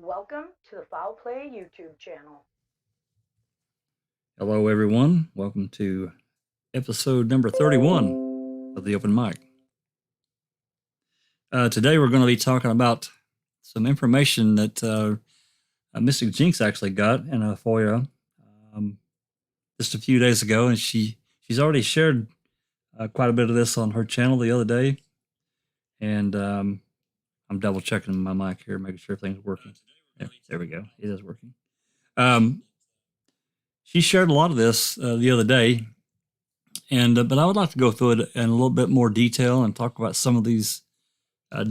Welcome to the Foul Play YouTube channel. Hello, everyone. Welcome to episode number 31 of the Open Mic. Today, we're going to be talking about some information that Mystic Jynx actually got in a FOIA just a few days ago, and she's already shared quite a bit of this on her channel the other day. And I'm double checking my mic here, making sure everything's working. There we go. It is working. She shared a lot of this the other day, and but I would like to go through it in a little bit more detail and talk about some of these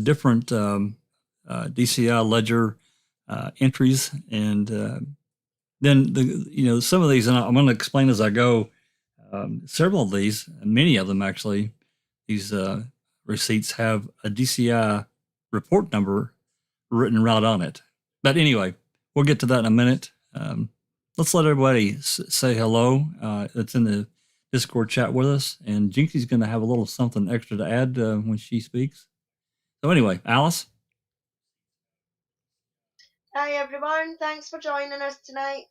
different DCI Ledger entries, and then some of these, and I'm going to explain as I go. Several of these, many of them actually, these receipts have a DCI report number written right on it. But anyway, we'll get to that in a minute. Let's let everybody say hello that's in the Discord chat with us. And Jinxie's going to have a little something extra to add when she speaks. So anyway, Alice. Hi, everyone. Thanks for joining us tonight.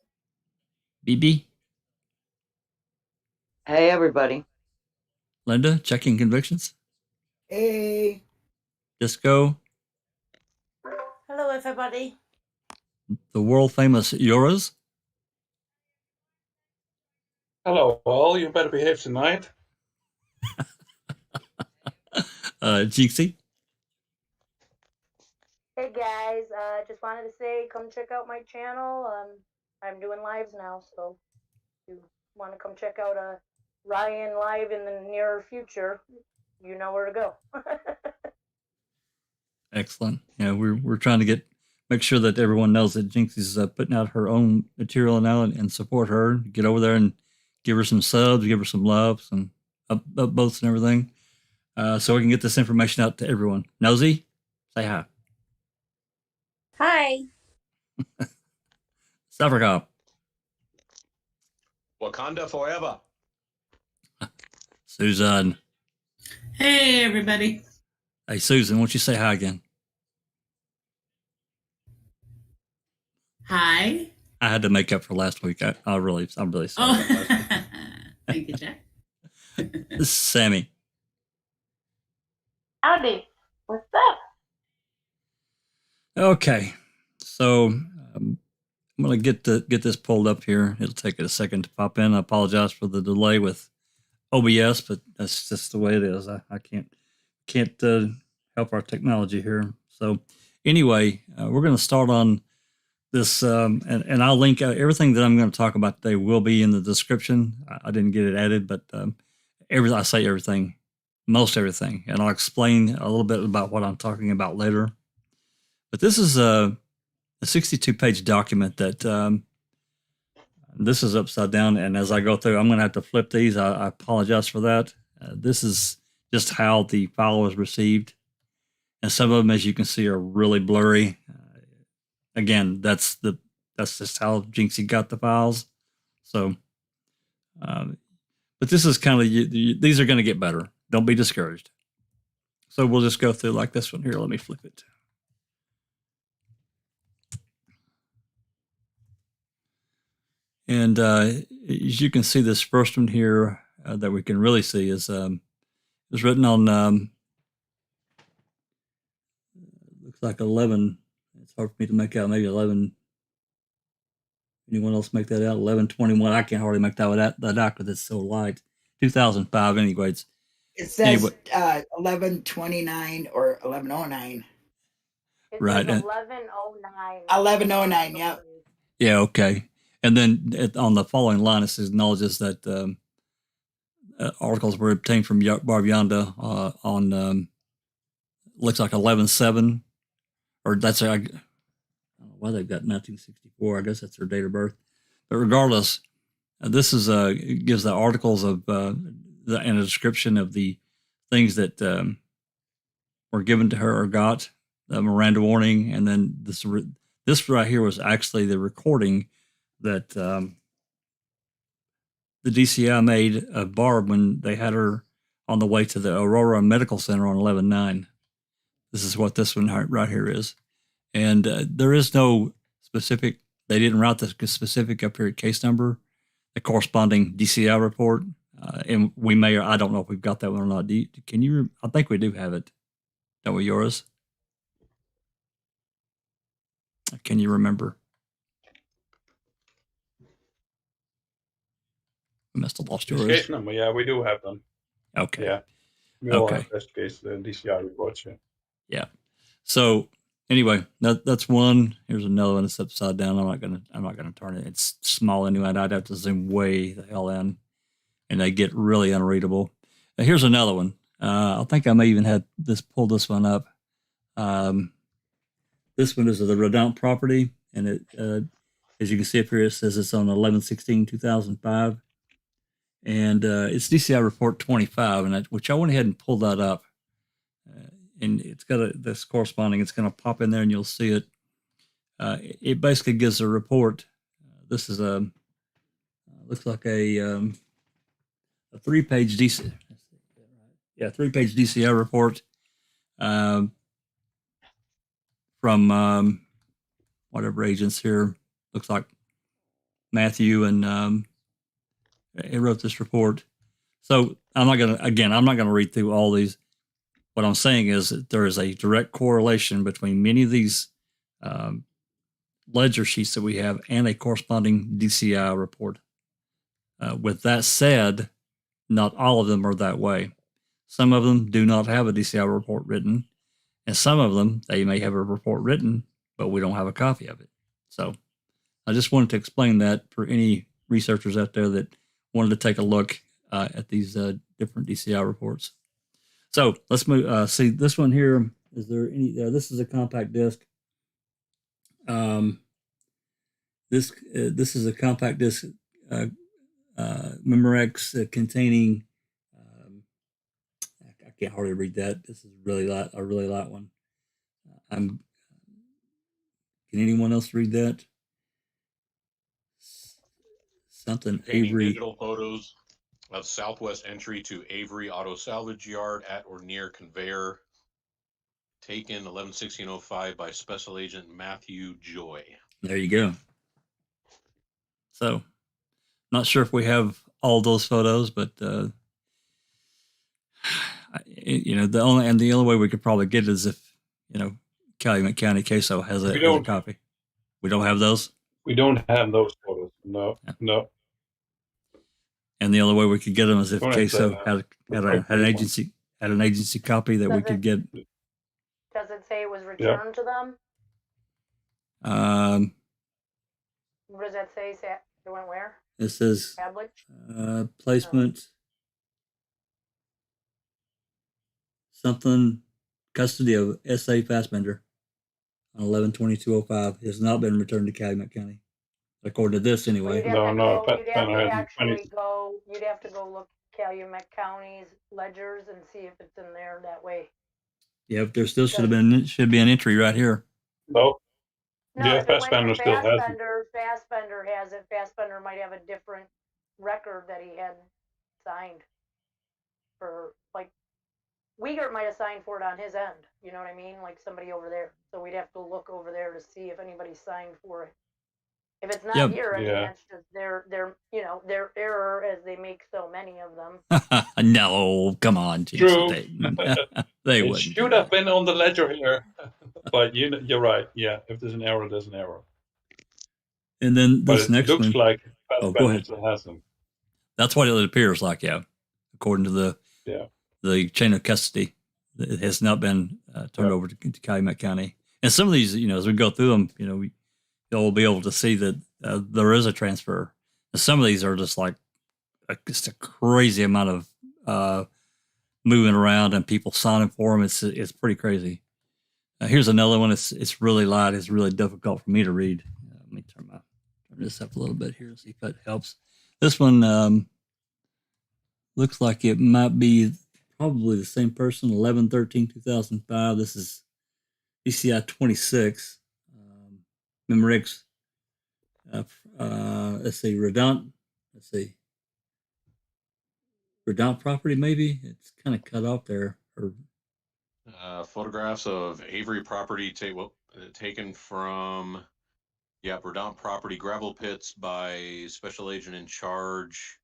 BB. Hey, everybody. Linda, checking convictions. Hey. Disco. Hello, everybody. The world famous Euros. Hello, all. You better behave tonight. Jinxie. Hey guys, just wanted to say come check out my channel. I'm doing lives now, so if you want to come check out Ryan live in the near future, you know where to go. Excellent. Yeah, we're trying to make sure that everyone knows that Jinx is putting out her own material now and support her. Get over there and give her some subs, give her some love, some upvotes and everything, so we can get this information out to everyone. Nosy, say hi. Hi. Cybercop. Wakanda forever. Susan. Hey, everybody. Hey, Susan, won't you say hi again? Hi. I had to make up for last week. I'm really sorry. Oh, thank you, Jack. This is Sammy. Howdy. What's up? Okay, so I'm going to get this pulled up here. It'll take it a second to pop in. I apologize for the delay with OBS, but that's just the way it is. I can't help our technology here. So anyway, we're going to start on this, and I'll link everything that I'm going to talk about today will be in the description. I didn't get it added, but I say everything, most everything, and I'll explain a little bit about what I'm talking about later. But this is a 62-page document that this is upside down, and as I go through, I'm going to have to flip these. I apologize for that. This is just how the file was received, and some of them, as you can see, are really blurry. Again, that's just how Jinxie got the files. So, but this is kind of these are going to get better. Don't be discouraged. So we'll just go through like this one here. Let me flip it. And as you can see, this first one here that we can really see is written on looks like 11. It's hard for me to make out. Maybe 11. Anyone else make that out? 11/21. I can't hardly make that with that because it's so light. 2005. Anyways, It says 11/29 or 11/09. Right. 1109. 11/09. Yep. Yeah. Okay. And then on the following line, it says acknowledges that articles were obtained from Biochemistry on looks like 11/7, or that's I don't know why they've got 1964. I guess that's their date of birth. But regardless, this is gives the articles of and a description of the things that were given to her or got the Miranda warning, and then this right here was actually the recording that the DCI made of Barb when they had her on the way to the Aurora Medical Center on 11/9. This is what this one right here is. And there is no specific, they didn't route the specific up here at case number, the corresponding DCI report. And we may, or I don't know if we've got that one or not. Can you, I think we do have it. That was yours? Can you remember? I must have lost This yours. case number, yeah, we do have them. Okay. Yeah. We all Okay. have this case, the DCI reports, yeah. Yeah. So anyway, that's one. Here's another one that's upside down. I'm not gonna turn it. It's small anyway. I'd have to zoom way the hell in, and they get really unreadable. Here's another one. I think I may even have pull this one up. This one is the Redount property, and it, as you can see up here, it says it's on 11/16/2005, and it's DCI report 25, and which I went ahead and pulled that up, and it's got this corresponding. It's going to pop in there, and you'll see it. It basically gives a report. This is looks like a 3-page DC. Yeah, 3-page DCI report from whatever agents here. Looks like Matthew and he wrote this report. So I'm not gonna read through all these. What I'm saying is that there is a direct correlation between many of these ledger sheets that we have and a corresponding DCI report. With that said, not all of them are that way. Some of them do not have a DCI report written, and some of them, they may have a report written, but we don't have a copy of it. So I just wanted to explain that for any researchers out there that wanted to take a look at these different DCI reports. So let's move. See this one here. Is there any? This is a compact disc. This is a compact disc Memorex containing. I can't hardly read that. This is really light. A really light one. Can anyone else read that? Something Avery. Digital photos of southwest entry to Avery Auto Salvage Yard at or near conveyor, taken 11/16/05 by Special Agent Matthew Joy. There you go. So, not sure if we have all those photos, but the only way we could probably get it is if Calumet County CASO has a copy. We don't have those. We don't have those photos. No, yeah. No. And the only way we could get them is if CASO had an agency copy that we could get. Does it say it was returned to them? What does that say? It went where? It says placement. Something custody of S.A. Fassbender on 11/22/05 has not been returned to Calumet County, according to this anyway. You'd have to go look Calumet County's ledgers and see if it's in there that way. Yeah, but there still should be an entry right here. No. Yeah, Fassbender still has it. Fassbender has it. Fassbender might have a different record that he had signed for, like, Wiegert might have signed for it on his end. You know what I mean? Like somebody over there. So we'd have to look over there to see if anybody signed for it. If it's not here, I mean, that's just their error, as they make so many of them. No, come on, True. They it wouldn't. Should have been on the ledger here, but you're right. Yeah, if there's an error, there's an error. And then this next one looks like go ahead. Has them. That's what it appears like, yeah, according to the chain of custody. It has not been turned over to Calumet County. And some of these, as we go through them, you'll be able to see that there is a transfer. And some of these are just like just a crazy amount of moving around and people signing for them. It's pretty crazy. Here's another one. It's really light. It's really difficult for me to read. Let me turn this up a little bit here and see if that helps. This one looks like it might be probably the same person. 11/13/2005. This is DCI 26. Memorex. Let's see, Redount. Let's see. Redount property, maybe. It's kind of cut off there. Or Photographs of Avery property taken from, Verdant property gravel pits by special agent in charge.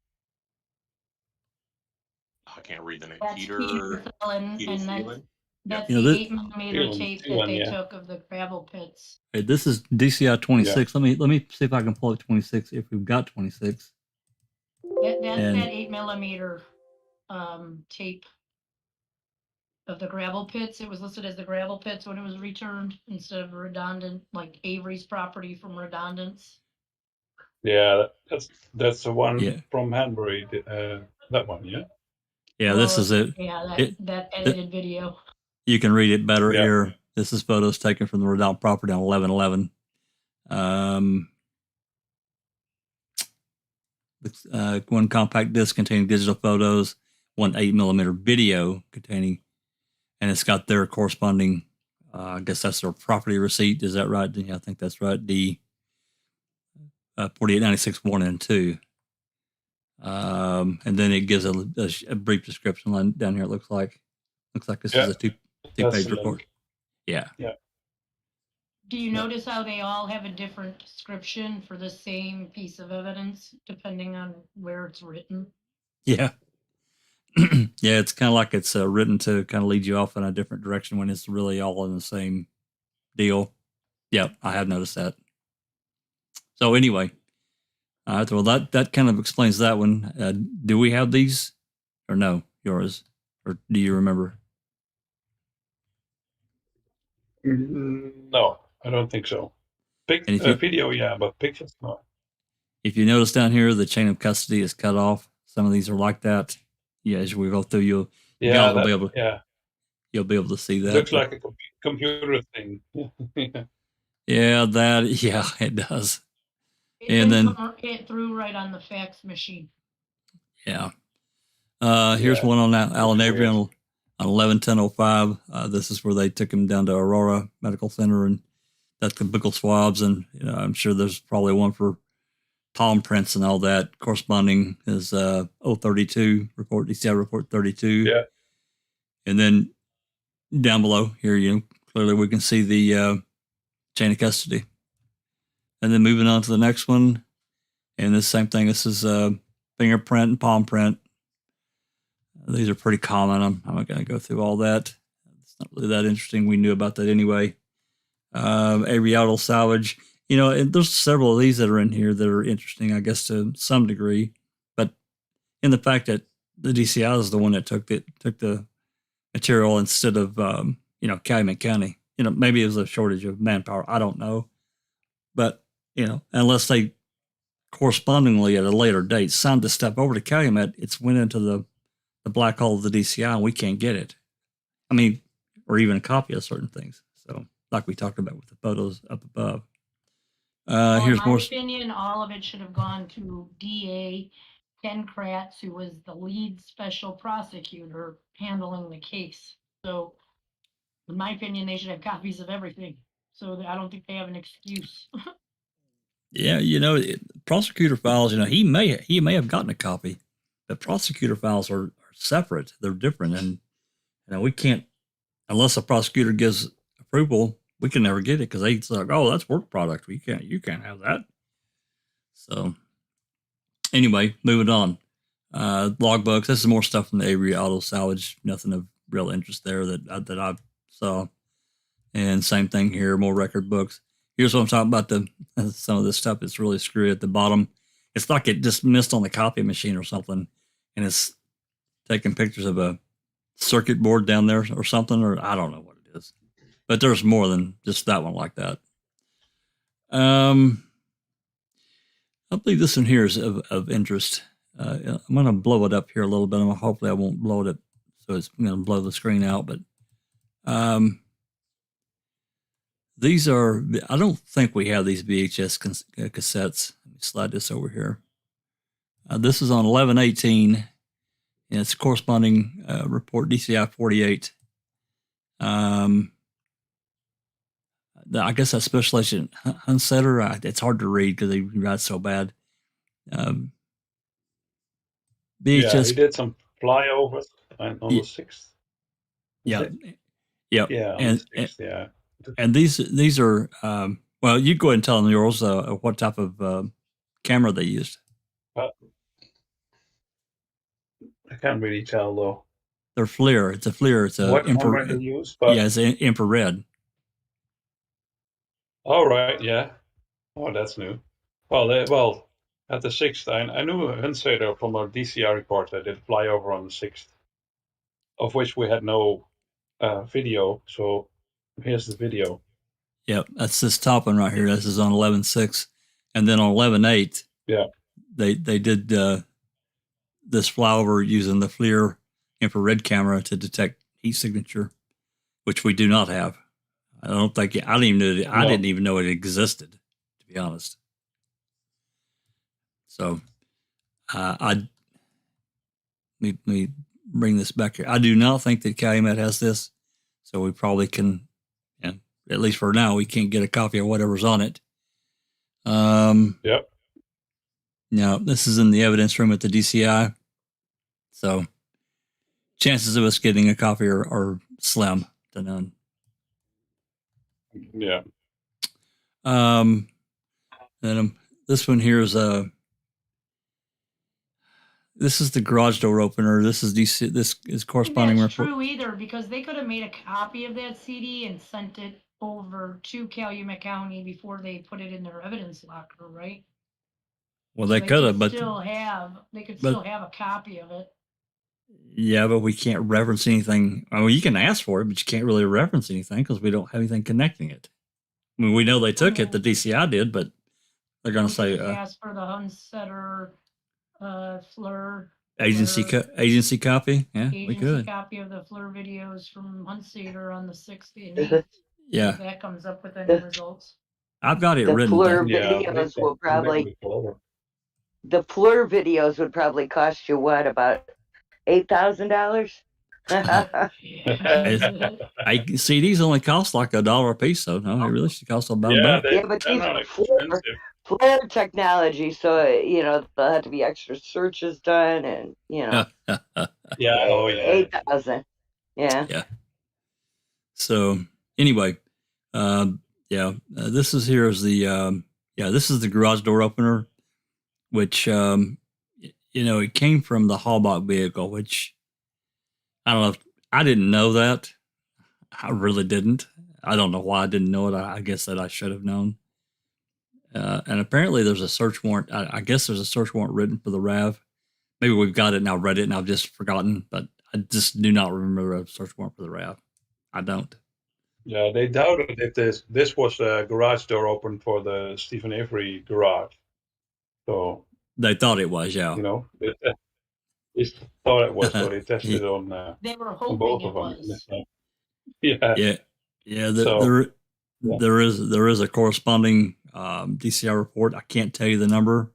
I can't read the name. That's Peter Phelan, Peter and Phelan? that's You know, the this, 8mm tape that Phelan, they yeah. took of the gravel pits. hey, this is DCI 26. Let me see if I can pull up 26 if we've got 26. That's And- that 8mm tape of the gravel pits. It was listed as the gravel pits when it was returned instead of redundant, like Avery's property from redundants. Yeah, that's the one Yeah. from Hanbury. That one, yeah. Yeah, this is it. Yeah, that edited video. You can read it better Yeah. here. This is photos taken from the Redoubt property on 11/11. One compact disc containing digital photos, one 8mm video containing, and it's got their corresponding, I guess that's their property receipt. Is that right? Yeah, I think that's right. The 4896 1 and 2. And then it gives a brief description down here. It looks like this is a two-page report. Yeah. Do you notice how they all have a different description for the same piece of evidence, depending on where it's written? Yeah. Yeah, it's kind of like it's written to kind of lead you off in a different direction when it's really all in the same deal. Yeah, I have noticed that. So anyway, well, that kind of explains that one. Do we have these or no, yours? Or do you remember? No, I don't think so. And if you- Video, yeah, but pictures, no. If you notice down here, the chain of custody is cut off. Some of these are like that. Yeah, as we go through, you'll be able to see that. Looks like a computer thing. Yeah, it does. It threw right on the fax machine. Yeah. Here's one on Alan Avery on 11/10/05. This is where they took him down to Aurora Medical Center and that's the buccal swabs, and I'm sure there's probably one for palm prints and all that. Corresponding is 032 report, DCI report 32. Yeah. And then down below here, clearly we can see the chain of custody. And then moving on to the next one, and the same thing. This is fingerprint and palm print. These are pretty common. I'm not going to go through all that. It's not really that interesting. We knew about that anyway. Avery auto salvage. And there's several of these that are in here that are interesting, I guess, to some degree. But in the fact that the DCI is the one that took the material instead of Calumet County. Maybe it was a shortage of manpower. I don't know. But unless they correspondingly at a later date signed the stuff over to Calumet, it's went into the black hole of the DCI and we can't get it. I mean, or even a copy of certain things. So, like we talked about with the photos up above. Here's in my opinion, all of it should have gone to DA Ken Kratz, who was the lead special prosecutor handling the case. So, in my opinion, they should have copies of everything. So I don't think they have an excuse. Yeah, prosecutor files. He may have gotten a copy, but prosecutor files are separate. They're different, and we can't unless a prosecutor gives approval. We can never get it because it's like, oh, that's work product. You can't have that. So anyway, moving on. Logbooks. This is more stuff from the Avery auto salvage. Nothing of real interest there that I saw. And same thing here, more record books. Here's what I'm talking about. Some of this stuff is really screwy at the bottom. It's like it just missed on the copy machine or something, and it's taking pictures of a circuit board down there or something, or I don't know what it is. But there's more than just that one like that. I believe this one here is of interest. I'm going to blow it up here a little bit. Hopefully I won't blow it up, so it's going to blow the screen out. But these are, I don't think we have these VHS cassettes. Let me slide this over here. This is on 11/18, and it's corresponding report DCI 48. I guess that's Special Agent Hunsetter. It's hard to read because he writes so bad. VHS. Yeah, he did some flyovers on the 6th. Yeah, Yep. Yeah, on And, the 6th, yeah. and these are, well, you go ahead and tell them yours, what type of camera they used. I can't really tell though. They're FLIR. It's a FLIR. It's a What camera they use, but yeah, it's infrared. all right, yeah. Oh, that's new. Well, at the 6th, I knew Hunsader from our DCI report that did flyover on the 6th, of which we had no video. So here's the video. Yep, that's this top one right here. This is on 11.6, and then on 11.8, Yeah, they did this flyover using the FLIR infrared camera to detect heat signature, which we do not have. I didn't even know it existed, to be honest. So, let me bring this back here. I do not think that Calumet has this, so we probably can, and at least for now, we can't get a copy of whatever's on it. Yep. Now, this is in the evidence room at the DCI, so chances of us getting a copy are slim to none. Yeah. And this one here is this is the garage door opener. This is DC. This is corresponding That's report. true either, because they could have made a copy of that CD and sent it over to Calumet County before they put it in their evidence locker, right? Well, So they could have, but still have a copy of it. yeah, but we can't reference anything. I mean, you can ask for it, but you can't really reference anything because we don't have anything connecting it. I mean, we know they took it. The DCI did, but they're going to say ask for the Hunsetter FLIR agency copy. Yeah, we could. copy of the FLIR videos from Hunsetter on the 6th and 8th. Yeah, If that comes up with any results. I've got it The written FLIR down. videos will probably, the FLIR videos would probably cost you what, about $8,000? CDs only cost like $1 a piece, so no, it really should cost about a buck. Yeah, but these are FLIR technology, so they'll have to be extra searches done, and Yeah. Oh yeah. 8,000. Yeah. Yeah. So anyway, this is here is the this is the garage door opener, which it came from the Halbach vehicle, which I don't know if I didn't know that. I really didn't. I don't know why I didn't know it. I guess that I should have known. And apparently there's a search warrant. I guess there's a search warrant written for the RAV. Maybe we've got it and I read it and I've just forgotten, but I just do not remember a search warrant for the RAV. I don't. Yeah, they doubted if this was a garage door open for the Stephen Avery garage. So they thought it was, yeah. They thought it was, so they tested it on. They were on hoping both it of them. was. Yeah. There is a corresponding DCI report. I can't tell you the number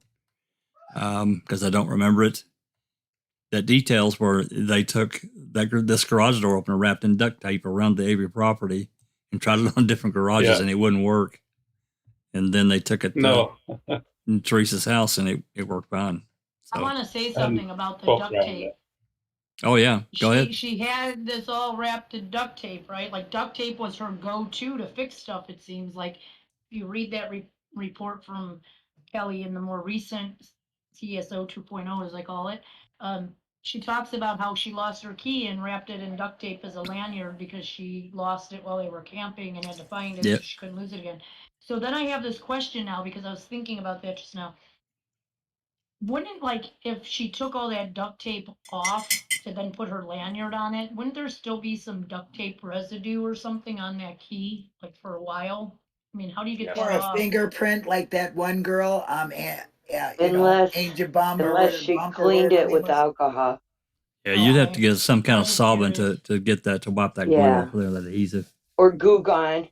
because I don't remember it. That details where they took this garage door opener wrapped in duct tape around the Avery property and tried it on different garages and it wouldn't work. And then they took it in Teresa's house and it worked fine. So. I want to say something about the duct tape. Oh yeah, go ahead. She had this all wrapped in duct tape, right? Like duct tape was her go-to to fix stuff. It seems like if you read that report from Kelly in the more recent TSO 2.0, as I call it, she talks about how she lost her key and wrapped it in duct tape as a lanyard because she lost it while they were camping and had to find it. So she couldn't lose it again. So then I have this question now because I was thinking about that just now. Wouldn't, if she took all that duct tape off to then put her lanyard on it, wouldn't there still be some duct tape residue or something on that key, for a while? I mean, how do you get that off? Or a fingerprint like that one girl, unless Agent Bomber. Unless she cleaned it with alcohol. Yeah, you'd have to get some kind of solvent to get that, to wipe that glue off there, that adhesive. Or Goo Gone.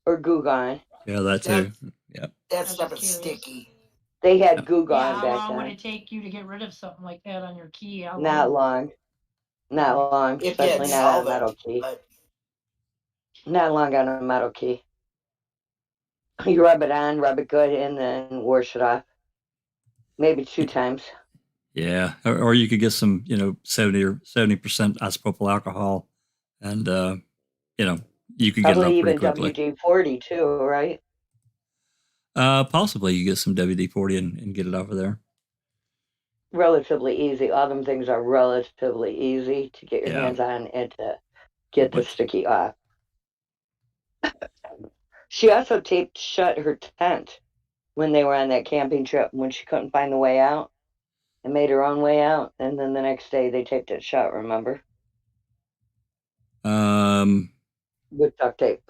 Yeah, that too. Yeah. That stuff is sticky. They had Goo Gone back then. How long would it take you to get rid of something like that on your key? Not long, especially not on a metal key. Not long on a metal key. You rub it on, rub it good, and then wash it off. Maybe 2 times. Yeah, or you could get some, 70% isopropyl alcohol, and you could get it Probably off pretty even quickly. WD-40 too, right? Possibly you get some WD-40 and get it off of there. Relatively easy. All them things are relatively easy to get your Yeah. hands on and to get the But- sticky off. She also taped shut her tent when they were on that camping trip when she couldn't find the way out and made her own way out. And then the next day they taped it shut, remember? With duct tape.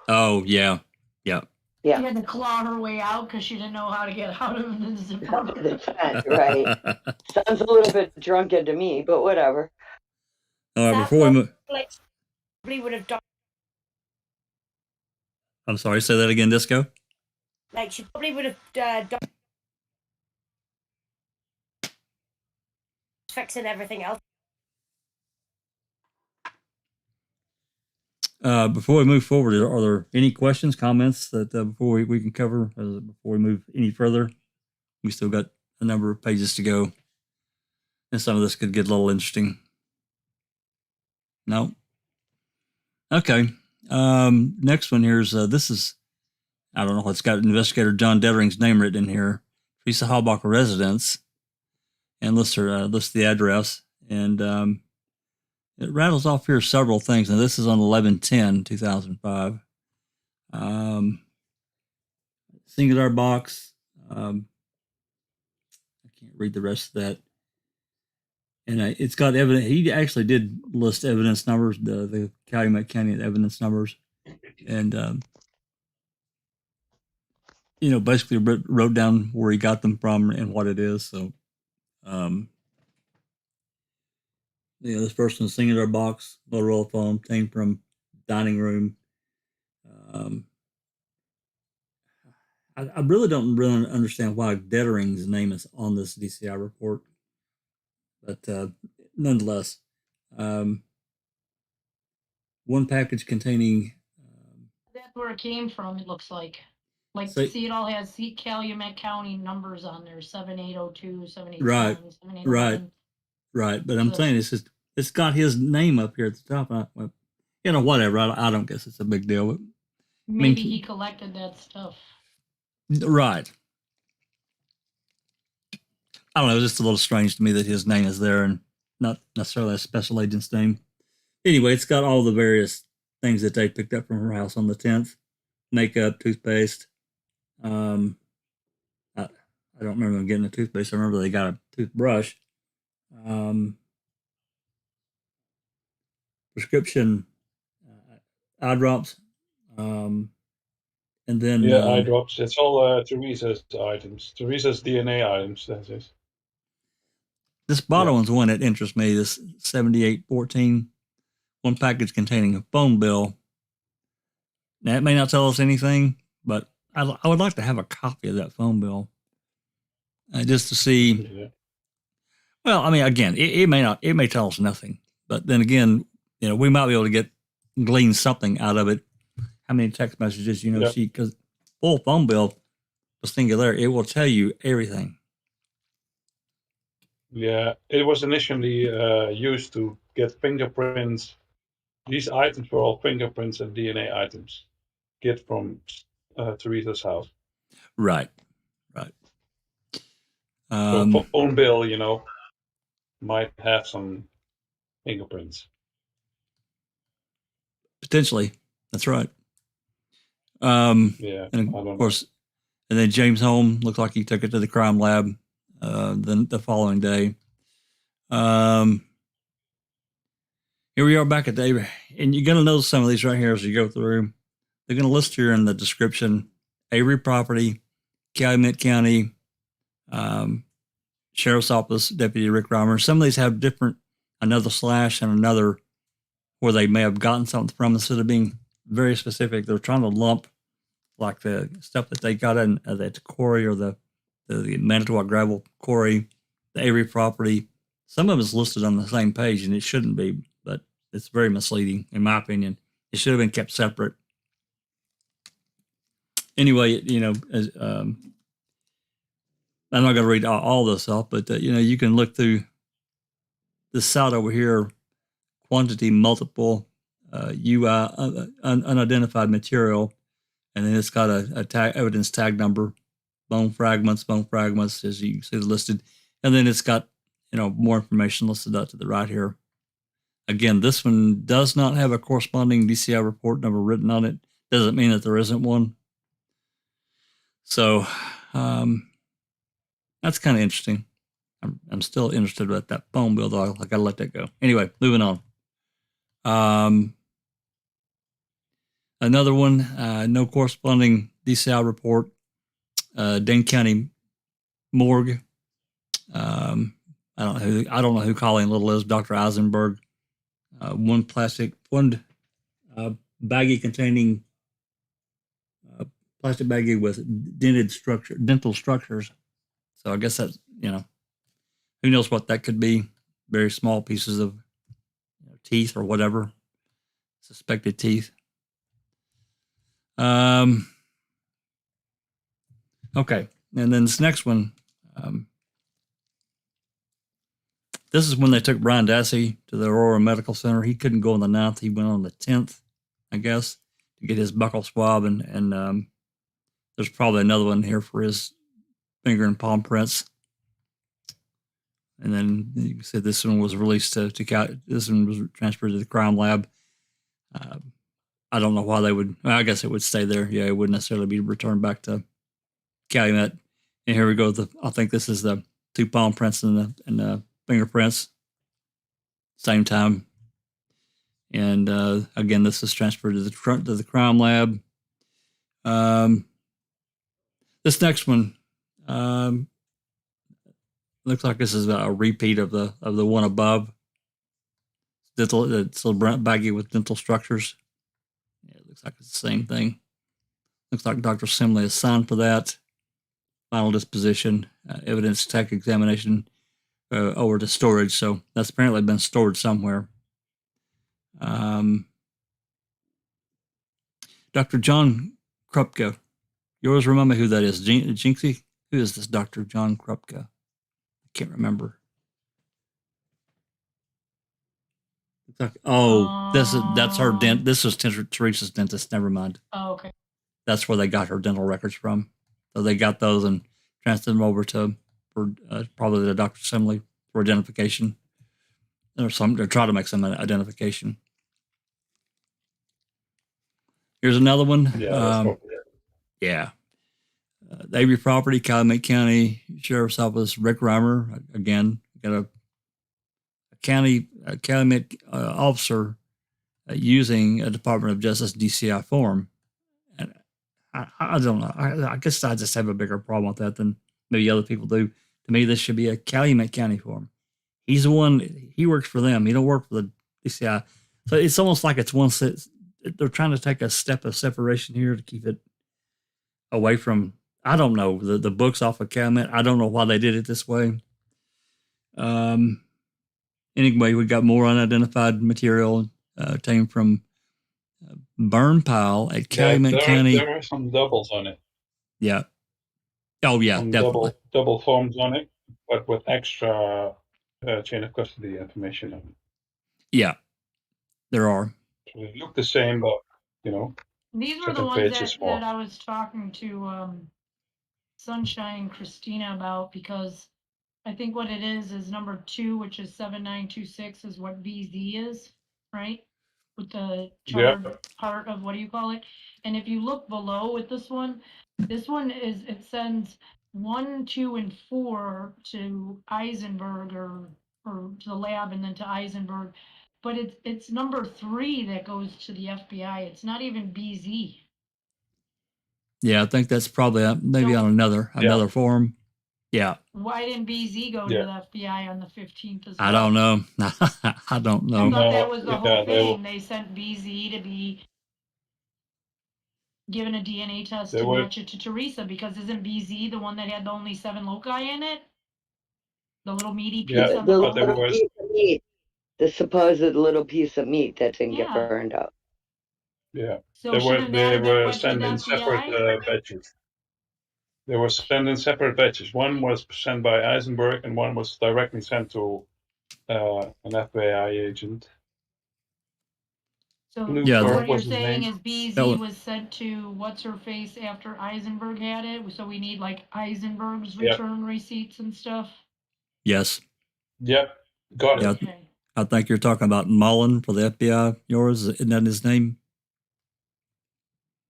Oh, yeah. Yeah. Yeah. She had to claw her way out because she didn't know how to get out of the zipper. The tent, right. Sounds a little bit drunken to me, but whatever. All right, That before we move, probably would have done, I'm sorry, say that again, Disco. like, she probably would have done fixing everything else. Before we move forward, are there any questions, comments that before we can cover before we move any further? We still got a number of pages to go, and some of this could get a little interesting. No. Okay. Next one here is this is, I don't know, it's got investigator John Dettering's name written in here. Teresa Halbacher residence, and lists the address, and it rattles off here several things. Now this is on 11/10/2005. Singular box. I can't read the rest of that. And it's got evidence. He actually did list evidence numbers, the Calumet County evidence numbers, and basically wrote down where he got them from and what it is. So, this person's singular box, Motorola phone, came from dining room. I really don't understand why Dettering's name is on this DCI report, but nonetheless, one package containing. That's where it came from, it looks like. Like, So- see, it all has Calumet County numbers on there, 7802, 787, Right, 7811. Right, but I'm So- saying it's got his name up here at the top. Whatever. I don't guess it's a big deal. But, Maybe he collected that stuff. right. I don't know. It's just a little strange to me that his name is there and not necessarily a special agent's name. Anyway, it's got all the various things that they picked up from her house on the 10th. Makeup, toothpaste. I don't remember them getting a toothpaste. I remember they got a toothbrush. Prescription eye drops. And then eye drops. It's all Teresa's items. Teresa's DNA items. That is. This bottom one's one that interests me. This 7814, one package containing a phone bill. Now, it may not tell us anything, but I would like to have a copy of that phone bill, just to see. Yeah. Well, I mean, again, it may tell us nothing, but then again, we might be able to glean something out of it. How many text messages, because full phone bill was singular, it will tell you everything. Yeah, it was initially used to get fingerprints. These items were all fingerprints and DNA items. Get from Teresa's house. Right. So phone bill, might have some fingerprints. Potentially, that's right. Yeah, and I don't of course, and then James Holm looked like he took it to the crime lab the following day. Here we are back at Avery, and you're going to notice some of these right here as you go through. They're going to list here in the description: Avery property, Calumet County, Sheriff's Office, Deputy Rick Reimer. Some of these have another slash and another where they may have gotten something from. Instead of being very specific, they're trying to lump like the stuff that they got in the quarry or the Manitowoc gravel quarry, the Avery property. Some of it is listed on the same page, and it shouldn't be, but it's very misleading, in my opinion. It should have been kept separate. Anyway, I'm not going to read all this off, but you can look through this side over here, quantity multiple. unidentified material, and then it's got a evidence tag number, bone fragments, as you see listed, and then it's got more information listed up to the right here. Again, this one does not have a corresponding DCI report number written on it. Doesn't mean that there isn't one. So that's kind of interesting. I'm still interested about that phone bill, though. I got to let that go. Anyway, moving on. Another one, no corresponding DCI report. Dane County Morgue. I don't know who Colleen Little is. Dr. Eisenberg. One baggie containing plastic baggie with dental structures. So I guess that's, who knows what that could be. Very small pieces of teeth or whatever. Suspected teeth. Okay. And then this next one, this is when they took Brian Dassey to the Aurora Medical Center. He couldn't go on the 9th. He went on the 10th, I guess, to get his buccal swab. And there's probably another one here for his finger and palm prints. And then you can see this one was released this one was transferred to the crime lab. I don't know why they would. Well, I guess it would stay there. Yeah, it wouldn't necessarily be returned back to Calumet. And here we go. I think this is the 2 palm prints and the fingerprints. Same time. And again, this is transferred to the crime lab. This next one looks like this is a repeat of the one above. It's a baggie with dental structures. Yeah, it looks like it's the same thing. Looks like Dr. Simley is signed for that. Final disposition, evidence tech examination over to storage. So that's apparently been stored somewhere. Dr. John Krupka. You always remember who that is. Jinxie? Who is this Dr. John Krupka? I can't remember. That's her dent. This was Teresa's dentist. Never mind. Oh, okay. That's where they got her dental records from. So they got those and transferred them over for probably the Dr. Simley for identification, or try to make some identification. Here's another one. Yeah. Yeah. The Avery property, Calumet County Sheriff's Office, Rick Reimer. Again, got a Calumet officer using a Department of Justice DCI form. And I don't know. I guess I just have a bigger problem with that than maybe other people do. To me, this should be a Calumet County form. He's the one, he works for them. He don't work for the DCI. So it's almost like it's one set. They're trying to take a step of separation here to keep it away from, I don't know, the books off of Calumet. I don't know why they did it this way. Anyway, we got more unidentified material taken from burn pile at Calumet County. There are some doubles on it. Yeah. Oh, yeah, some definitely. Double forms on it, but with extra chain of custody information on it. Yeah, there are. So they look the same, but, These were the ones that I was talking to Sunshine Christina about, because I think what it is number 2, which is 7926, is what VZ is, right? With the charred part of, what do you call it? And if you look below with this one is, it sends 1, 2, and 4 to Eisenberg or to the lab, and then to Eisenberg. But it's number 3 that goes to the FBI. It's not even BZ. Yeah, I think that's probably maybe on another form. Yeah. Why didn't BZ go to the FBI on the 15th as well? I don't know. I don't know. I thought that was the whole thing. They sent BZ to be given a DNA test to match it to Teresa, because isn't BZ the one that had the only 7 loci in it? The little meaty piece of the little piece of meat. The supposed little piece of meat that didn't get burned up. Yeah. So they were sent in separate batches. They were sent in separate batches. One was sent by Eisenberg, and one was directly sent to an FBI agent. So Yeah, so that- what you're was his saying name? is BZ That was- was sent to what's her face after Eisenberg had it, so we need like Eisenberg's Yep. return receipts and stuff? Yes. Yep, got it. Yeah. Okay. I think you're talking about Mullen for the FBI. Yours, isn't that his name?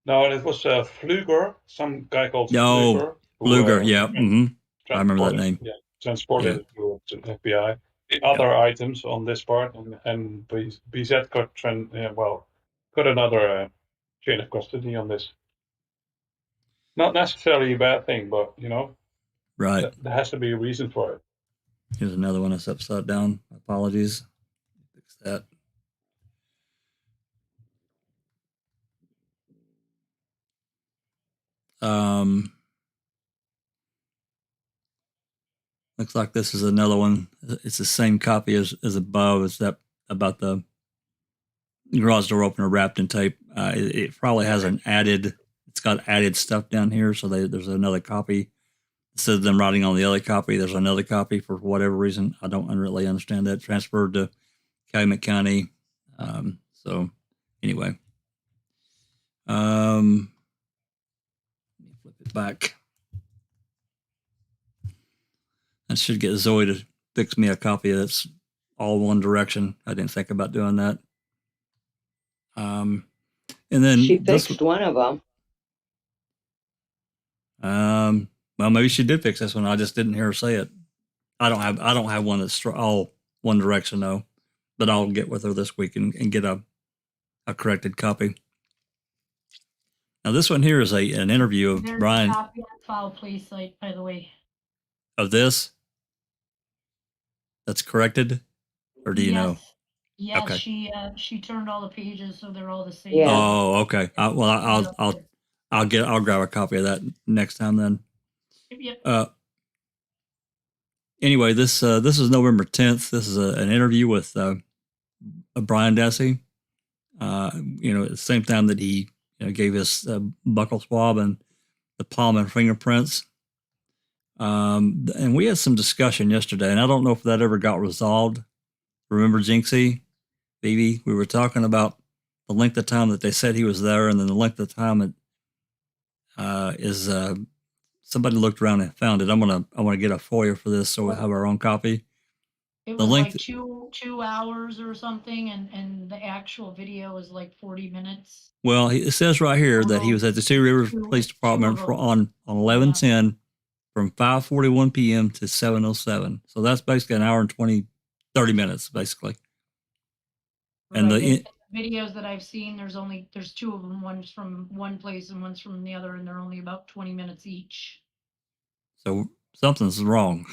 No, it was Fluger, some guy called No, Fluger. who, Luger. Yeah. I remember that transported- name. Yeah, transported it to FBI. The other items on this part, and BZ got another chain of custody on this. Not necessarily a bad thing, but Right. there has to be a reason for it. Here's another one that's upside down. Apologies. Fix that. Looks like this is another one. It's the same copy as above. It's that about the garage door opener wrapped in tape. It probably has it's got added stuff down here. So there's another copy. Instead of them writing on the other copy, there's another copy for whatever reason. I don't really understand that. Transferred to Calumet County. So anyway, let me flip it back. I should get Zoe to fix me a copy that's all one direction. I didn't think about doing that. And then She fixed one of them. well, maybe she did fix this one. I just didn't hear her say it. I don't have one that's all one direction though, but I'll get with her this week and get a corrected copy. Now this one here is an interview of There's Brian a copy on Foul Play site, by the way. of this. That's corrected, or do you know? Yes, Okay. she turned all the pages so they're all the same. Yeah. Oh, okay. I'll grab a copy of that next time then. Yep. Anyway, this is November 10th. This is an interview with Brian Dassey. At the same time that he gave his buccal swab and the palm and fingerprints. And we had some discussion yesterday, and I don't know if that ever got resolved. Remember Jinxie, Phoebe? We were talking about the length of time that they said he was there, and then the length of time it is. Somebody looked around and found it. I want to get a FOIA for this, so we have our own copy. It the was length- like two hours or something, and the actual video was like 40 minutes. Well, it says right here that he was at the Two Rivers Police Department on 11/10 from 5:41 p.m. to 7:07. So that's basically an hour and 30 minutes, basically. And Right. The videos that I've seen, there's two of them. One's from one place and one's from the other, and they're only about 20 minutes each. So something's wrong.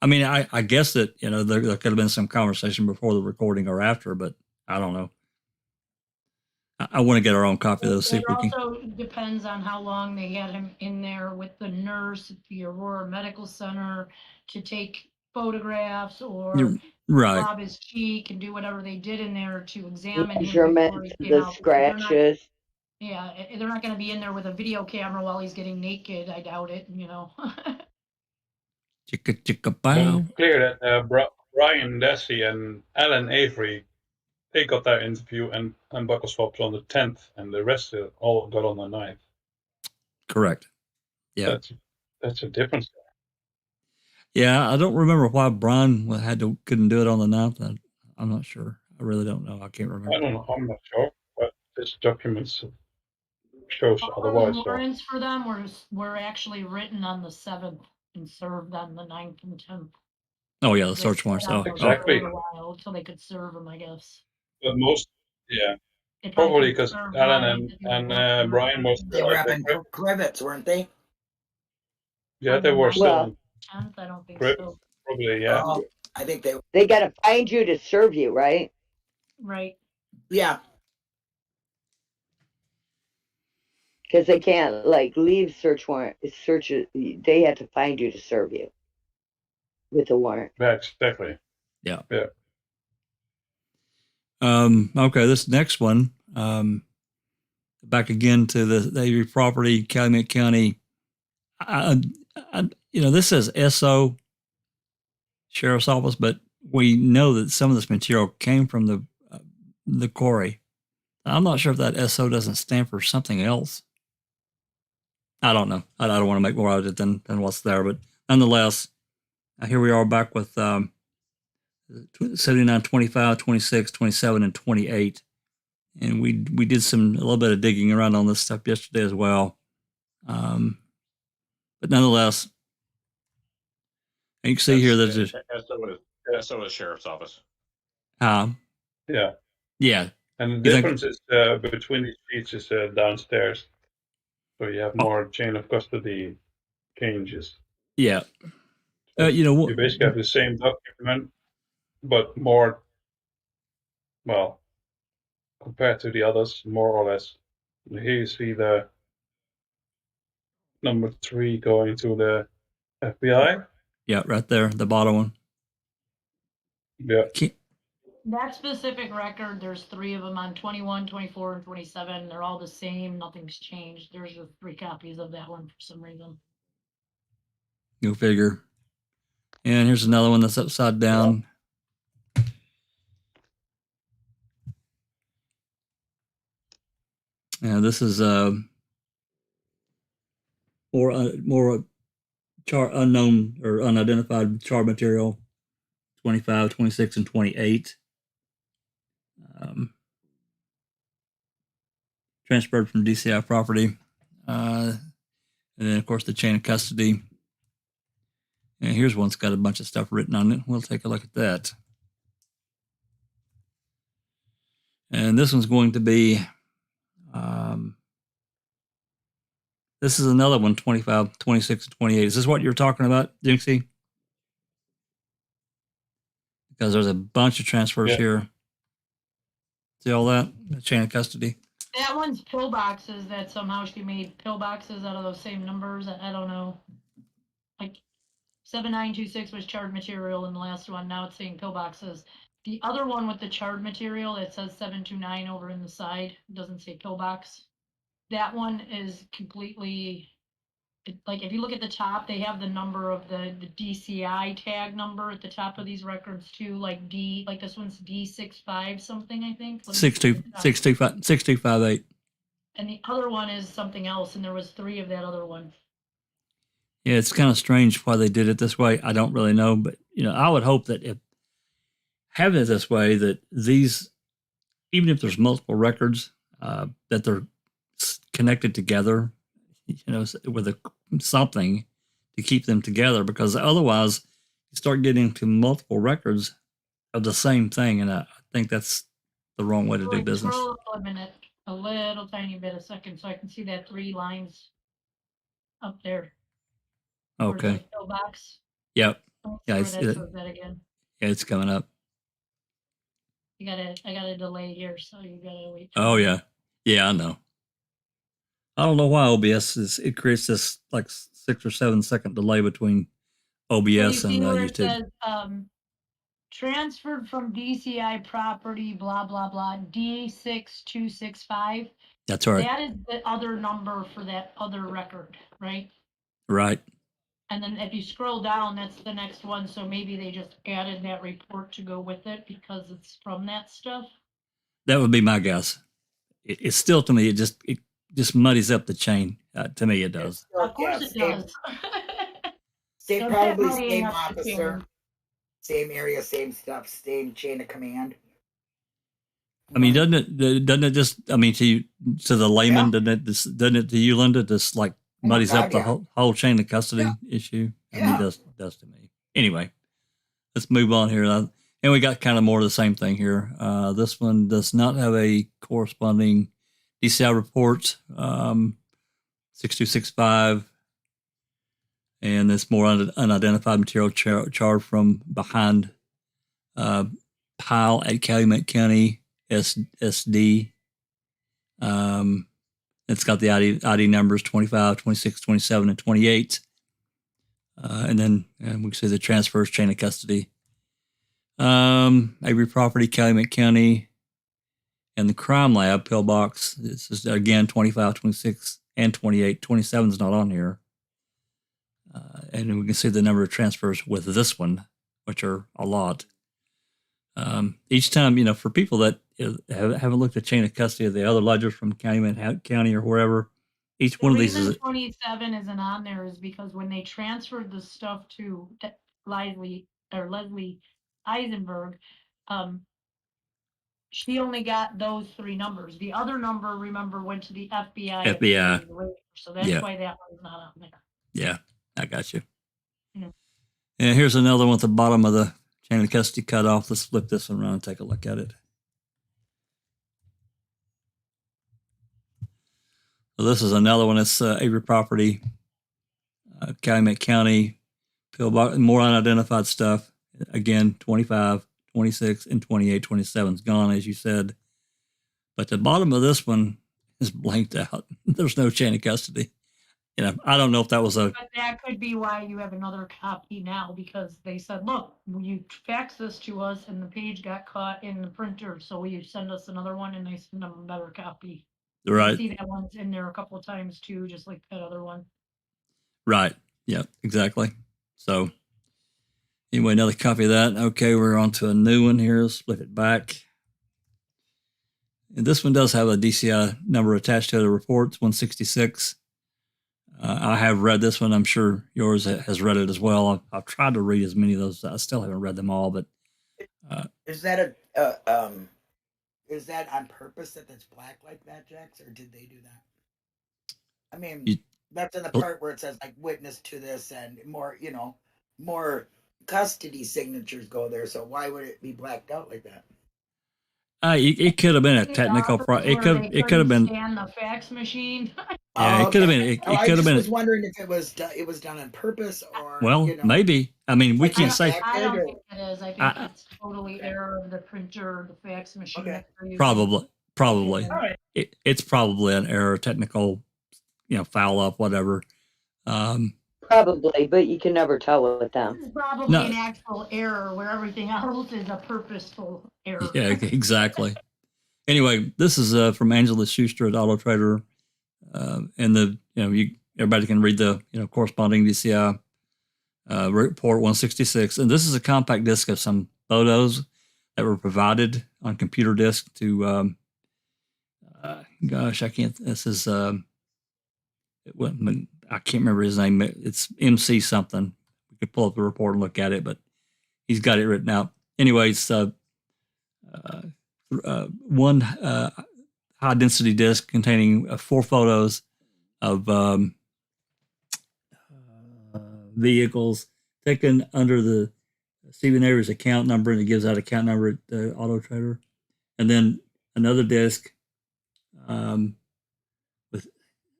I mean, I guess that, there could have been some conversation before the recording or after, but I don't know. I want to get our own copy of those. See if we can. It also depends on how long they had him in there with the nurse at the Aurora Medical Center to take photographs or Right. swab his cheek and do whatever they did in there to examine him. Measurements, before he came the out. scratches. They're not going to be in there with a video camera while he's getting naked. I doubt it, Chicka chicka bow. And clear that Brian Dassey and Alan Avery, they got their interview and buckle swaps on the 10th, and the rest all got on the 9th. Correct. Yeah. That's a difference. Yeah, I don't remember why Brian couldn't do it on the 9th. I'm not sure. I really don't know. I can't remember. I don't know. I'm not sure, but this documents shows All otherwise. the So. warrants for them were actually written on the 7th and served on the 9th and 10th. Oh yeah, the search warrants. Oh, Exactly. For a while until they could serve them, I guess. But most, yeah, They probably couldn't because serve Alan Brian and Brian was. They were up in Crivets, weren't they? Yeah, they were still. Well, 10th, I don't think Correct. so. Probably, yeah. I think they. They got to find you to serve you, right? Right. Yeah. Because they can't leave search warrant. They have to find you to serve you with a warrant. Yeah, exactly. Yeah. Yeah. Okay, this next one. Back again to the Avery property, Calumet County. This says SO Sheriff's Office, but we know that some of this material came from the the quarry. I'm not sure if that SO doesn't stand for something else. I don't know. I don't want to make more out of it than what's there, but nonetheless, here we are back with 79, 25, 26, 27, and 28. And we did a little bit of digging around on this stuff yesterday as well. But nonetheless, you can see here that there's SO is Sheriff's Office. Yeah. Yeah. And the difference is between these sheets is downstairs. So you have more chain of custody changes. Yeah. You basically have the same document, but more, well, compared to the others, more or less. Here you see the number 3 going to the FBI. Yeah, right there, the bottom one. Yeah. That specific record, there's 3 of them on 21, 24, and 27. They're all the same. Nothing's changed. There's just 3 copies of that one for some reason. Go figure. And here's another one that's upside down. Yeah, this is more unknown or unidentified char material. 25, 26, and 28. Transferred from DCI property. And then, of course, the chain of custody. And here's one that's got a bunch of stuff written on it. We'll take a look at that. And this one's going to be, this is another one, 25, 26, and 28. Is this what you're talking about, Jinxie? Because there's a bunch of transfers here. See all that? The chain of custody. That one's pillboxes that somehow she made pillboxes out of those same numbers. I don't know. Like 7926 was charred material in the last one. Now it's saying pillboxes. The other one with the charred material, it says 729 over in the side. It doesn't say pillbox. That one is completely, like if you look at the top, they have the number of the DCI tag number at the top of these records too, like this one's D65 something, I think. 6258. And the other one is something else, and there was 3 of that other one. Yeah, it's kind of strange why they did it this way. I don't really know, but I would hope that if having it this way, that these, even if there's multiple records, that they're connected together, with something to keep them together, because otherwise you start getting to multiple records of the same thing, and I think that's the wrong way to do business. Scroll up a minute, a little tiny bit a second, so I can see that 3 lines up there. Okay. Box. Yep. Yeah, that again. Yeah, it's coming up. I got a delay here, so you gotta wait. Oh yeah, I know. I don't know why OBS it creates this like 6 or 7 second delay between OBS and YouTube. It says, transferred from DCI property, blah blah blah, D6265. That's right. That is the other number for that other record, right? Right. And then if you scroll down, that's the next one. So maybe they just added that report to go with it because it's from that stuff. That would be my guess. It's still, to me, it just muddies up the chain. To me, it does. Of course it does. Probably same officer, same area, same stuff, same chain of command. I mean, doesn't it just? I mean, to the layman, doesn't it to you, Linda? Just like muddies up the whole chain of custody issue. I mean, it does to me. Anyway, let's move on here. And we got kind of more of the same thing here. This one does not have a corresponding DCI report, 6265, and it's more unidentified material charged from behind pile at Calumet County SD. It's got the ID numbers 25, 26, 27, and 28. And then we can see the transfers, chain of custody. Avery property, Calumet County, and the crime lab pillbox. This is again 25, 26, and 28. 27 is not on here. And we can see the number of transfers with this one, which are a lot. Each time, for people that haven't looked at chain of custody of the other ledgers from county or wherever. Each The one of these reason is 27 isn't on there is because when they transferred the stuff to Leslie Eisenberg, she only got those 3 numbers. The other number, remember, went to the FBI. At the end of the year, so that's why that one's not on there. Yeah, I got you. Mhm. And here's another one at the bottom of the chain of custody cut off. Let's flip this one around and take a look at it. So this is another one. It's Avery property, Calumet County, more unidentified stuff. Again, 25, 26, and 28, 27 is gone, as you said. But the bottom of this one is blanked out. There's no chain of custody. You know, I don't know if that was a. But that could be why you have another copy now, because they said, look, you faxed this to us and the page got caught in the printer. So will you send us another one? And they send them a better copy. Right. I see that one's in there a couple of times too, just like that other one. Right. Yeah, exactly. So anyway, another copy of that. Okay, we're on to a new one here. Let's flip it back. And this one does have a DCI number attached to the report. It's 166. I have read this one. I'm sure yours has read it as well. I've tried to read as many of those. I still haven't read them all, but is that is that on purpose that it's black like that, Jax, or did they do that? I mean, that's in the part where it says like witness to this and more, more custody signatures go there. So why would it be blacked out like that? It could have been a technical problem. It could have been. Stand the fax machine. Yeah, it could have been. It could have been. I was wondering if it was done on purpose or. Well, maybe. I mean, we can't say. I don't think it is. I think it's totally error of the printer, the fax machine. Okay. Probably. All right. It's probably an error, technical, foul up, whatever. Probably, but you can never tell with them. This is probably an actual error where everything else is a purposeful error. Yeah, exactly. Anyway, this is from Angela Schuster at Auto Trader, and everybody can read the corresponding DCI report 166, and this is a compact disc of some photos that were provided on computer disk to. Gosh, I can't. This is. I can't remember his name. It's MC something. We could pull up the report and look at it, but he's got it written out. Anyway, it's one high density disk containing 4 photos of vehicles taken under the Stephen Avery's account number, and it gives out account number at the Auto Trader. And then another disk with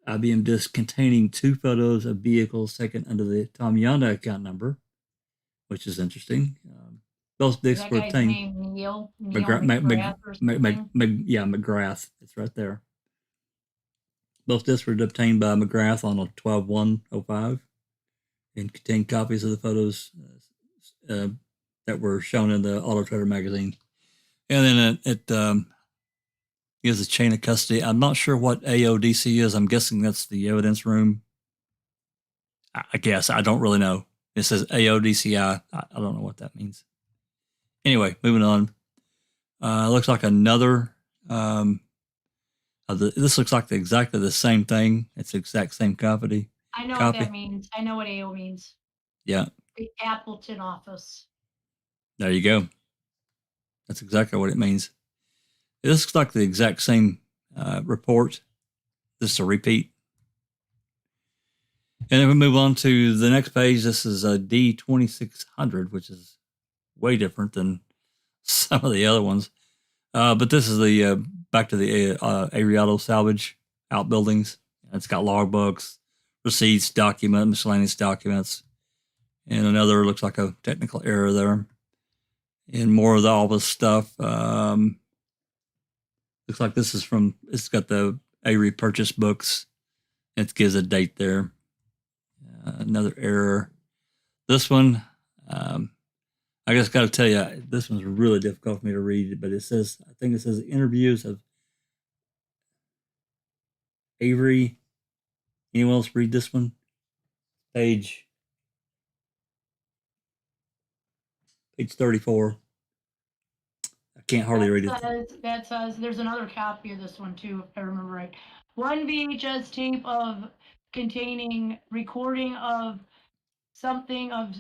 IBM disk containing 2 photos of vehicles taken under the Tom Yonda account number, which is interesting. Both disks were obtained. Neil McGrath. It's right there. Both disks were obtained by McGrath on a 12/1/05 and contain copies of the photos that were shown in the Auto Trader magazine. And then it gives a chain of custody. I'm not sure what AODC is. I'm guessing that's the evidence room. I guess. I don't really know. It says AODCI. I don't know what that means. Anyway, moving on. Looks like another. This looks like exactly the same thing. It's the exact same copy. I know what that means. I know what AO means. Yeah. The Appleton office. There you go. That's exactly what it means. This looks like the exact same report. This is a repeat. And then we move on to the next page. This is a D2600, which is way different than some of the other ones. But this is the back to the Avery Auto Salvage outbuildings. It's got logbooks, receipts, miscellaneous documents, and another looks like a technical error there. And more of all this stuff. Looks like this is it's got the Avery purchase books. It gives a date there. Another error. This one, I just got to tell you, this one's really difficult for me to read, but I think it says interviews of Avery. Anyone else read this one? Page 34. I can't hardly read it. That says, there's another copy of this one too, if I remember right. One VHS tape of containing recording of something of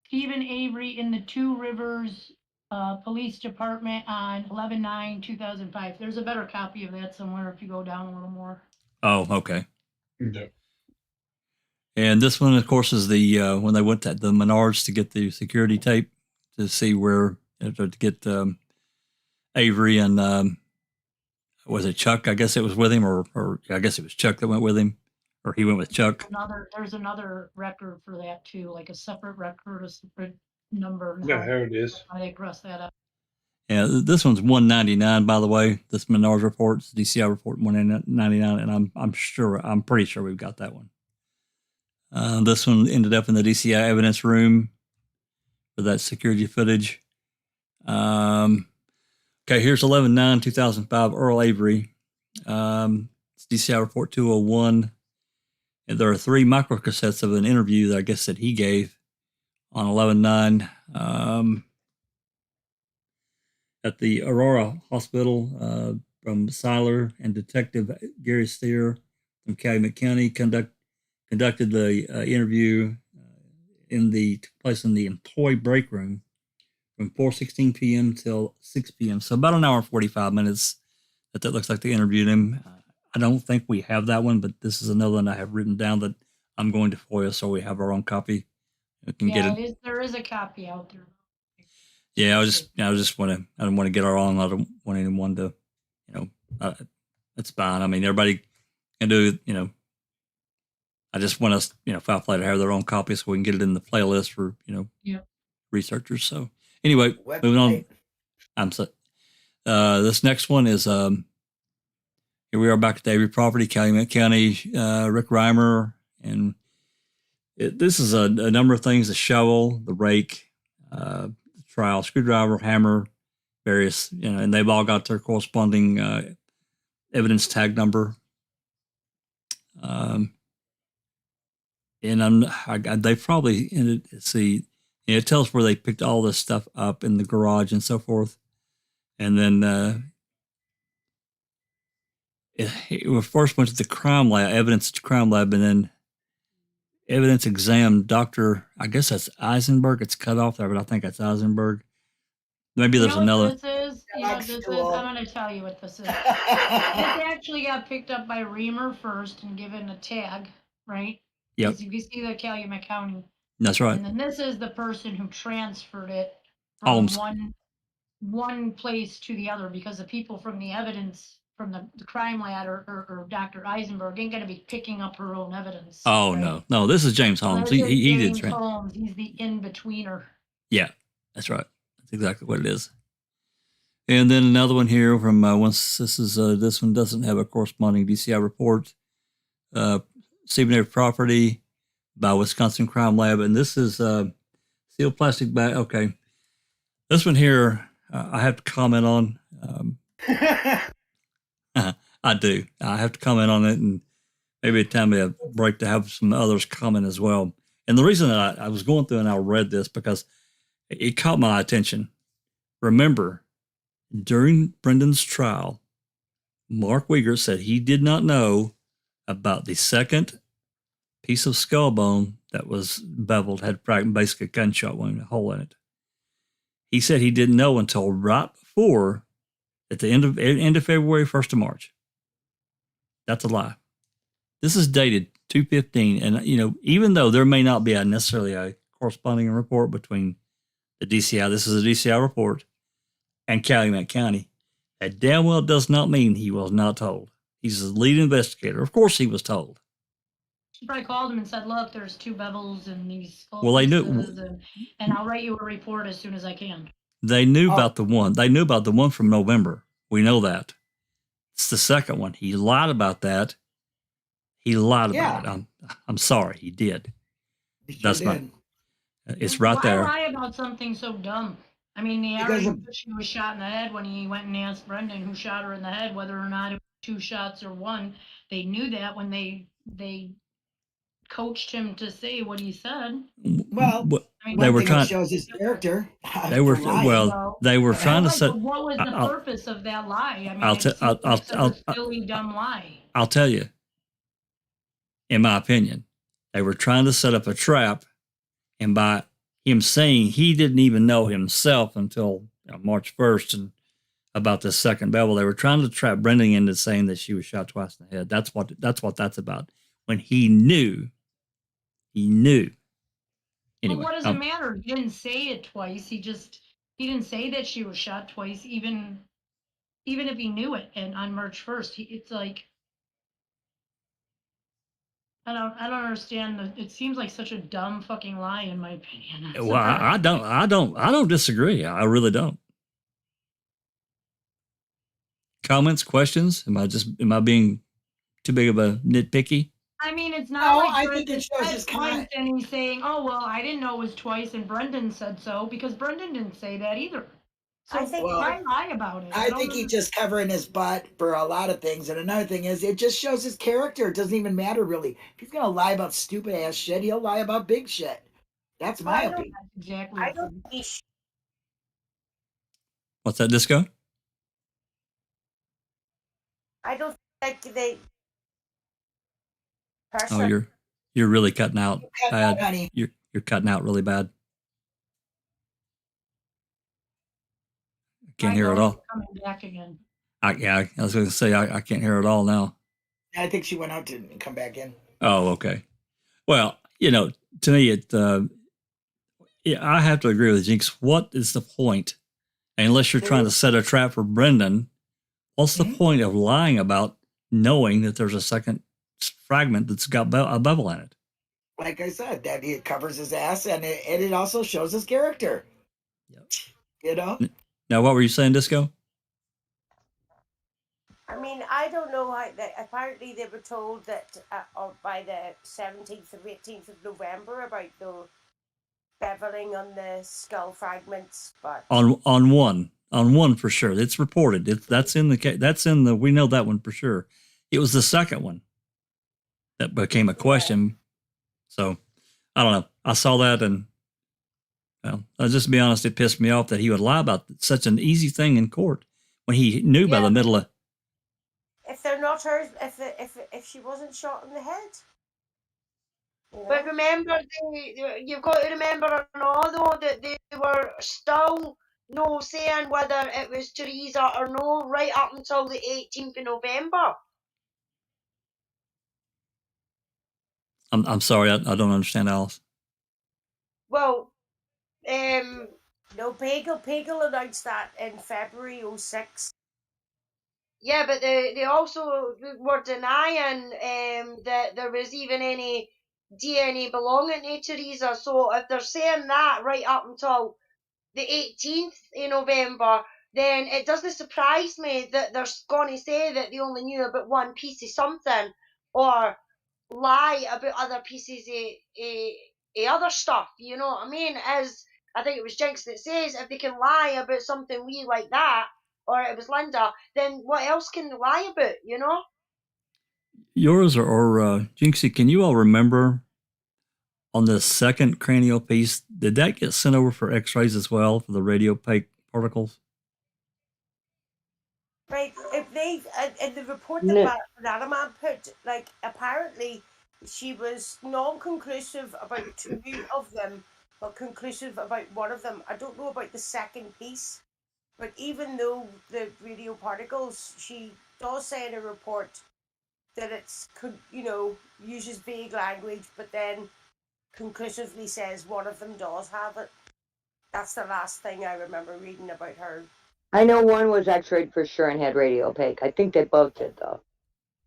Stephen Avery in the Two Rivers Police Department on 11/9/2005. There's a better copy of that somewhere if you go down a little more. Oh, okay. Yeah. And this one, of course, is the when they went to the Menards to get the security tape to see where to get Avery and was it Chuck? I guess it was with him, or I guess it was Chuck that went with him, or he went with Chuck. There's another record for that too, like a separate record, a separate number. Yeah, here it is. How they cross that up. Yeah, this one's 199, by the way. This Menards report, DCI report 199, and I'm pretty sure we've got that one. This one ended up in the DCI evidence room for that security footage. Okay, here's 11/9/2005, Earl Avery. It's DCI report 201. And there are 3 microcassettes of an interview that I guess that he gave on 11/9 at the Aurora Hospital from Seiler, and Detective Gary Steer from Calumet County conducted the interview took place in the employee break room from 4:16 p.m. till 6 p.m. So about an hour and 45 minutes that looks like they interviewed him. I don't think we have that one, but this is another one I have written down that I'm going to FOIA, so we have our own copy. We can get it. There is a copy out there. Yeah, I don't want to get our own. I don't want anyone to, that's fine. I mean, everybody can do, I just want us, file play to have their own copy so we can get it in the playlist for, researchers. So anyway, moving on. This next one is, here we are back at the Avery property, Calumet County, Rick Reimer. And this is a number of things: the shovel, the rake, the trowel, screwdriver, hammer, various, and they've all got their corresponding evidence tag number. And they probably ended, see, it tells where they picked all this stuff up in the garage and so forth. And then it first went to the crime lab, evidence crime lab, and then evidence exam. Dr. I guess that's Eisenberg. It's cut off there, but I think that's Eisenberg. Maybe there's another. This is, I'm going to tell you what this is. This actually got picked up by Reimer first and given a tag, right? Yep. You can see the Calumet County. That's right. And then this is the person who transferred it from one place to the other, because the people from the evidence from the crime lab or Dr. Eisenberg ain't going to be picking up her own evidence. Oh, right? No, this is James Holmes. He did. James Holmes. He's the in-betweener. Yeah, that's right. That's exactly what it is. And then another one here from this one doesn't have a corresponding DCI report. Stephen property by Wisconsin Crime Lab, and this is sealed plastic bag. Okay, this one here I have to comment on. I do. I have to comment on it, and maybe it's time to break to have some others comment as well. And the reason that I was going through and I read this because it caught my attention. Remember, during Brendan's trial, Mark Wiegert said he did not know about the second piece of skull bone that was beveled, had basically a gunshot wound, a hole in it. He said he didn't know until right before, at the end of February, 1st of March. That's a lie. This is dated 2/15, and even though there may not be necessarily a corresponding report between the DCI, this is a DCI report, and Calumet County, that damn well does not mean he was not told. He's the lead investigator. Of course he was told. She probably called him and said, look, there's 2 bevels and these skull well, they knew, and I'll write you a report as soon as I can. They knew about the one. They knew about the one from November. We know that. It's the second one. He lied about that. He lied about it. I'm sorry, he did. That's my. It's right there. Why lie about something so dumb? I mean, she was shot in the head when he went and asked Brendan who shot her in the head, whether or not it was 2 shots or 1. They knew that when they coached him to say what he said. Well, I mean, they were One thing trying. it shows his character. They were for lying. well. They were trying to right, set. but what was the I'll- purpose of that lie? I mean, I'll it te- seems I'll- like such I'll- a silly, dumb lie. I'll tell you. In my opinion, they were trying to set up a trap, and by him saying he didn't even know himself until March 1st and about the second bevel, they were trying to trap Brendan into saying that she was shot twice in the head. That's what that's about. When he knew. Anyway, But what does it matter? He didn't say it twice. He didn't say that she was shot twice, even if he knew it. And on March 1st, it's like, I don't understand. It seems like such a dumb fucking lie, in my opinion. Well, I don't disagree. I really don't. Comments, questions? Am I being too big of a nitpicky? I mean, it's not No, like I Brendan think it shows said his twice and he's saying, "Oh well, I didn't know it was twice," and Brendan said so, because Brendan didn't say that either. So I think- why lie about it? I think he's just covering his butt for a lot of things. And another thing is, it just shows his character. It doesn't even matter, really. If he's going to lie about stupid ass shit, he'll lie about big shit. That's my opinion. Exactly. I don't think he What's that, Disco? I don't think they. Oh, you're really cutting out. Cut out, honey. You're cutting out really bad. Can't hear it all. Coming back again. I was going to say I can't hear it all now. I think she went out to come back in. Oh, okay. Well, to me, I have to agree with Jinx. What is the point? Unless you're trying to set a trap for Brendan, what's the point of lying about knowing that there's a second fragment that's got a bevel in it? Like I said, that it covers his ass, and it also shows his character. Yep. Now, what were you saying, Disco? I mean, I don't know how. Apparently, they were told that by the 17th or 18th of November about the beveling on the skull fragments, but On one for sure. It's reported. That's in the. We know that one for sure. It was the second one that became a question. So I don't know. I saw that, and well, I'll just be honest. It pissed me off that he would lie about such an easy thing in court when he knew by the middle of. if they're not hers, if she wasn't shot in the head. But remember, you've got to remember and all though that they were still no saying whether it was Teresa or no right up until the 18th of November. I'm sorry, I don't understand, Alice. Well, no, Pagel announced that in February 2006. Yeah, but they also were denying that there was even any DNA belonging to Teresa. So if they're saying that right up until the 18th of November, then it doesn't surprise me that they're going to say that they only knew about one piece of something, or lie about other pieces of other stuff. You know what I mean? As I think it was Jinx that says, if they can lie about something wee like that, or it was Linda, then what else can they lie about, you know? Yours or Jinxie, can you all remember on the second cranial piece, did that get sent over for x-rays as well for the radiopaque particles? Right, if they in the report that Nanaman put, like apparently she was non-conclusive about two of them, but conclusive about one of them. I don't know about the second piece, but even though the radio particles, she does say in a report that it's uses vague language, but then conclusively says one of them does have it. That's the last thing I remember reading about her. I know one was x-rayed for sure and had radiopaque. I think they both did, though.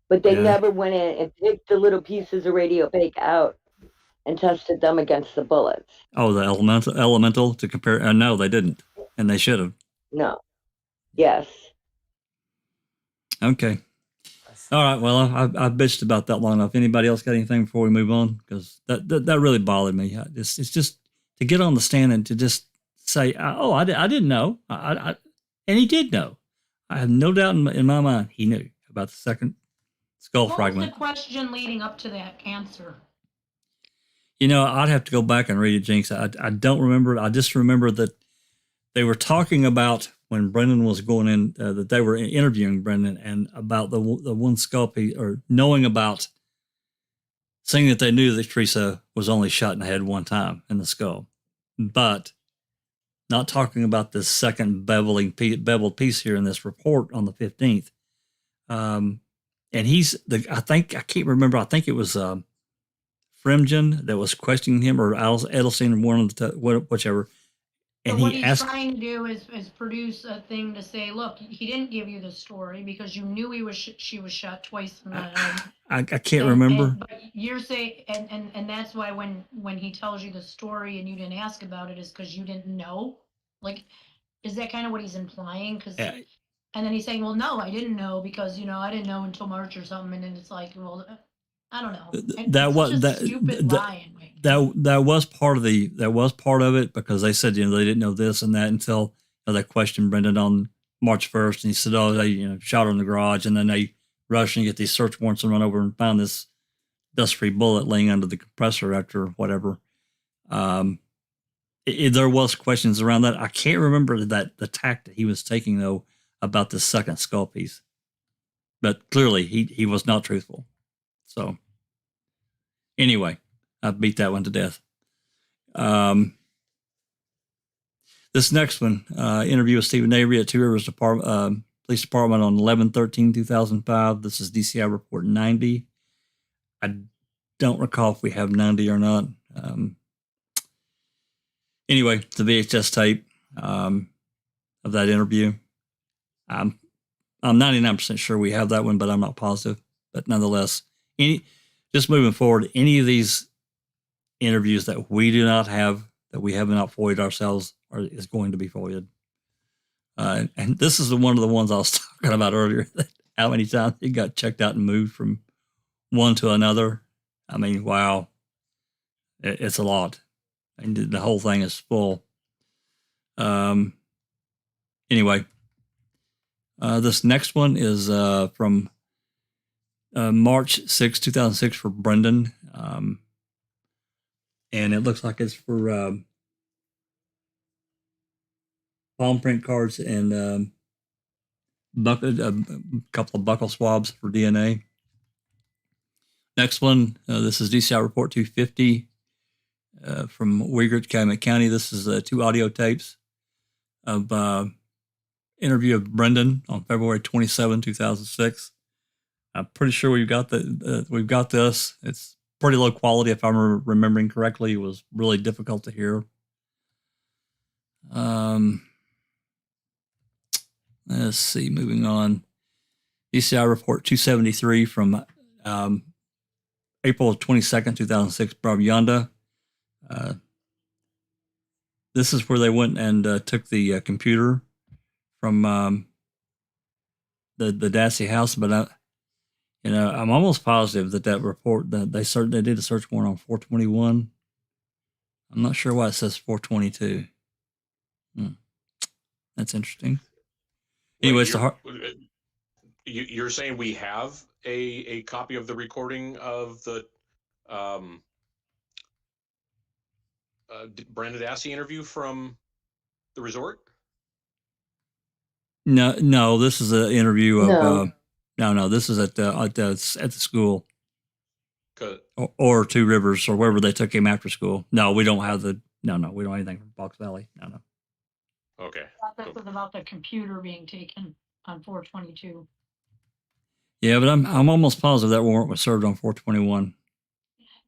But they never went in and picked the little pieces of radiopaque out and tested them against the bullets. Oh, the elemental to compare? No, they didn't. And they should have. No. Yes. Okay. All right. Well, I've bitched about that long enough. Anybody else got anything before we move on? Because that really bothered me. It's just to get on the stand and to just say, "Oh, I didn't know," and he did know. I have no doubt in my mind he knew about the second skull fragment. What was the question leading up to that answer? I'd have to go back and read it, Jinx. I don't remember. I just remember that they were talking about when Brendan was going in, that they were interviewing Brendan, and about the one skull piece, or knowing about, saying that they knew that Teresa was only shot in the head one time in the skull, but not talking about this second beveled piece here in this report on the 15th. And I can't remember. I think it was Fremgen that was questioning him, or Edelstein, one of the whichever. And what he's trying to do is produce a thing to say, look, he didn't give you the story because you knew she was shot twice in the head. I can't remember. But you're saying, and that's why when he tells you the story and you didn't ask about it is because you didn't know. Like, is that kind of what he's implying? And then he's saying, well, no, I didn't know because I didn't know until March or something. And then it's like, well, I don't know. That was part of it, because they said they didn't know this and that until they questioned Brendan on March 1st, and he said, oh, they shot her in the garage, and then they rushed and get these search warrants and run over and found this dust-free bullet laying under the compressor after whatever. There was questions around that. I can't remember the tack that he was taking though about the second skull piece, but clearly he was not truthful. So anyway, I beat that one to death. This next one, interview with Stephen Avery at Two Rivers Police Department on 11/13/2005. This is DCI Report 90. I don't recall if we have 90 or not. Anyway, the VHS tape of that interview. I'm 99% sure we have that one, but I'm not positive. But nonetheless, just moving forward, any of these interviews that we do not have, that we have not FOIA'd ourselves, is going to be FOIA'd. And this is one of the ones I was talking about earlier, how many times it got checked out and moved from one to another. I mean, wow, it's a lot. And the whole thing is full. Anyway, this next one is from March 6, 2006 for Brendan. And it looks like it's for palm print cards and a couple of buckle swabs for DNA. Next one, this is DCI Report 250 from Weigert, Calumet County. This is 2 audio tapes of interview of Brendan on February 27, 2006. I'm pretty sure we've got this. It's pretty low quality, if I'm remembering correctly. It was really difficult to hear. Let's see, moving on. DCI Report 273 from April 22nd, 2006, Bob Yonda. This is where they went and took the computer from the Dassey house, but I'm almost positive that report that they did a search warrant on 421. I'm not sure why it says 422. That's interesting. Anyways, you're saying we have a copy of the recording of the Brandon Dassey interview from the resort? No, this is an interview of no, this is at the school. Or Two Rivers, or wherever they took him after school. No, we don't have we don't have anything from Fox Valley. No. Okay. This was about the computer being taken on 422. Yeah, but I'm almost positive that warrant was served on 421.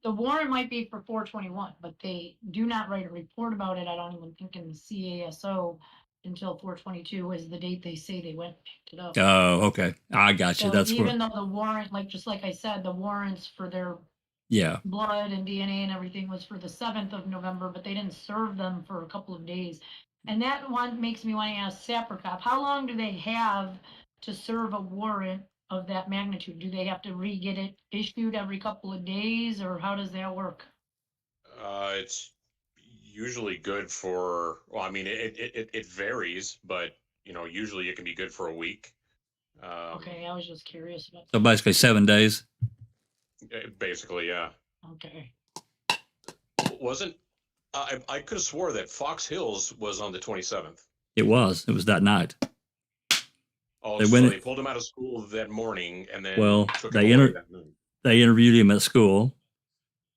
The warrant might be for 421, but they do not write a report about it. I don't even think in the CASO until 422 is the date they say they went and picked it up. Oh, okay. I got you. So that's even though the warrant, just like I said, the warrants for their blood and DNA and everything was for the 7th of November, but they didn't serve them for a couple of days. And that one makes me want to ask Sapricop, how long do they have to serve a warrant of that magnitude? Do they have to get it issued every couple of days, or how does that work? It's usually good for, well, I mean, it varies, but usually it can be good for a week. Okay, I was just curious about that. So basically 7 days. Basically, yeah. Okay. wasn't. I could have swore that Fox Hills was on the 27th. It was that night. Oh, they pulled him out of school that morning and then took him away that noon. They interviewed him at school,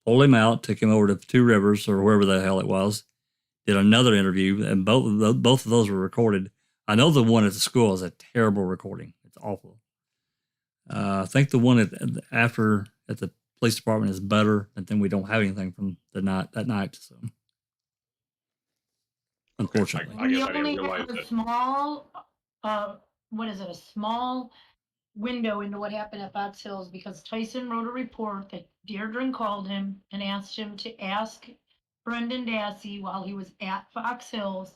pulled him out, took him over to Two Rivers or wherever the hell it was, did another interview, and both of those were recorded. I know the one at the school is a terrible recording. It's awful. I think the one at the police department is better, and then we don't have anything from that night. So, unfortunately, I guess I we didn't only realize have a that. small, a small window into what happened at Fox Hills because Tyson wrote a report that Deirdre called him and asked him to ask Brendan Dassey while he was at Fox Hills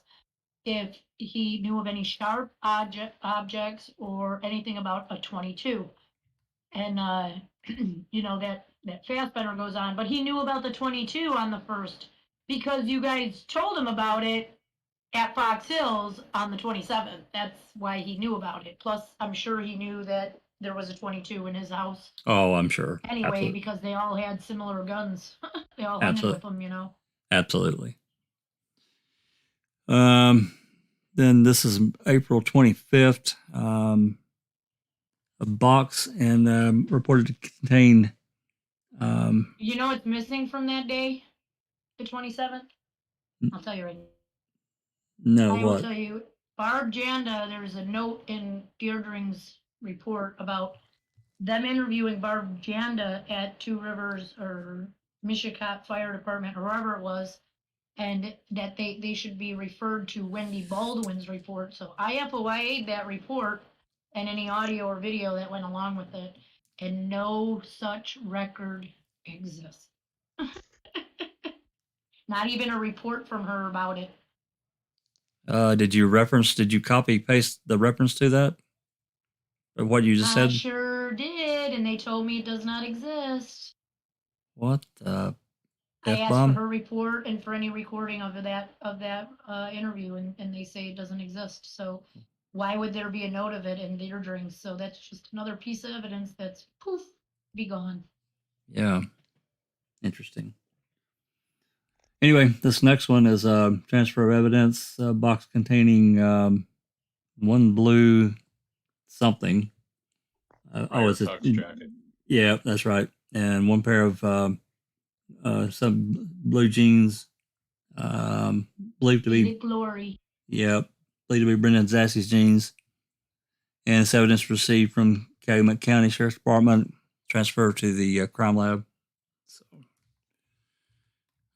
if he knew of any sharp objects or anything about a 22. And, that Fassbender goes on, but he knew about the 22 on the 1st because you guys told him about it at Fox Hills on the 27th. That's why he knew about it. Plus, I'm sure he knew that there was a 22 in his house. Oh, I'm sure. Anyway, Absolutely. because they all had similar guns. They all hunted with them, Absolutely. Then this is April 25th. A box and reported to contain. What's missing from that day, the 27th? I'll tell you right now. No, I what? will tell you, Barb Janda, there's a note in Deirdre's report about them interviewing Barb Janda at Two Rivers or Mishicot Fire Department or wherever it was, and that they should be referred to Wendy Baldwin's report. So I FOIA'd that report and any audio or video that went along with it, and no such record exists. Not even a report from her about it. Did you copy paste the reference to that? Or what you just said? I sure did, and they told me it does not exist. What the I asked F-bomb? for her report and for any recording of that interview, and they say it doesn't exist. So why would there be a note of it in their drinks? So that's just another piece of evidence that's poof, be gone. Yeah. Interesting. Anyway, this next one is transfer of evidence, box containing one blue something. It's a jacket. Yeah, that's right. And one pair of some blue jeans, believed to be Glory. Yeah, believed to be Brendan Dassey's jeans. And it's evidence received from Calumet County Sheriff's Department, transferred to the crime lab. So,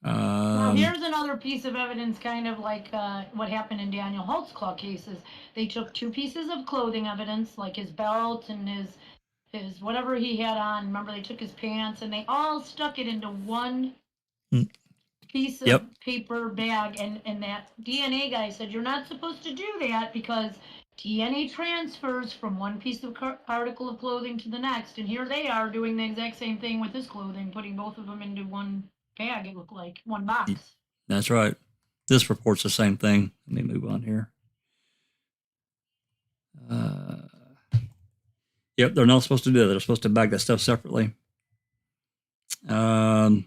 now here's another piece of evidence, kind of like what happened in Daniel Holtzclaw cases. They took 2 pieces of clothing evidence, like his belt and his whatever he had on. Remember, they took his pants and they all stuck it into one piece of paper bag. And that DNA guy said, you're not supposed to do that because DNA transfers from one piece of article of clothing to the next. And here they are doing the exact same thing with his clothing, putting both of them into one bag, it looked like, one box. That's right. This report's the same thing. Let me move on here. Yep, they're not supposed to do that. They're supposed to bag that stuff separately. Calumet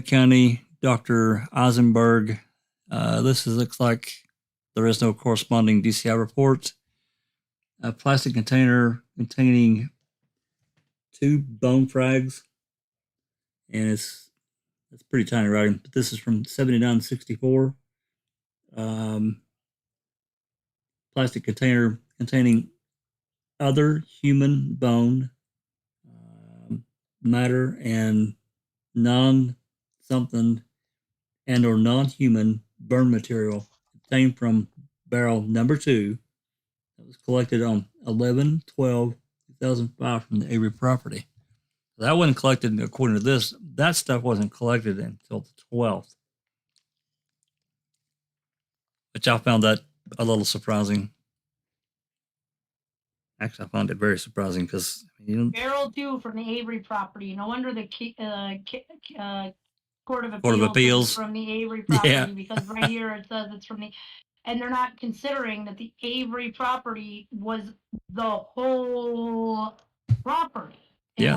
County, Dr. Eisenberg. Looks like there is no corresponding DCI report. A plastic container containing 2 bone frags. And it's pretty tiny writing, but this is from 7964. Plastic container containing other human bone matter and non-something and or non-human burn material obtained from barrel number 2 that was collected on 11/12/2005 from the Avery property. That wasn't collected, according to this, that stuff wasn't collected until the 12th. Which I found that a little surprising. Actually, I found it very surprising because, Barrel 2 from the Avery property. No wonder the Court of Appeals from the Avery property, because right here it says it's from the, and they're not considering that the Avery property was the whole property.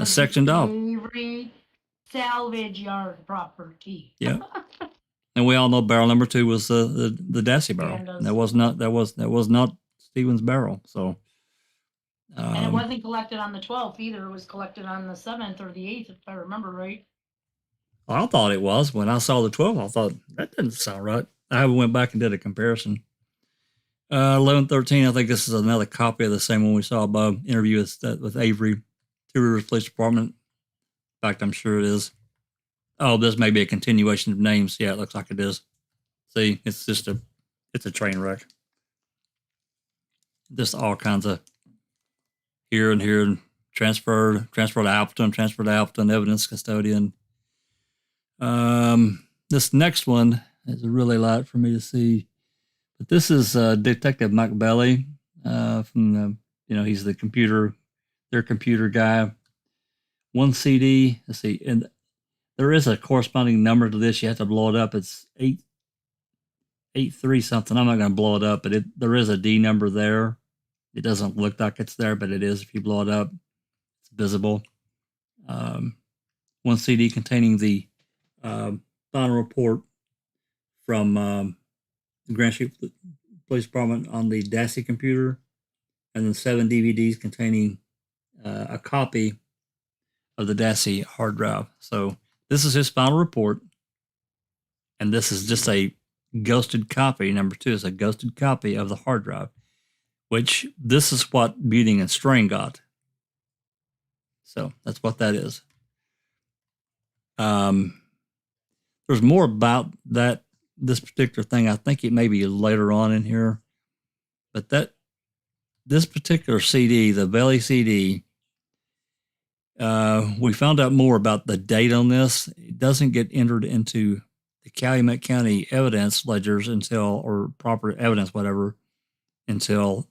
Sectioned off. Avery salvage yard property. Yeah. And we all know barrel number 2 was the Dassey barrel. Yeah, That was not Stevens' barrel. So, and it wasn't collected on the 12th either. It was collected on the 7th or the 8th, if I remember right. I thought it was. When I saw the 12th, I thought that didn't sound right. I went back and did a comparison. 1113. I think this is another copy of the same one we saw above. Interview with Avery, Two Rivers Police Department. In fact, I'm sure it is. Oh, this may be a continuation of names. Yeah, it looks like it is. See, it's a train wreck. Just all kinds of here and here, and transfer to Appleton, evidence custodian. This next one is really light for me to see, but this is Detective Mike Velie from he's their computer guy. One CD. Let's see, and there is a corresponding number to this. You have to blow it up. It's 883 something. I'm not going to blow it up, but there is a D number there. It doesn't look like it's there, but it is. If you blow it up, it's visible. One CD containing the final report from the Grand Street Police Department on the Dassey computer, and then 7 DVDs containing a copy of the Dassey hard drive. So this is his final report, and this is just a ghosted copy. Number 2 is a ghosted copy of the hard drive, which this is what Buting and Strain got. So that's what that is. There's more about this particular thing. I think it may be later on in here, but this particular CD, the Velie CD, we found out more about the date on this. It doesn't get entered into the Calumet County evidence ledgers or proper evidence, whatever, until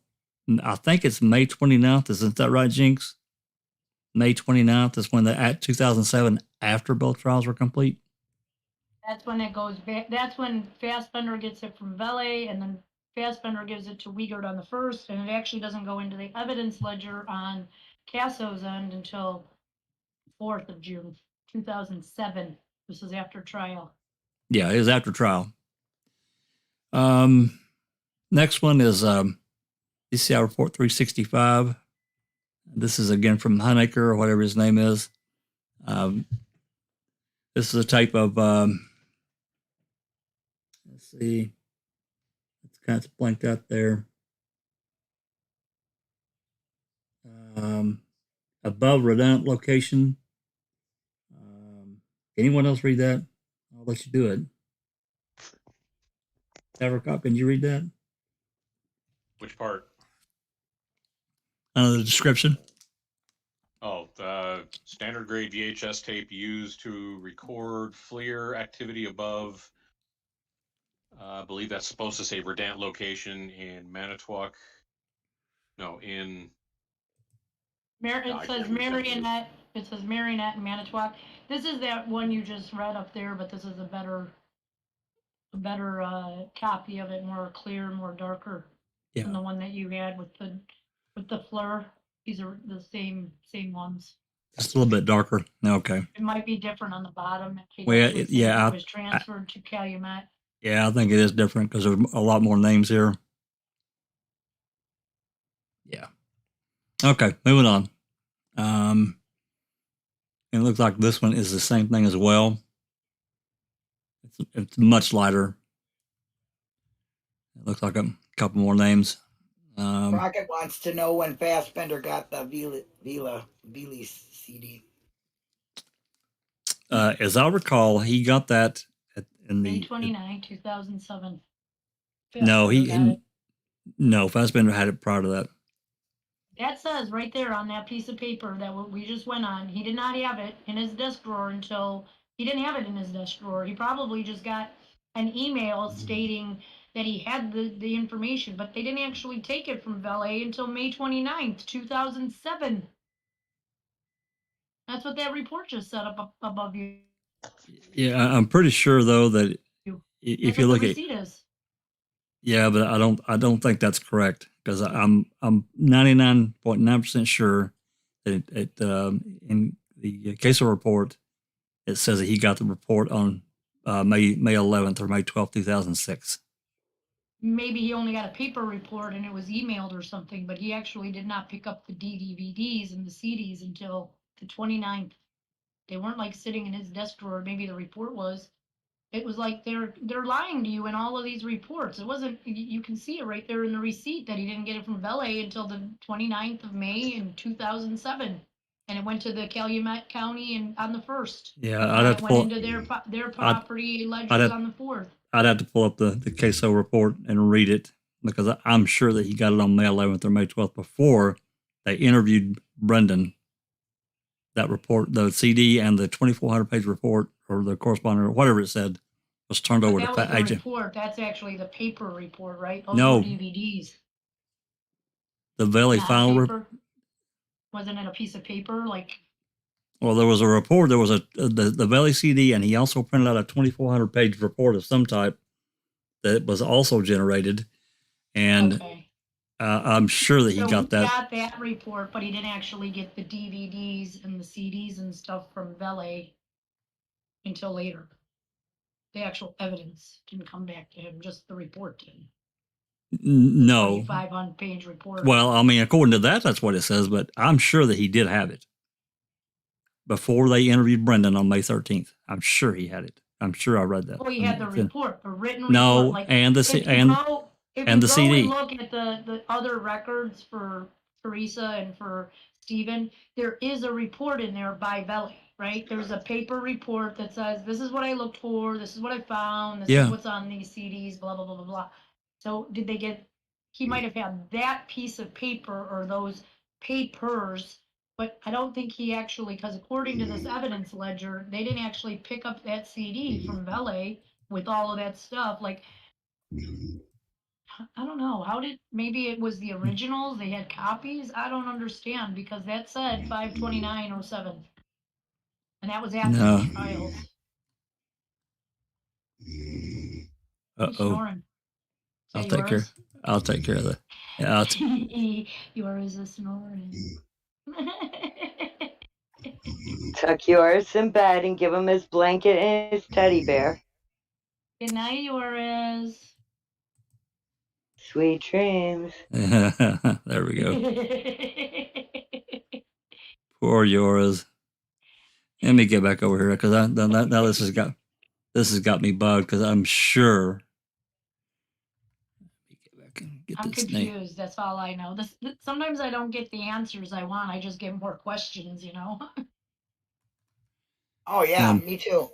I think it's May 29th. Isn't that right, Jynx? May 29th is when at 2007, after both trials were complete. That's when it goes back. That's when Fassbender gets it from Velie, and then Fassbender gives it to Wiegert on the 1st, and it actually doesn't go into the evidence ledger on Casso's end until 4th of June, 2007. This is after trial. Yeah, it is after trial. Next one is DCI Report 365. This is again from Honecker or whatever his name is. This is a type of, let's see, it's kind of blanked out there. Above redundant location. Anyone else read that? I'll let you do it. Evercop, can you read that? Which part? The description. Oh, the standard grade VHS tape used to record FLIR activity above. I believe that's supposed to say redundant location in Manitowoc. No, in. It says Marionette. It says Marionette and Manitowoc. This is that one you just read up there, but this is a better copy of it, more clear, more darker than the one that you had with the FLIR. These are the same ones. Just a little bit darker. Okay. It might be different on the bottom. Well, it was transferred to Calumet. Yeah, I think it is different because there's a lot more names here. Yeah. Okay, moving on. It looks like this one is the same thing as well. It's much lighter. It looks like a couple more names. Rocket wants to know when Fassbender got the Velie CD. As I recall, he got that in the May 29, 2007. No, Fassbender had it prior to that. That says right there on that piece of paper that we just went on, he did not have it in his desk drawer until he didn't have it in his desk drawer. He probably just got an email stating that he had the information, but they didn't actually take it from Velie until May 29th, 2007. That's what that report just said up above you. Yeah, I'm pretty sure though that if you look at yeah, but I don't think that's correct because I'm 99.9% sure that in the case of report it says that he got the report on May 11th or May 12th, 2006. Maybe he only got a paper report and it was emailed or something, but he actually did not pick up the DVDs and the CDs until the 29th. They weren't like sitting in his desk drawer. Maybe the report was. It was like they're lying to you in all of these reports. It wasn't, you can see it right there in the receipt that he didn't get it from Velie until the 29th of May in 2007. And it went to the Calumet County and on the 1st. Yeah, And it went into their property ledgers on the 4th. I'd have to pull up the queso report and read it, because I'm sure that he got it on May 11th or May 12th before they interviewed Brendan. That report, the CD and the 2,400-page report, or the correspondent, or whatever it said, was turned over to That was the agent. report. That's actually the paper report, right? Those No. were DVDs. The Velie Not final report. paper? Wasn't it a piece of paper? Like, Well, there was a report. There was the Velie CD, and he also printed out a 2,400-page report of some type that was also generated. And okay. I'm sure that he So got that. He got that report, but he didn't actually get the DVDs and the CDs and stuff from Velie until later. The actual evidence didn't come back to him, just the report did. No. 500-page report. Well, I mean, according to that, that's what it says, but I'm sure that he did have it before they interviewed Brendan on May 13th. I'm sure he had it. I'm sure I read that. Oh, he had the report, the written report. No, like, and the if and the CD. And look at the other records for Teresa and for Stephen, there is a report in there by Velie, right? There's a paper report that says, this is what I looked for, this is what I found, this is what's on these CDs, blah, blah, blah, blah, blah. So did they get, he might have had that piece of paper or those papers, but I don't think he actually, because according to this evidence ledger, they didn't actually pick up that CD from Velie with all of that stuff. Like, I don't know. How did, maybe it was the originals, they had copies? I don't understand, because that said 5/29/07. And that was after the trials. Uh-oh. I'll take care of that. Yeah, yours is snoring. Tuck yours in bed and give him his blanket and his teddy bear. Good night, yours. Sweet dreams. There we go. Poor yours. Let me get back over here, because now this has got me bugged, because I'm sure. Let me get back and get I'm this confused. name. That's all I know. Sometimes I don't get the answers I want. I just get more questions, you know. Oh yeah, me too.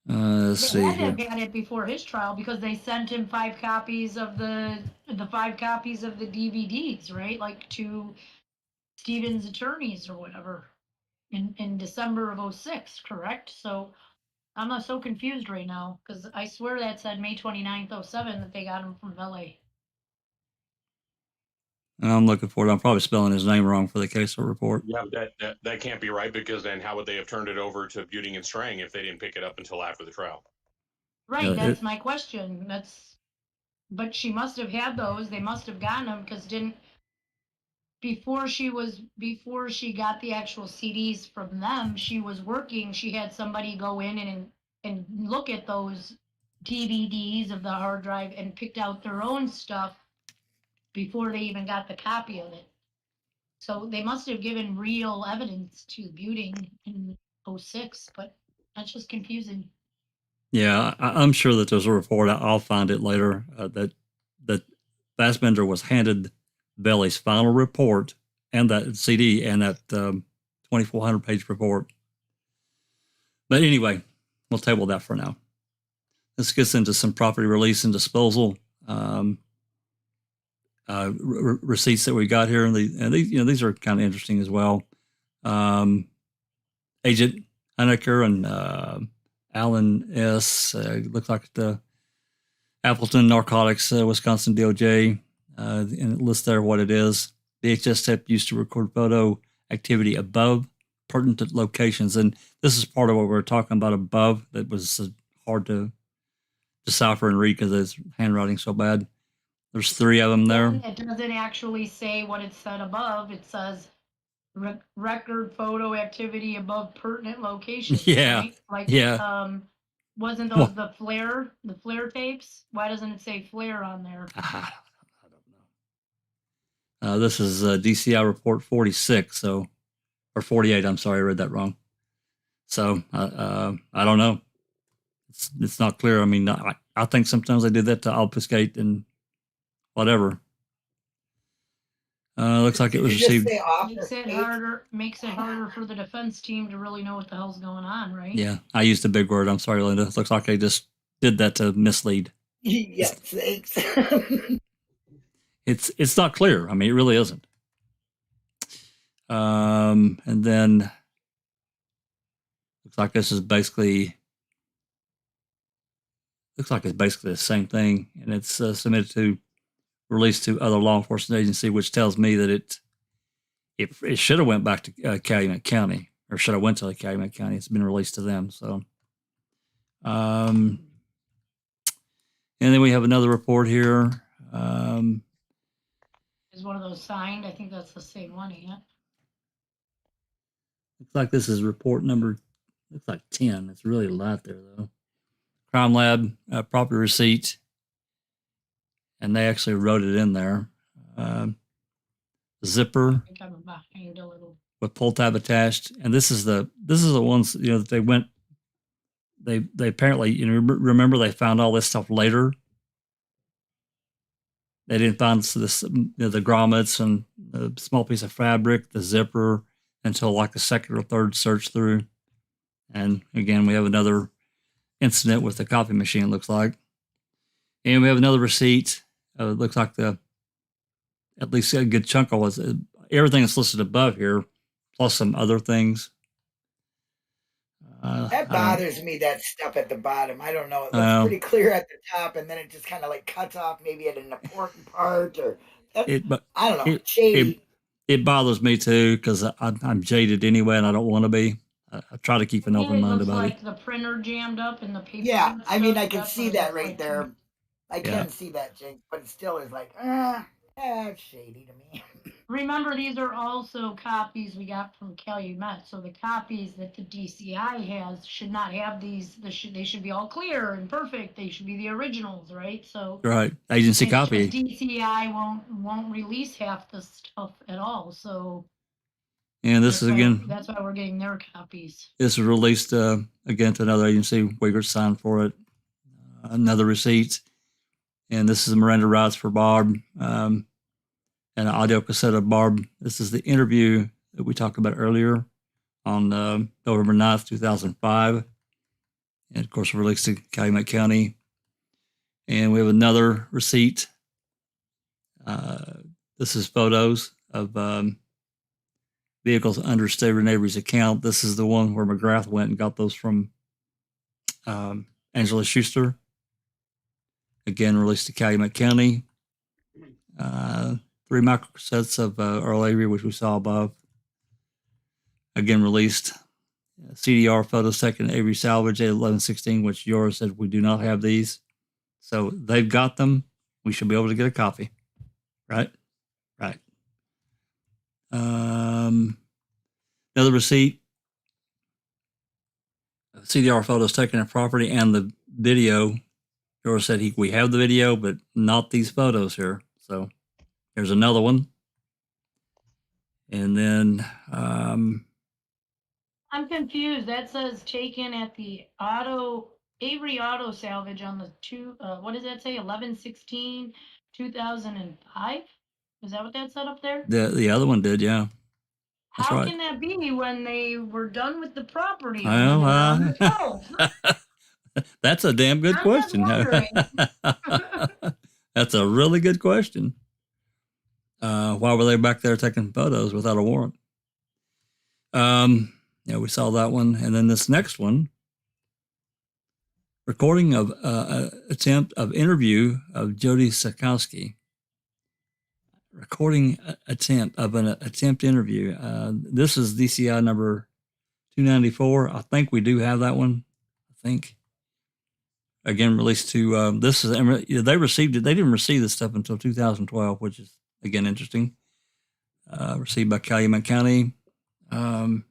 Let's see They here. had it before his trial, because they sent him 5 copies of the 5 copies of the DVDs, right? Like to Stephen's attorneys or whatever in December of 2006, correct? So I'm not so confused right now, because I swear that said May 29th, 2007 that they got him from Velie. I'm looking for it. I'm probably spelling his name wrong for the queso report. Yeah, that can't be right, because then how would they have turned it over to Buting and Strang if they didn't pick it up until after the trial? Right, Yeah, that's my question. But she must have had those. They must have gotten them, because before she got the actual CDs from them, she was working. She had somebody go in and look at those DVDs of the hard drive and picked out their own stuff before they even got the copy of it. So they must have given real evidence to Buting in 2006, but that's just confusing. Yeah, I'm sure that there's a report. I'll find it later. That Fassbender was handed Velie's final report and that CD and that 2,400-page report. But anyway, we'll table that for now. This gets into some property release and disposal receipts that we got here, and these are kind of interesting as well. Agent Heinecker and Alan S. Looks like the Appleton Narcotics, Wisconsin DOJ, and it lists there what it is. The VHS tape used to record photo activity above pertinent locations, and this is part of what we were talking about above. That was hard to decipher and read because its handwriting so bad. There's 3 of them there. It doesn't actually say what it said above. It says record photo activity above pertinent locations. Yeah. Right? Like, wasn't those Well, the flare tapes? Why doesn't it say flare on there? I don't know. This is DCI Report 46, or 48. I'm sorry, I read that wrong. So I don't know. It's not clear. I mean, I think sometimes they do that to obfuscate and whatever. Looks like it was received. Makes it harder for the defense team to really know what the hell's going on, right? Yeah, I used a big word. I'm sorry, Linda. It looks like they just did that to mislead. Yes, thanks. It's not clear. I mean, it really isn't. And then looks like it's basically the same thing, and it's submitted to released to other law enforcement agency, which tells me that it should have went back to Calumet County, or should have went to Calumet County. It's been released to them. So, and then we have another report here. Is one of those signed? I think that's the same one, yeah. Looks like this is report number, looks like 10. It's really light there, though. Crime Lab, property receipt. And they actually wrote it in there. Zipper I think I'm behind a little. with pull tab attached. And this is the ones, that they went, they apparently, remember they found all this stuff later. They didn't find this, the grommets and the small piece of fabric, the zipper, until like the second or third search through. And again, we have another incident with the copy machine, it looks like. And we have another receipt. It looks like at least a good chunk of everything that's listed above here, plus some other things. That bothers me, that stuff at the bottom. I don't know. It looks pretty clear at the top, and then it just kind of like cuts off maybe at an important part, or I don't know. Shady. It bothers me too, because I'm jaded anyway, and I don't want to be. I try to keep an open mind about it. The printer jammed up and the paper. Yeah, I mean, I can see that right there. I can see that, Jynx, but it still is like, it's shady to me. Remember, these are also copies we got from Calumet, so the copies that the DCI has should not have these. They should be all clear and perfect. They should be the originals, right? So right, agency copy. DCI won't release half the stuff at all. So. And this is again. That's why we're getting their copies. This is released again to another agency. Wiegert signed for it. Another receipt. And this is Miranda rights for Barb, and an audio cassette of Barb. This is the interview that we talked about earlier on November 9th, 2005. And of course, released to Calumet County. And we have another receipt. This is photos of vehicles under Stephen Avery's account. This is the one where McGrath went and got those from Angela Schuster. Again, released to Calumet County. 3 microcassettes of Earl Avery, which we saw above. Again, released. CDR photos taken at Avery Salvage at 1116, which yours said we do not have these. So they've got them. We should be able to get a copy. Right? Right. Another receipt. CDR photos taken at property and the video. George said we have the video, but not these photos here. So there's another one. And then I'm confused. That says taken at the Avery Auto Salvage on the what does that say? 11/16/2005? Is that what that said up there? The other one did, yeah. That's How right. can that be when they were done with the property? That's a damn good question. That's a really good question. Why were they back there taking photos without a warrant? Yeah, we saw that one. And then this next one, recording of attempt of interview of Jody Sakowski. Recording attempt of an attempt interview. This is DCI number 294. I think we do have that one. I think. again, released to, this is, they received it. They didn't receive this stuff until 2012, which is, again, interesting. Received by Calumet County. And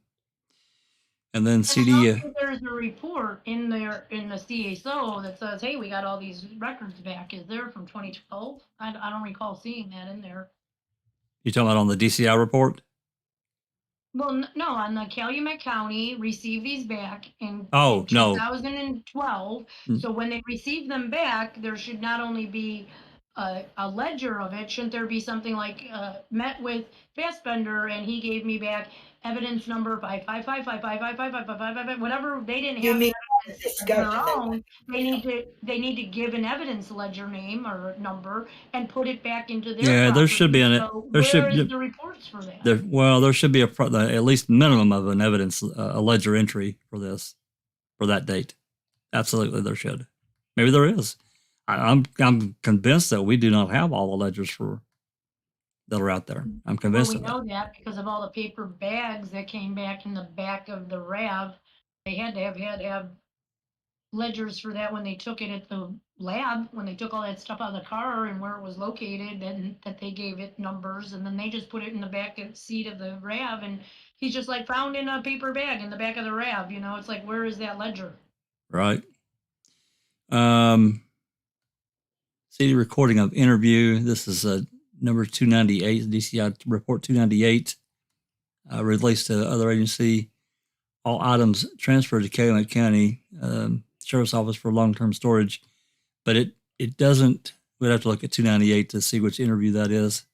then CD. There's a report in there in the CSO that says, hey, we got all these records back. Is there from 2012? I don't recall seeing that in there. You talking about on the DCI report? Well, no, on the Calumet County received these back in, in 2012. So when they receive them back, there should not only be a ledger of it. Shouldn't there be something like met with Fassbender and he gave me back evidence number 555555555, whatever. They didn't have their own. They need to give an evidence ledger name or number and put it back into their. Yeah, there should be there should be the reports for that. There should be at least minimum of an evidence a ledger entry for this, for that date. Absolutely, there should. Maybe there is. I'm convinced that we do not have all the ledgers that are out there. I'm convinced of that. We know that because of all the paper bags that came back in the back of the RAV. They had to have ledgers for that when they took it at the lab, when they took all that stuff out of the car and where it was located, and that they gave it numbers, and then they just put it in the back seat of the RAV, and he's just like, found in a paper bag in the back of the RAV. It's like, where is that ledger? Right. CD recording of interview. This is number 298, DCI Report 298, released to the other agency. All items transferred to Calumet County Sheriff's Office for long-term storage, but it doesn't. We'd have to look at 298 to see which interview that is.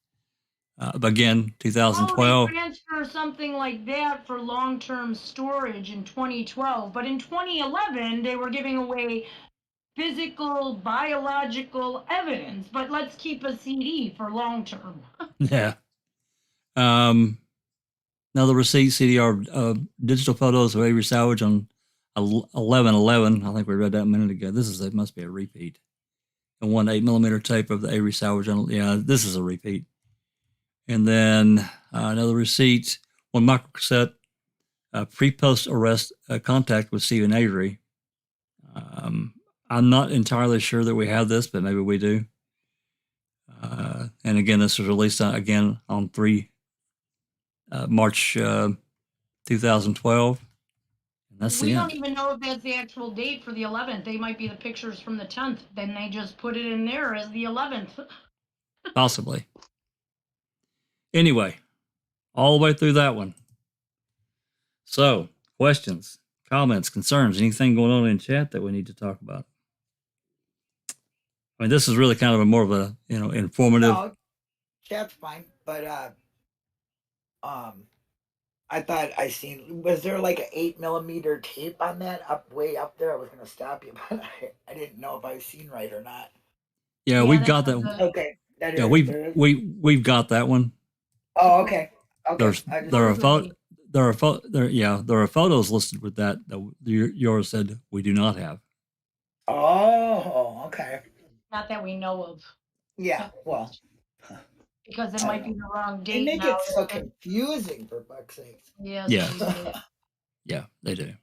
But again, 2012. They transfer something like that for long-term storage in 2012, but in 2011 they were giving away physical, biological evidence, but let's keep a CD for long term. Yeah. Now the receipt CD are digital photos of Avery salvage on 11/11. I think we read that a minute ago. It must be a repeat. And 1 8mm tape of the Avery salvage on. Yeah, this is a repeat. And then another receipt, 1 microcassette, pre-post arrest contact with Stephen Avery. I'm not entirely sure that we have this, but maybe we do. And again, this was released again on March 2012. And that's we the don't end. even know if that's the actual date for the 11th. They might be the pictures from the 10th. Then they just put it in there as the 11th. Possibly. Anyway, all the way through that one. So, questions, comments, concerns, anything going on in chat that we need to talk about? I mean, this is really kind of more of a, informative. No, chat's fine, but I thought I seen, was there like an 8mm tape on that way up there? I was going to stop you, but I didn't know if I was seen right or not. Yeah, we've got that. Okay. Yeah, we've got that one. Oh, okay. There are photos listed with that yours said we do not have. Oh, okay. Not that we know of. Yeah, well. Because it might be the wrong date. They make it so confusing, for fuck's sake. Yes. Yeah. Yeah, they do.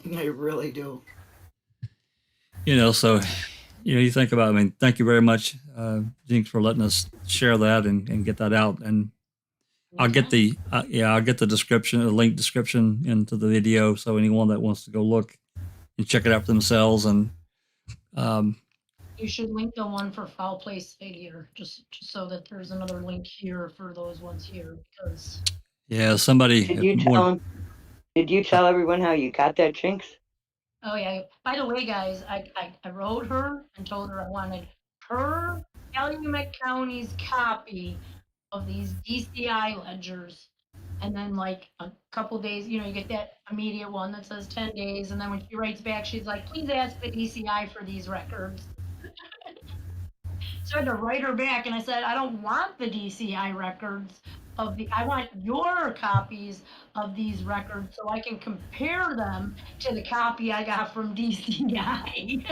They really do. So, you think about, thank you very much, Jynx, for letting us share that and get that out. And I'll get the description, the link description into the video. So anyone that wants to go look and check it out for themselves. And, you should link the one for foul play site here, just so that there's another link here for those ones here, because. Yeah, somebody. Did you tell everyone how you got that, Jynx? Oh yeah. By the way, guys, I wrote her and told her I wanted her Calumet County's copy of these DCI ledgers, and then like a couple days, you get that immediate one that says 10 days, and then when she writes back, she's like, please ask the DCI for these records. So I had to write her back, and I said, I don't want the DCI records I want your copies of these records so I can compare them to the copy I got from DCI.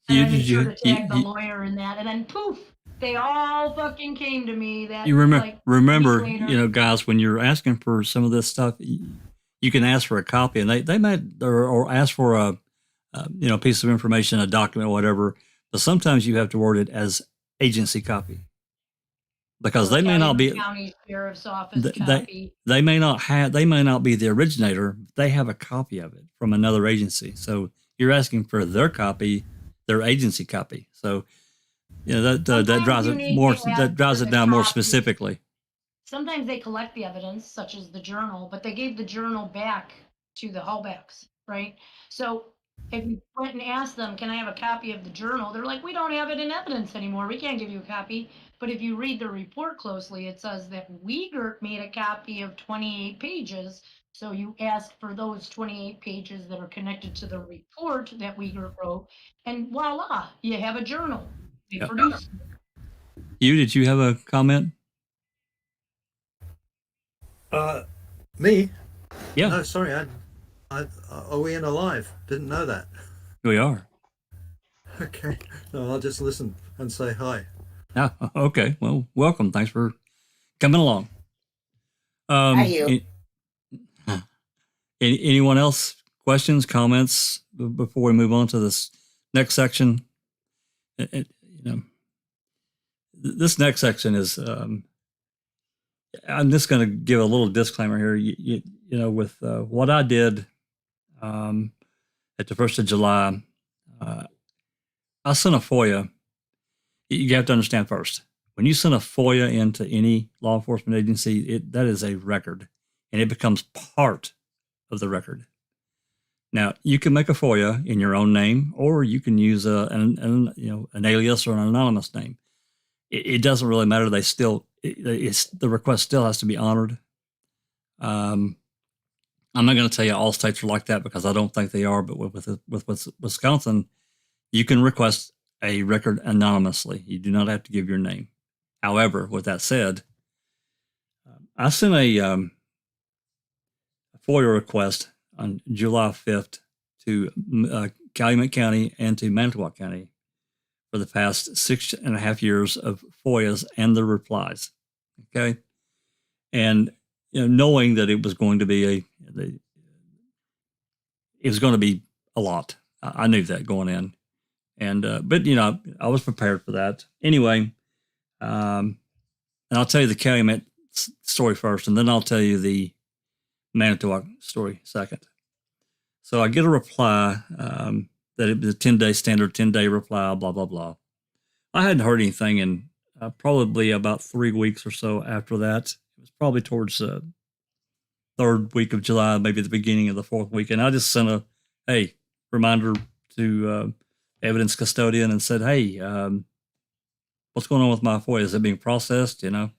And I made sure to tag the lawyer in that, and then poof, they all fucking came to me. That you remember, guys, when you're asking for some of this stuff, you can ask for a copy, and they might or ask for piece of information, a document, whatever. But sometimes you have to word it as agency copy, because they may not be county sheriff's office copy. They may not be the originator. They have a copy of it from another agency. So you're asking for their copy, their agency copy. So that drives it down more specifically. Sometimes they collect the evidence, such as the journal, but they gave the journal back to the Hallbacks, right? So if you went and asked them, can I have a copy of the journal? They're like, we don't have it in evidence anymore. We can't give you a copy. But if you read the report closely, it says that Wiegert made a copy of 28 pages. So you ask for those 28 pages that are connected to the report that Wiegert wrote, and voila, you have a journal. They produce. Did you have a comment? Me? Yeah. No, sorry. Are we in a live? Didn't know that. We are. Okay. No, I'll just listen and say hi. Ah, okay. Well, welcome. Thanks for coming along. Hi, you. Anyone else? Questions, comments before we move on to this next section? This next section is. I'm just going to give a little disclaimer here. With what I did at the 1st of July, I sent a FOIA. You have to understand first, when you send a FOIA into any law enforcement agency, that is a record, and it becomes part of the record. Now, you can make a FOIA in your own name, or you can use an alias or an anonymous name. It doesn't really matter. The request still has to be honored. I'm not going to tell you all states are like that, because I don't think they are. But with Wisconsin, you can request a record anonymously. You do not have to give your name. However, with that said, I sent a FOIA request on July 5th to Calumet County and to Manitowoc County for the past 6.5 years of FOIAs and the replies. Okay. And, knowing that it was going to be a lot. I knew that going in. And, but I was prepared for that anyway. And I'll tell you the Calumet story first, and then I'll tell you the Manitowoc story second. So I get a reply, that it was a 10-day standard 10-day reply, blah, blah, blah. I hadn't heard anything in probably about 3 weeks or so after that. It was probably towards the 3rd week of July, maybe the beginning of the 4th week. And I just sent a reminder to evidence custodian and said, hey, what's going on with my FOIA? Is it being processed? And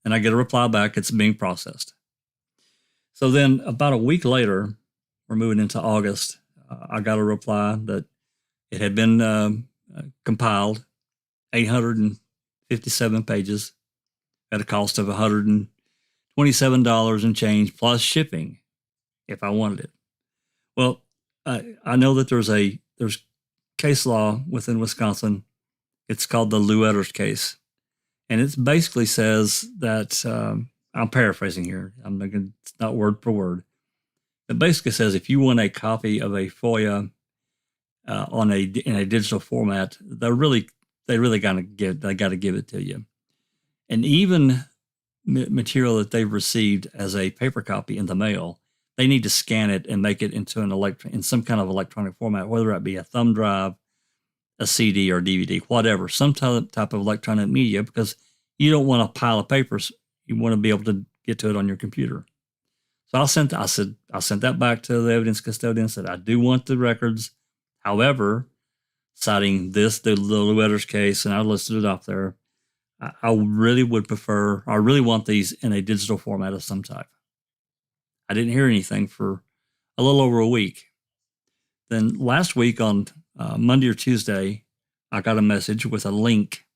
I get a reply back, it's being processed. So then about a week later, we're moving into August, I got a reply that it had been compiled, 857 pages at a cost of $127 and change plus shipping if I wanted it. Well, I know that there's case law within Wisconsin. It's called the Luetters case. And it basically says that, I'm paraphrasing here. It's not word for word. It basically says if you want a copy of a FOIA in a digital format, they really got to give it to you. And even material that they've received as a paper copy in the mail, they need to scan it and make it into in some kind of electronic format, whether it be a thumb drive, a CD or DVD, whatever, some type of electronic media, because you don't want a pile of papers. You want to be able to get to it on your computer. So I sent that back to the evidence custodian, said, I do want the records. However, citing the Luetters case, and I listed it off there, I really want these in a digital format of some type. I didn't hear anything for a little over a week. Then last week on Monday or Tuesday, I got a message with a link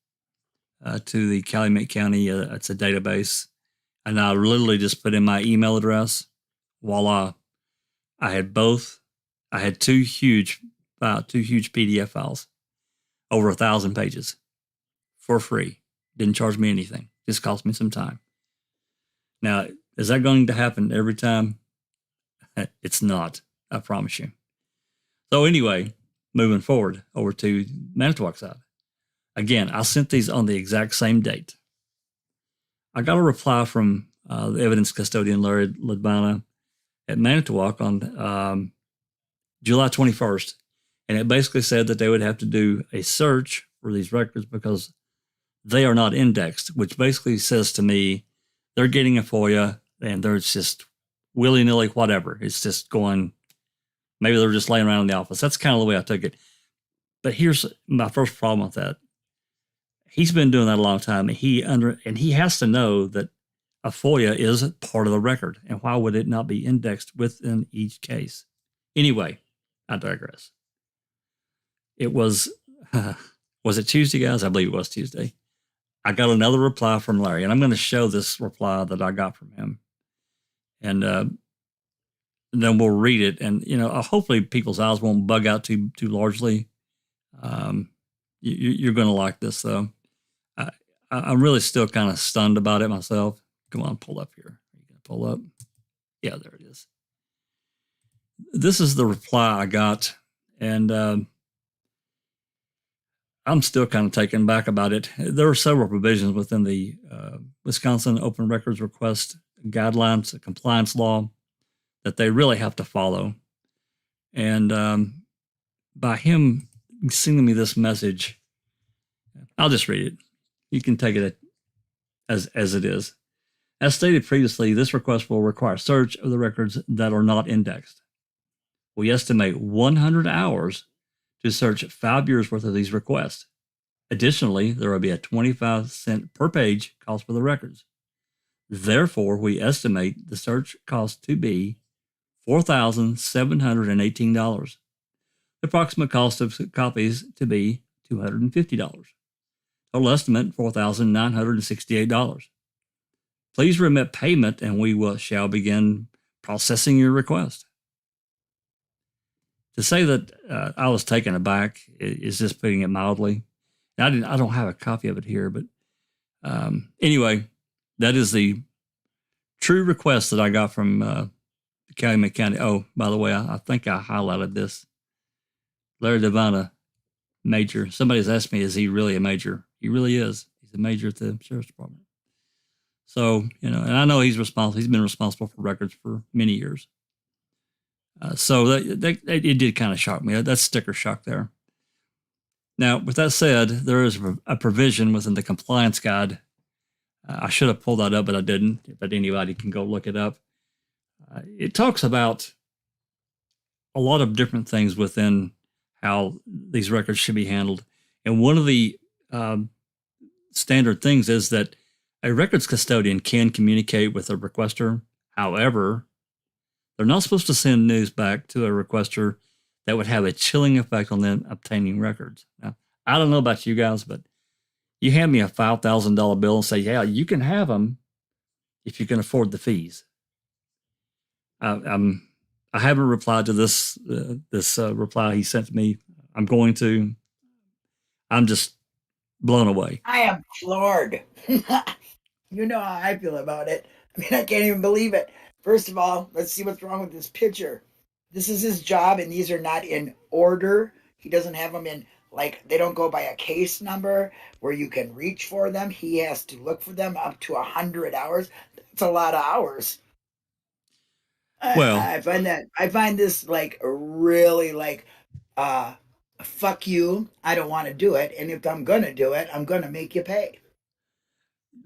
to the Calumet County. It's a database. And I literally just put in my email address. Voila. I had two huge PDF files, over 1,000 pages for free. Didn't charge me anything. Just cost me some time. Now, is that going to happen every time? It's not, I promise you. So anyway, moving forward over to Manitowoc side. Again, I sent these on the exact same date. I got a reply from the evidence custodian, Larry Ledbana, at Manitowoc on July 21st. And it basically said that they would have to do a search for these records because they are not indexed, which basically says to me they're getting a FOIA and they're just willy-nilly whatever. It's just going, maybe they're just laying around in the office. That's kind of the way I took it. But here's my first problem with that. He's been doing that a long time, and he has to know that a FOIA is part of the record, and why would it not be indexed within each case? Anyway, I digress. It was it Tuesday, guys? I believe it was Tuesday. I got another reply from Larry, and I'm going to show this reply that I got from him, and then we'll read it. And hopefully people's eyes won't bug out too largely. You're going to like this, though. I'm really still kind of stunned about it myself. Come on, pull up here. Are you going to pull up? Yeah, there it is. This is the reply I got, and I'm still kind of taken back about it. There are several provisions within the Wisconsin Open Records Request Guidelines, compliance law, that they really have to follow. And by him sending me this message, I'll just read it. You can take it as it is. As stated previously, this request will require search of the records that are not indexed. We estimate 100 hours to search 5 years worth of these requests. Additionally, there will be a 25-cent per page cost for the records. Therefore, we estimate the search cost to be $4,718. The approximate cost of copies to be $250. Total estimate, $4,968. Please remit payment and we shall begin processing your request. To say that I was taken aback is just putting it mildly. I don't have a copy of it here, but anyway, that is the true request that I got from Calumet County. Oh, by the way, I think I highlighted this. Larry Devana, major. Somebody's asked me, is he really a major? He really is. He's a major at the Sheriff's Department. So, and I know he's responsible. He's been responsible for records for many years. So it did kind of shock me. That's sticker shock there. Now, with that said, there is a provision within the compliance guide. I should have pulled that up, but I didn't. But anybody can go look it up. It talks about a lot of different things within how these records should be handled. And one of the standard things is that a records custodian can communicate with a requester. However, they're not supposed to send news back to a requester that would have a chilling effect on them obtaining records. Now, I don't know about you guys, but you hand me a $5,000 bill and say, yeah, you can have them if you can afford the fees. I haven't replied to this reply he sent to me. I'm going to. I'm just blown away. I am floored. You know how I feel about it. I mean, I can't even believe it. First of all, let's see what's wrong with this picture. This is his job, and these are not in order. He doesn't have them in, they don't go by a case number where you can reach for them. He has to look for them up to 100 hours. That's a lot of hours. Well, I find this really fuck you. I don't want to do it. And if I'm going to do it, I'm going to make you pay.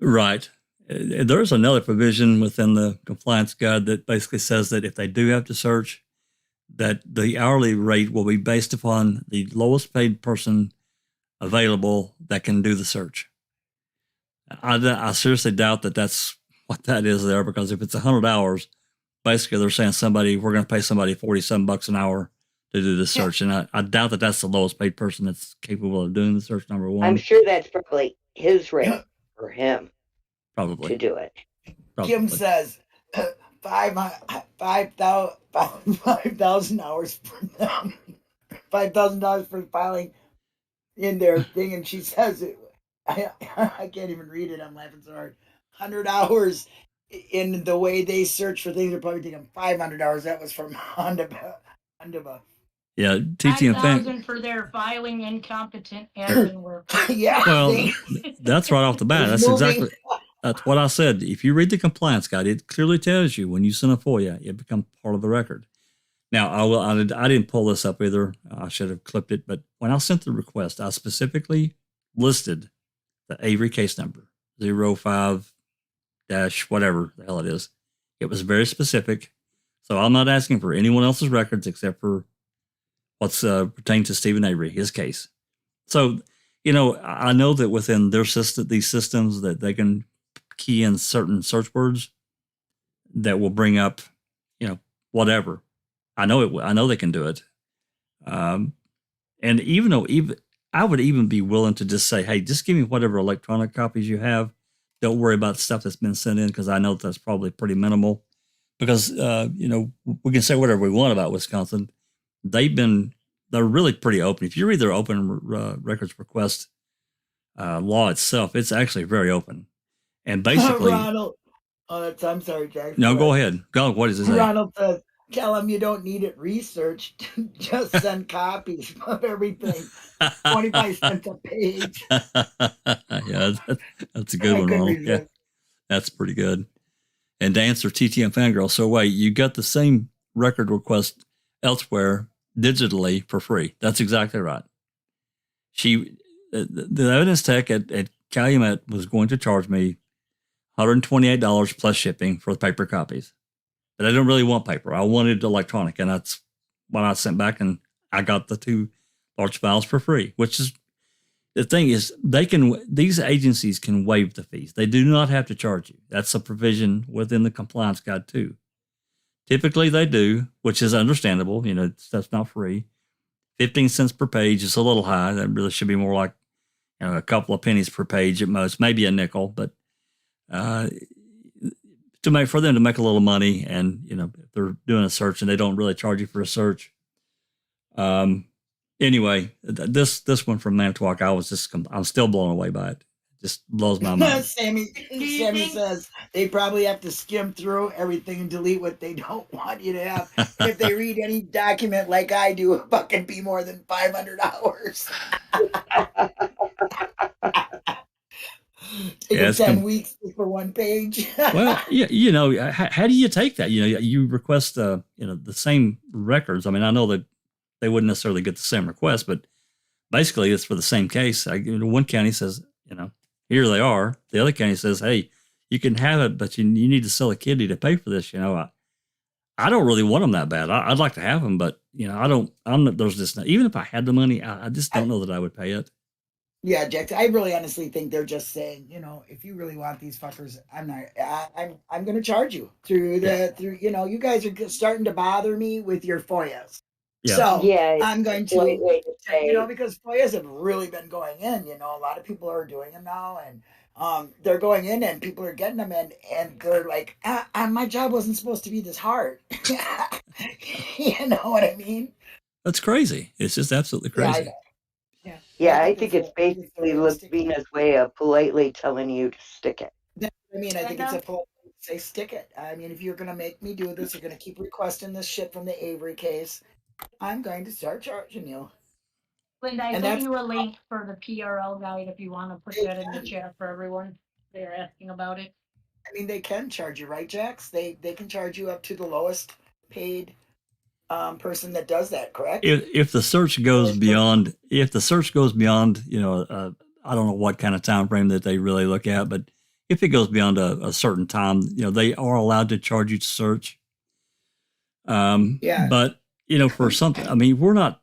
Right. There's another provision within the compliance guide that basically says that if they do have to search, that the hourly rate will be based upon the lowest paid person available that can do the search. I seriously doubt that that's what that is there, because if it's 100 hours, basically they're saying we're going to pay somebody $47 an hour to do the search. Yeah. And I doubt that that's the lowest paid person that's capable of doing the search, number one. I'm sure that's probably his rate for him. Probably. To do it. Probably. Kim says 5,000 hours for them. $5,000 for filing in their thing. And she says, I can't even read it. I'm laughing so hard. 100 hours in the way they search for things. They're probably taking 500 hours. That was from Honda. Yeah, TT and Fan. 5,000 for their filing incompetent admin work. Yeah. Well, that's right off the bat. That's what I said. If you read the compliance guide, it clearly tells you when you send a FOIA, it becomes part of the record. Now, I didn't pull this up either. I should have clipped it. But when I sent the request, I specifically listed the Avery case number, 05 dash whatever the hell it is. It was very specific. So I'm not asking for anyone else's records except for what's pertaining to Stephen Avery, his case. So, I know that within their system, these systems, that they can key in certain search words that will bring up, whatever. I know they can do it. And even I would even be willing to just say, hey, just give me whatever electronic copies you have. Don't worry about stuff that's been sent in, because I know that's probably pretty minimal. Because, we can say whatever we want about Wisconsin. They're really pretty open. If you read their open records request law itself, it's actually very open. And basically, Ronald, I'm sorry, Jack. No, go ahead. Go. What is it? Ronald says, tell them you don't need it researched. Just send copies of everything. 25 cents a page. Yeah, that's a good one, Ronald. Yeah, that's pretty good. And to answer TTM Fangirl, so wait, you got the same record request elsewhere digitally for free. That's exactly right. The evidence tech at Calumet was going to charge me $128 plus shipping for the paper copies. But I don't really want paper. I wanted electronic, and that's what I sent back, and I got the 2 large files for free, which is, the thing is, these agencies can waive the fees. They do not have to charge you. That's a provision within the compliance guide too. Typically they do, which is understandable. Stuff's not free. 15 cents per page is a little high. That really should be more like, a couple of pennies per page at most, maybe a nickel, but, for them to make a little money, and if they're doing a search and they don't really charge you for a search. Anyway, this one from Manitowoc, I'm still blown away by it. Just blows my mind. Sammy says they probably have to skim through everything and delete what they don't want you to have. And if they read any document like I do, it fucking be more than 500 hours. It's 10 weeks for one page. Well, yeah, how do you take that? You request, the same records. I mean, I know that they wouldn't necessarily get the same request, but basically it's for the same case. One county says, here they are. The other county says, hey, you can have it, but you need to sell a kidney to pay for this. I don't really want them that bad. I'd like to have them, but there's just even if I had the money, I just don't know that I would pay it. Yeah, Jack, I really honestly think they're just saying, if you really want these fuckers, I'm going to charge you through you guys are starting to bother me with your FOIAs. Yeah. So Yeah, I'm going to, because FOIAs have really been going in, a lot of people are doing them now, and they're going in and people are getting them in, and they're like, my job wasn't supposed to be this hard. You know what I mean? That's crazy. It's just absolutely crazy. Yeah, I think it's basically Lavina's way of politely telling you to stick it. I think it's a polite way to say stick it. I mean, if you're going to make me do this, you're going to keep requesting this shit from the Avery case, I'm going to start charging you. Linda, I sent you a link for the PRL guide if you want to put that in the chat for everyone. They're asking about it. I mean, they can charge you, right, Jax? They can charge you up to the lowest paid person that does that, correct? If the search goes beyond, I don't know what kind of time frame that they really look at, but if it goes beyond a certain time, they are allowed to charge you to search. But for something, I mean, we're not.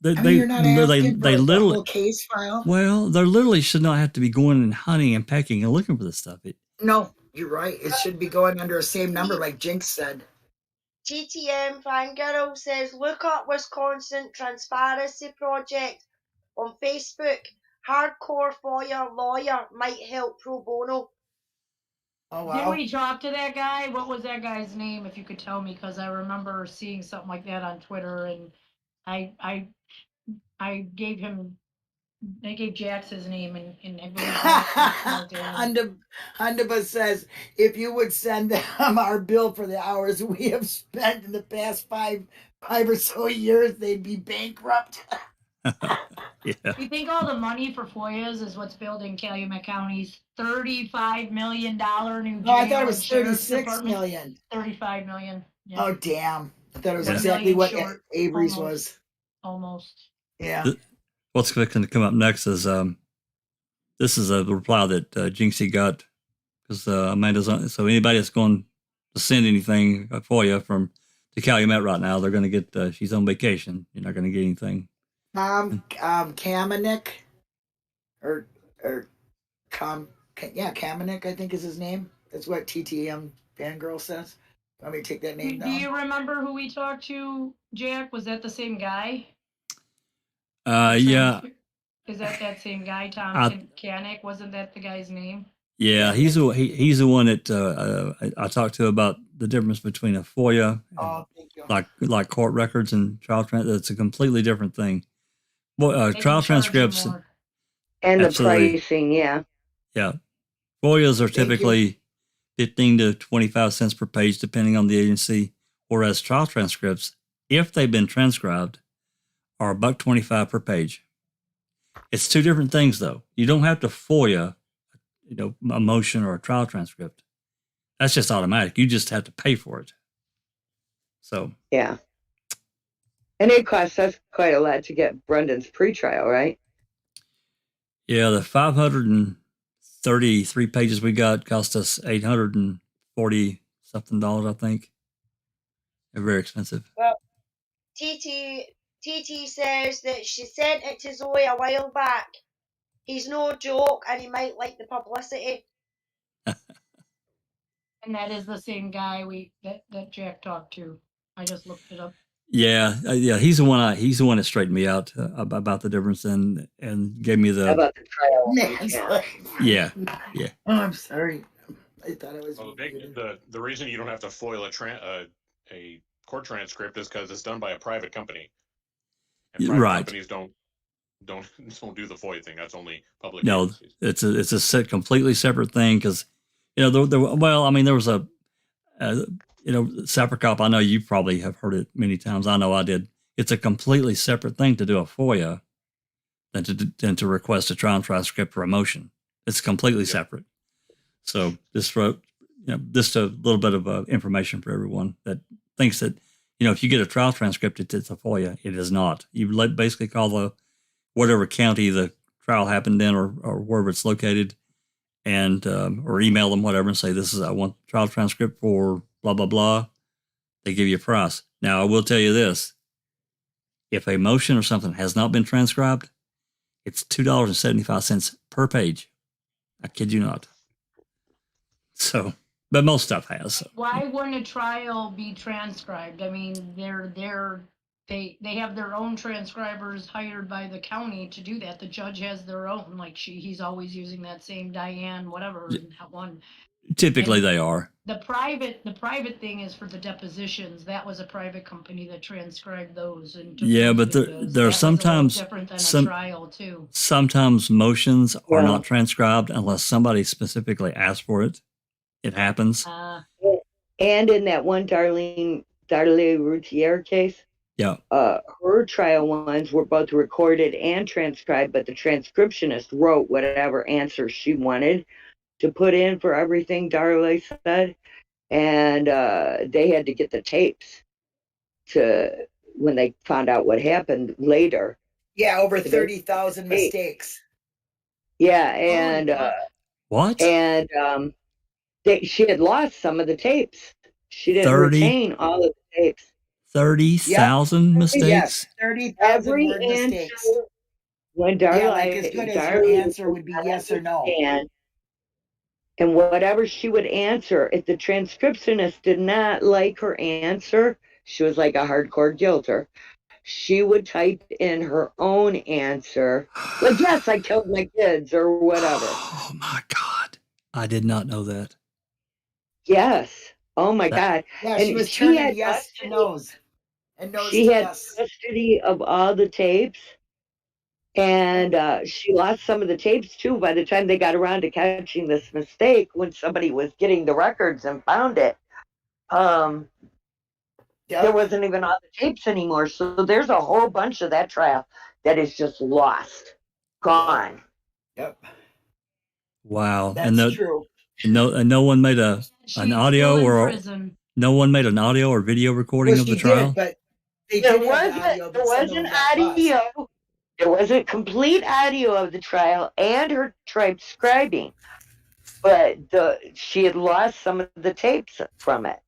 You're not asking for a double case file. Well, they literally should not have to be going and hunting and pecking and looking for this stuff. No, you're right. It should be going under a same number, like Jynx said. GTM Fangirl says, look up Wisconsin Transparency Project on Facebook. Hardcore FOIA lawyer might help pro bono. Oh, wow. Did we talk to that guy? What was that guy's name, if you could tell me? Because I remember seeing something like that on Twitter, and I gave him, I gave Jax his name, and Handaba says, if you would send them our bill for the hours we have spent in the past 5 5 or so years, they'd be bankrupt. Yeah. You think all the money for FOIAs is what's building Calumet County's $35 million new jail? No, I thought it was and sheriff's 36 department? million. 35 million. Yeah. Oh, damn. I thought it was Yeah. exactly what Short, Avery's almost. was. Almost. Yeah. What's going to come up next is this is a reply that Jynxie got because Amanda's on. So anybody that's going to send anything for you to Calumet right now, they're going to get. She's on vacation. You're not going to get anything. Kamenik, Kamenik, I think is his name. That's what TTM Fangirl says. Want me to take that name Do down? you remember who we talked to, Jack? Was that the same guy? Yeah. Is that same guy, Tom Kanik? Wasn't that the guy's name? Yeah, he's the one that I talked to about the difference between a FOIA, thank you. like court records and trial transcripts. It's a completely different thing. Trial transcripts and absolutely. The pricing, yeah. Yeah, FOIAs are typically 15 to 25 cents per page, depending on the agency. Whereas trial transcripts, if they've been transcribed, are $1.25 per page. It's two different things, though. You don't have to FOIA, a motion or a trial transcript. That's just automatic. You just have to pay for it. So yeah, and it costs us quite a lot to get Brendan's pretrial, right? Yeah, the 533 pages we got cost us $840 something, I think. They're very expensive. Well, TT says that she sent it to Zoe a while back. He's no joke, and he might like the publicity. And that is the same guy that Jack talked to. I just looked it up. Yeah. He's the one. He's the one that straightened me out about the difference and gave me the about the trial. Yeah. Oh, I'm sorry. I thought it was. Well, the reason you don't have to foil a court transcript is because it's done by a private company. And private companies don't do the FOIA thing. That's only public. No, agencies. it's a completely separate thing because there was a Sapricop. I know you probably have heard it many times. I know I did. It's a completely separate thing to do a FOIA than to request a trial transcript or a motion. It's completely separate. So just a little bit of information for everyone that thinks that if you get a trial transcript, it's a FOIA. It is not. You basically call whatever county the trial happened in or wherever it's located, and or email them whatever and say I want trial transcript for blah blah blah. They give you a price. Now I will tell you this: if a motion or something has not been transcribed, it's $2.75 per page. I kid you not. So, but most stuff has. So. Why wouldn't a trial be transcribed? I mean, they have their own transcribers hired by the county to do that. The judge has their own. Like he's always using that same Diane, whatever, that one. Typically, they are. The private thing is for the depositions. That was a private company that transcribed those. And but there are sometimes different than a trial too. Sometimes motions are not transcribed unless somebody specifically asks for it. It happens. And in that one Darlene Routier case, her trial ones were both recorded and transcribed, but the transcriptionist wrote whatever answer she wanted to put in for everything Darlene said, and they had to get the tapes when they found out what happened later. Yeah, over 30,000 mistakes. Yeah, and what? And she had lost some of the tapes. She didn't retain all of the tapes. 30,000 mistakes? Yes, 30,000 word mistakes. When Darla, like as good as her answer would be yes or no. And whatever she would answer, if the transcriptionist did not like her answer, she was like a hardcore guilter. She would type in her own answer, like, yes, I killed my kids or whatever. Oh, my God. I did not know that. Yes. Oh, my God. Yeah, she was turning yes to no's. And no's she had yes. custody of all the tapes. And she lost some of the tapes, too, by the time they got around to catching this mistake when somebody was getting the records and found it. There wasn't even all the tapes anymore. So there's a whole bunch of that trial that is just lost, gone. Yep. Wow. That's true. And no one made an audio or prison. no one made an audio or video recording of the trial. But there was an audio. There wasn't complete audio of the trial and her transcribing, but she had lost some of the tapes from it.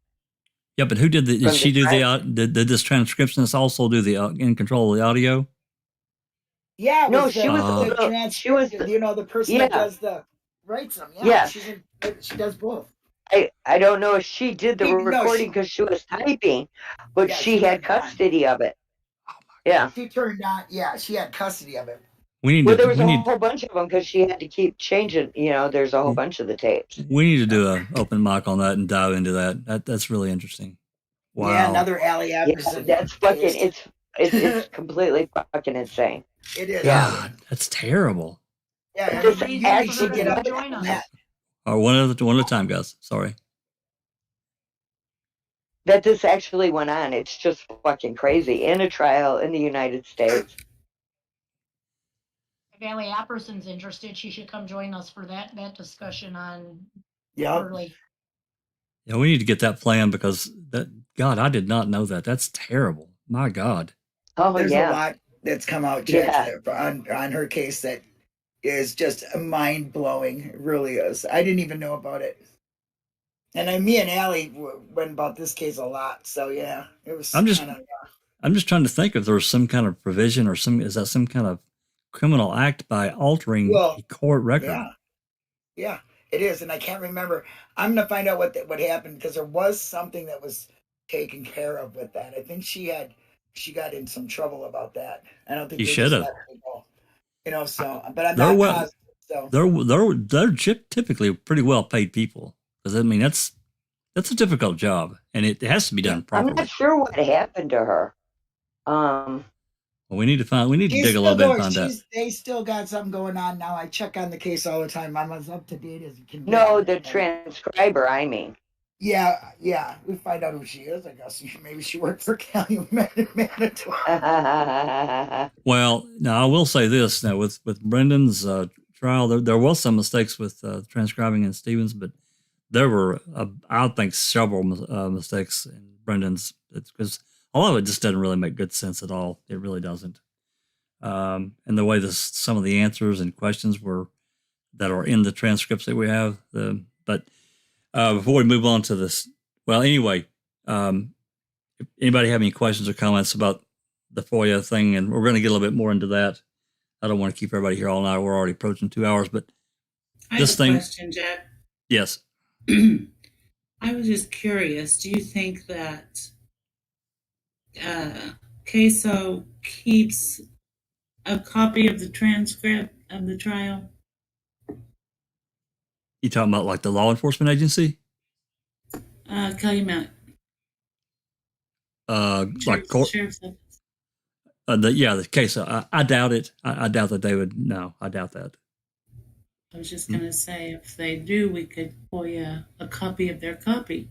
Yeah, but who did the? Did she do did this transcriptionist also do the in control of the audio? Yeah, no, she was the person that does the writes them. Yeah, she does both. I don't know if she did the recording because she was typing, but she had custody of it. Yeah. She turned on. Yeah, she had custody of it. There was a whole bunch of them because she had to keep changing. There's a whole bunch of the tapes. We need to do an open mic on that and dive into that. That's really interesting. Wow. Yeah, another Allie Apperson. That's fucking. It's completely fucking insane. It is. God, that's terrible. Yeah, you actually get up join us. One at a time, guys. Sorry. That this actually went on. It's just fucking crazy in a trial in the United States. If Allie Apperson's interested, she should come join us for that discussion on early. Yeah, we need to get that planned because God, I did not know that. That's terrible. My God. Oh, there's a lot that's come out on her case that is just mind blowing. It really is. I didn't even know about it. And me and Allie went about this case a lot. So yeah, it was. I'm just trying to think if there's some kind of provision or is that some kind of criminal act by altering a court record? Yeah, it is, and I can't remember. I'm gonna find out what happened because there was something that was taken care of with that. I think she got in some trouble about that. I don't think you should have. So but I'm not positive. So they're typically pretty well paid people. Because I mean that's a difficult job, and it has to be done properly. I'm not sure what happened to her. Well, we need to dig a little bit and find that. They still got something going on now. I check on the case all the time. I'm as up to date as you can be. No, the transcriber. I mean. Yeah. We find out who she is. I guess maybe she worked for Calumet. Well, now I will say this: now with Brendan's trial, there was some mistakes with transcribing in Stevens, but there were, I think, several mistakes in Brendan's because a lot of it just doesn't really make good sense at all. It really doesn't. And the way some of the answers and questions that are in the transcripts that we have. But before we move on to this, well, anyway, if anybody have any questions or comments about the FOIA thing, and we're going to get a little bit more into that. I don't want to keep everybody here all night. We're already approaching 2 hours, but I have a question, Jack. Yes. I was just curious. Do you think that CASO keeps a copy of the transcript of the trial? You talking about like the law enforcement agency? Calumet. Like court. Sheriff's office. The CASO. I doubt it. I doubt that they would. No, I doubt that. I was just going to say, if they do, we could FOIA a copy of their copy.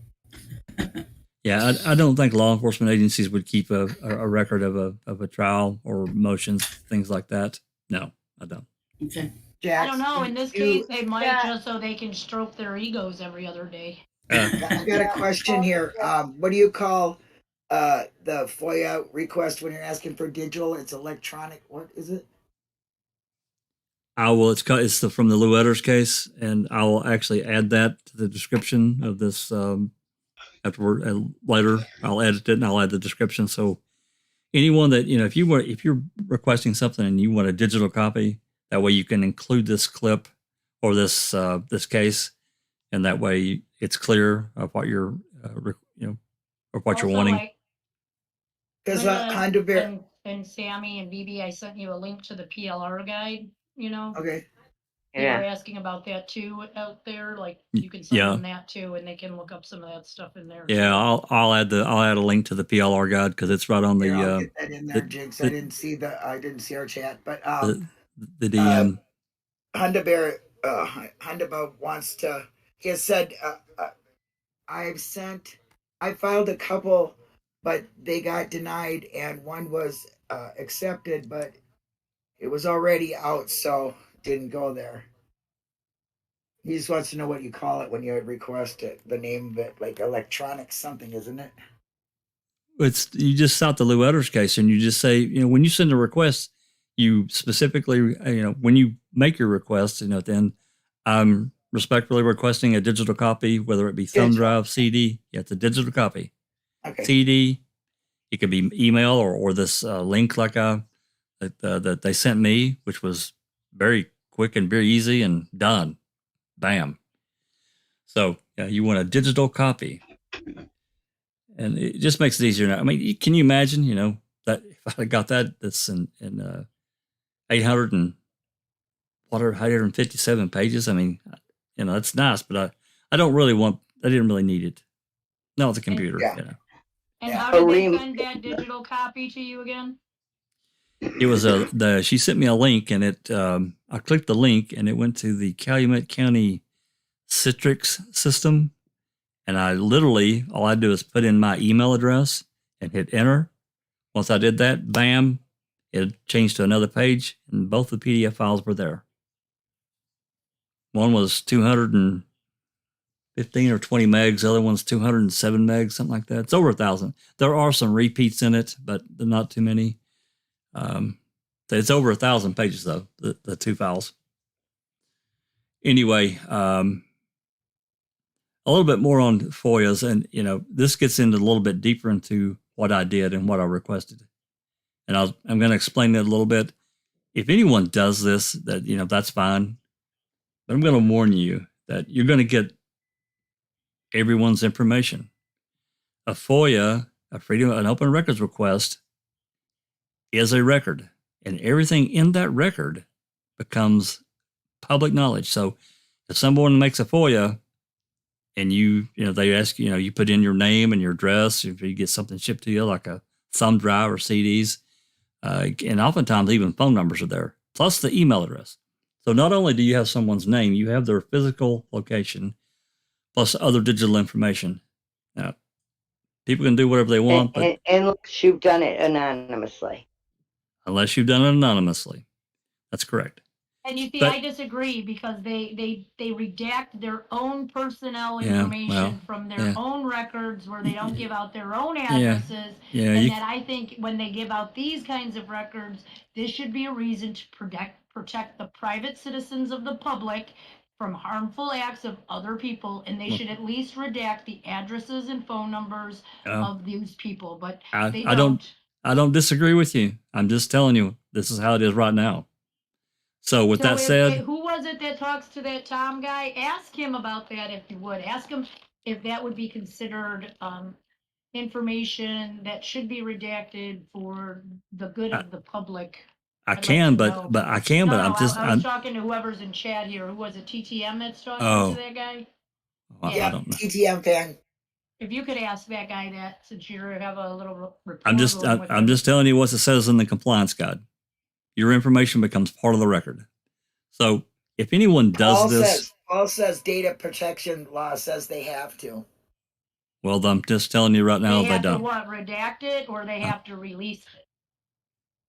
Yeah, I don't think law enforcement agencies would keep a record of a trial or motions, things like that. No, I don't. Okay. I don't know. In this case, they might just so they can stroke their egos every other day. I got a question here. What do you call the FOIA request when you're asking for digital? It's electronic. What is it? It's from the Lou Edders case, and I will actually add that to the description of this afterward later. I'll edit it and I'll add the description. So anyone that if you're requesting something and you want a digital copy, that way you can include this clip or this case, and that way it's clear of what you're of what you're wanting. Because and Sammy and BB, I sent you a link to the PLR guide. Okay. They were asking about that too out there. Like you can send them that too, and they can look up some of that stuff in there. Yeah, I'll add a link to the PLR guide because it's right on the. I'll get that in there, Jinx. I didn't see our chat, but the DM. Hundabear wants to. He has said, I filed a couple but they got denied, and one was accepted, but it was already out, so didn't go there. He just wants to know what you call it when you request it, the name of it, like electronic something, isn't it? It's, you just cite the Lou Edders case, and you just say, when you send a request, you specifically, when you make your request, then I'm respectfully requesting a digital copy, whether it be thumb drive, CD. Yeah, it's a digital copy. Okay. CD. It could be email or this link that they sent me, which was very quick and very easy and done. Bam. So you want a digital copy, and it just makes it easier now. I mean, can you imagine, that if I got that's in 857 pages. I mean, that's nice, but I didn't really need it. No, it's a computer. Yeah. And how did they send that digital copy to you again? It was she sent me a link, and I clicked the link, and it went to the Calumet County Citrix system. And all I do is put in my email address and hit enter. Once I did that, bam, it changed to another page, and both the PDF files were there. One was 215 or 20 megs. The other one's 207 megs, something like that. It's over 1,000. There are some repeats in it, but not too many. It's over 1,000 pages, though, the two files. Anyway, a little bit more on FOIAs, and this gets into a little bit deeper into what I did and what I requested, and I'm going to explain that a little bit. If anyone does this, that's fine, but I'm going to warn you that you're going to get everyone's information. A FOIA, an open records request, is a record, and everything in that record becomes public knowledge. So if someone makes a FOIA, and they ask, you put in your name and your address, if you get something shipped to you, like a thumb drive or CDs, and oftentimes even phone numbers are there, plus the email address. So not only do you have someone's name, you have their physical location, plus other digital information. Now, people can do whatever they want, but unless you've done it anonymously. That's correct. And you see, I disagree, because they redact their own personnel information from their own records, where they don't give out their own addresses. And that I think when they give out these kinds of records, this should be a reason to protect the private citizens of the public from harmful acts of other people, and they should at least redact the addresses and phone numbers of these people. But they don't. I don't disagree with you. I'm just telling you, this is how it is right now. So with that said, who was it that talks to that Tom guy? Ask him about that, if you would. Ask him if that would be considered information that should be redacted for the good of the public. I was talking to whoever's in chat here. Who was it? TTM that's talking to that guy? Yeah, I don't know. TTM fan. If you could ask that guy that, since you have a little report. I'm just telling you what it says in the compliance guide. Your information becomes part of the record. So if anyone does Paul says data protection law says they have to. Well, I'm just telling you right now, they don't. To what, redact it, or they have to release it?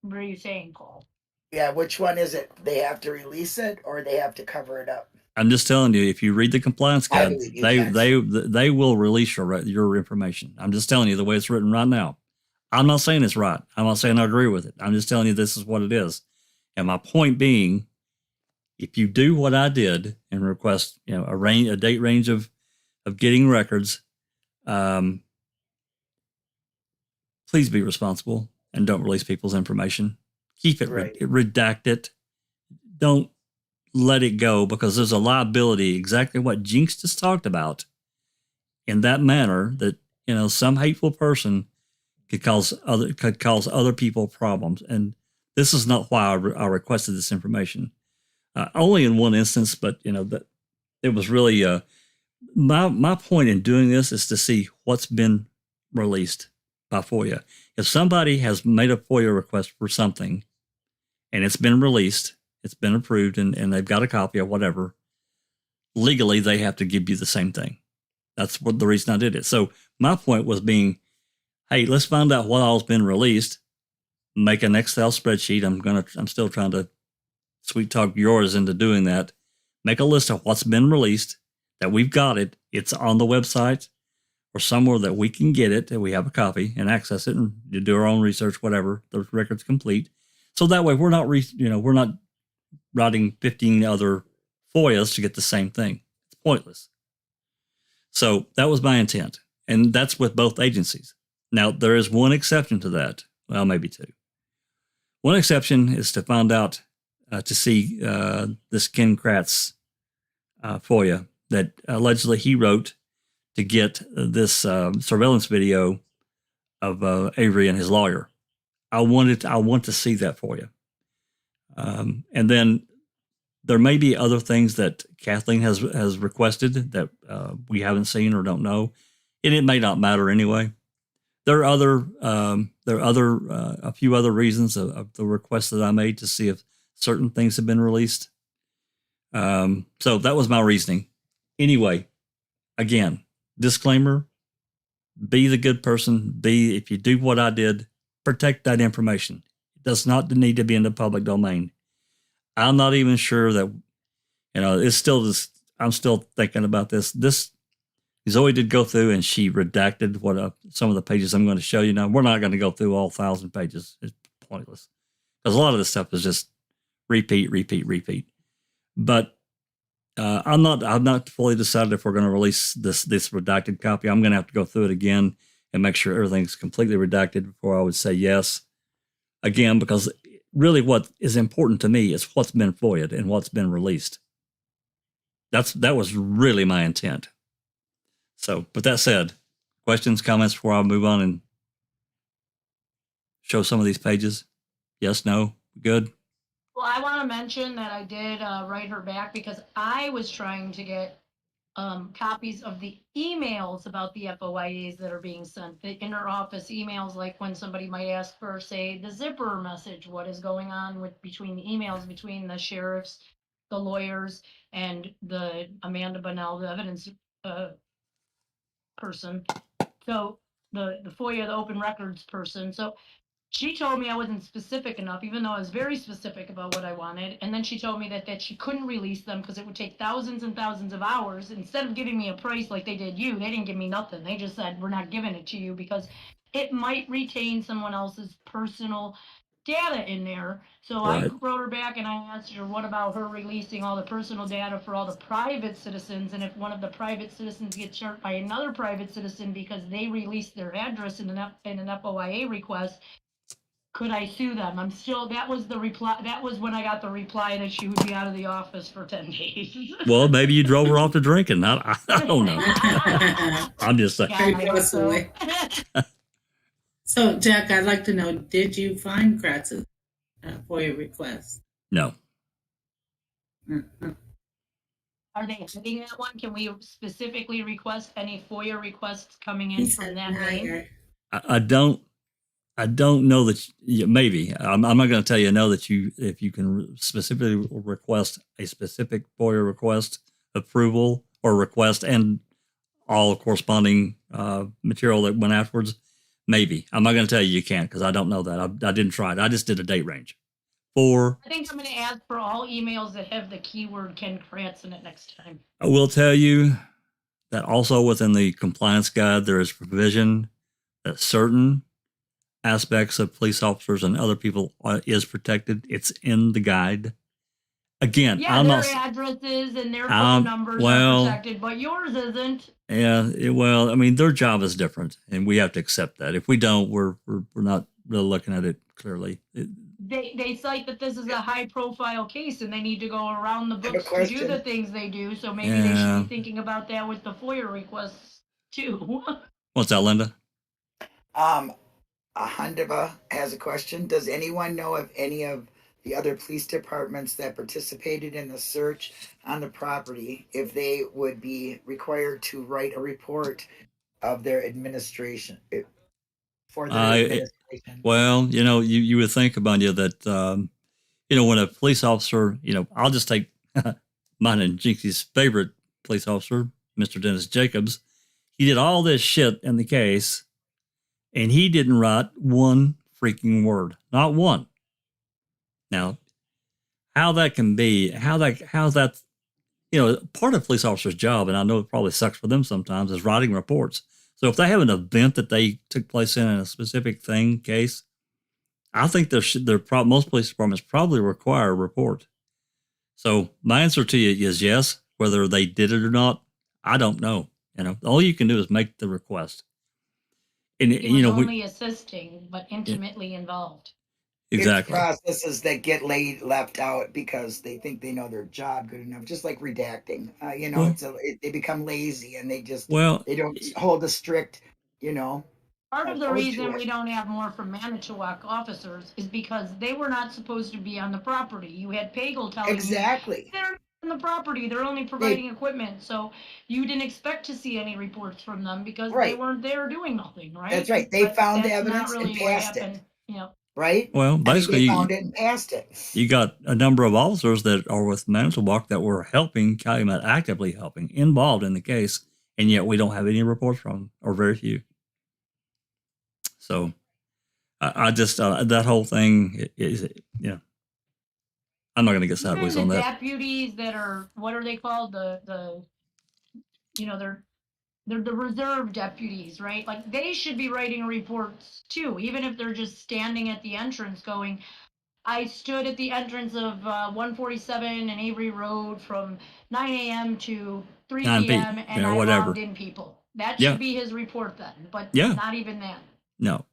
What are you saying, Paul? Yeah, which one is it? They have to release it, or they have to cover it up? I'm just telling you, if you read the compliance guide, they will release your information. I'm just telling you the way it's written right now. I'm not saying it's right. I'm not saying I agree with it. I'm just telling you this is what it is. And my point being, if you do what I did and request, a date range of getting records, please be responsible and don't release people's information. Keep it, redact it. Don't let it go, because there's a liability, exactly what Jynx just talked about, in that manner that, some hateful person could cause other people problems. And this is not why I requested this information. Only in one instance, but that it was really my point in doing this is to see what's been released by FOIA. If somebody has made a FOIA request for something and it's been released, it's been approved, and they've got a copy of whatever, legally they have to give you the same thing. That's what the reason I did it. So my point was being, hey, let's find out what all's been released. Make an Excel spreadsheet. I'm still trying to sweet talk yours into doing that. Make a list of what's been released, that we've got it. It's on the website or somewhere that we can get it, that we have a copy and access it and do our own research, whatever. The record's complete. So that way we're not, we're not writing 15 other FOIAs to get the same thing. It's pointless. So that was my intent. And that's with both agencies. Now, there is one exception to that. Well, maybe two. One exception is to find out, to see this Ken Kratz FOIA that allegedly he wrote to get this surveillance video of Avery and his lawyer. I want to see that for you. And then there may be other things that Kathleen has requested that we haven't seen or don't know, and it may not matter anyway. There are a few other reasons of the requests that I made to see if certain things have been released. So that was my reasoning. Anyway, again, disclaimer: be the good person. If you do what I did, protect that information. It does not need to be in the public domain. I'm not even sure that, it's still just, I'm still thinking about this. Zoe did go through and she redacted some of the pages I'm going to show you now. We're not going to go through all 1,000 pages. It's pointless because a lot of this stuff is just repeat. But I'm not fully decided if we're going to release this redacted copy. I'm going to have to go through it again and make sure everything's completely redacted before I would say yes. Again, because really what is important to me is what's been FOIA'd and what's been released. That was really my intent. So, with that said, questions, comments before I move on and show some of these pages? Yes, no, good? Well, I want to mention that I did write her back because I was trying to get copies of the emails about the FOIAs that are being sent, the inter-office emails, like when somebody might ask for, say, the zipper message, what is going on between the emails between the sheriffs, the lawyers, and the Amanda Bunnell, the evidence person. So the FOIA, the open records person. So she told me I wasn't specific enough, even though I was very specific about what I wanted. And then she told me that she couldn't release them because it would take thousands and thousands of hours. Instead of giving me a price like they did you, they didn't give me nothing. They just said, we're not giving it to you because it might retain someone else's personal data in there. So right. I wrote her back and I asked her, what about her releasing all the personal data for all the private citizens? And if one of the private citizens gets hurt by another private citizen because they released their address in an FOIA request, could I sue them? That was the reply. That was when I got the reply that she would be out of the office for 10 days. Well, maybe you drove her off to drinking. I don't know. I'm just saying. Yeah, So, Jack, I'd like to know, did you find Kratz's FOIA request? No. Mm-hmm. Are they hiding that one? Can we specifically request any FOIA requests coming in from that name? I don't know that maybe I'm not going to tell you no that if you can specifically request a specific FOIA request approval or request and all corresponding material that went afterwards. Maybe I'm not going to tell you can't because I don't know that. I didn't try it. I just did a date range. I think I'm going to ask for all emails that have the keyword Ken Kratz in it next time. I will tell you that also within the compliance guide there is provision that certain aspects of police officers and other people is protected. It's in the guide. Again, yeah, their addresses and their phone numbers are protected, but yours isn't. Yeah, I mean, their job is different, and we have to accept that. If we don't, we're not really looking at it clearly. They cite that this is a high-profile case, and they need to go around the books to do the things they do. So maybe they should be thinking about that with the FOIA requests too. What's that, Linda? Handava has a question. Does anyone know of any of the other police departments that participated in the search on the property if they would be required to write a report of their administration for their administration? Well, you would think about that, when a police officer, I'll just take mine and Jinxie's favorite police officer, Mr. Dennis Jacobs. He did all this shit in the case. And he didn't write one freaking word, not one. Now, how that can be, how's that, part of a police officer's job, and I know it probably sucks for them sometimes, is writing reports. So if they have an event that they took place in a specific case, I think most police departments probably require a report. So my answer to you is yes. Whether they did it or not, I don't know. All you can do is make the request. And he was only assisting, but intimately involved. Exactly. It's processes that get left out because they think they know their job good enough, just like redacting. They become lazy and they don't hold a strict, Part of the reason we don't have more from Manitowoc officers is because they were not supposed to be on the property. You had Pagel telling you they're not on the property, they're only providing equipment. So you didn't expect to see any reports from them because they weren't there doing nothing, right? That's right. They found evidence and passed it. Yeah. Right? Well, basically, they found it and passed it. You got a number of officers that are with Manitowoc that were helping Calumet, actively helping, involved in the case, and yet we don't have any reports from them, or very few. So, I just that whole thing is, I'm not going to get sideways on that. Deputies that are, what are they called? They're the reserve deputies, right? Like they should be writing reports too, even if they're just standing at the entrance going, I stood at the entrance of 147 and Avery Road from 9 a.m. to 3 p.m. and I logged in people. That should be his report then, but not even that. No.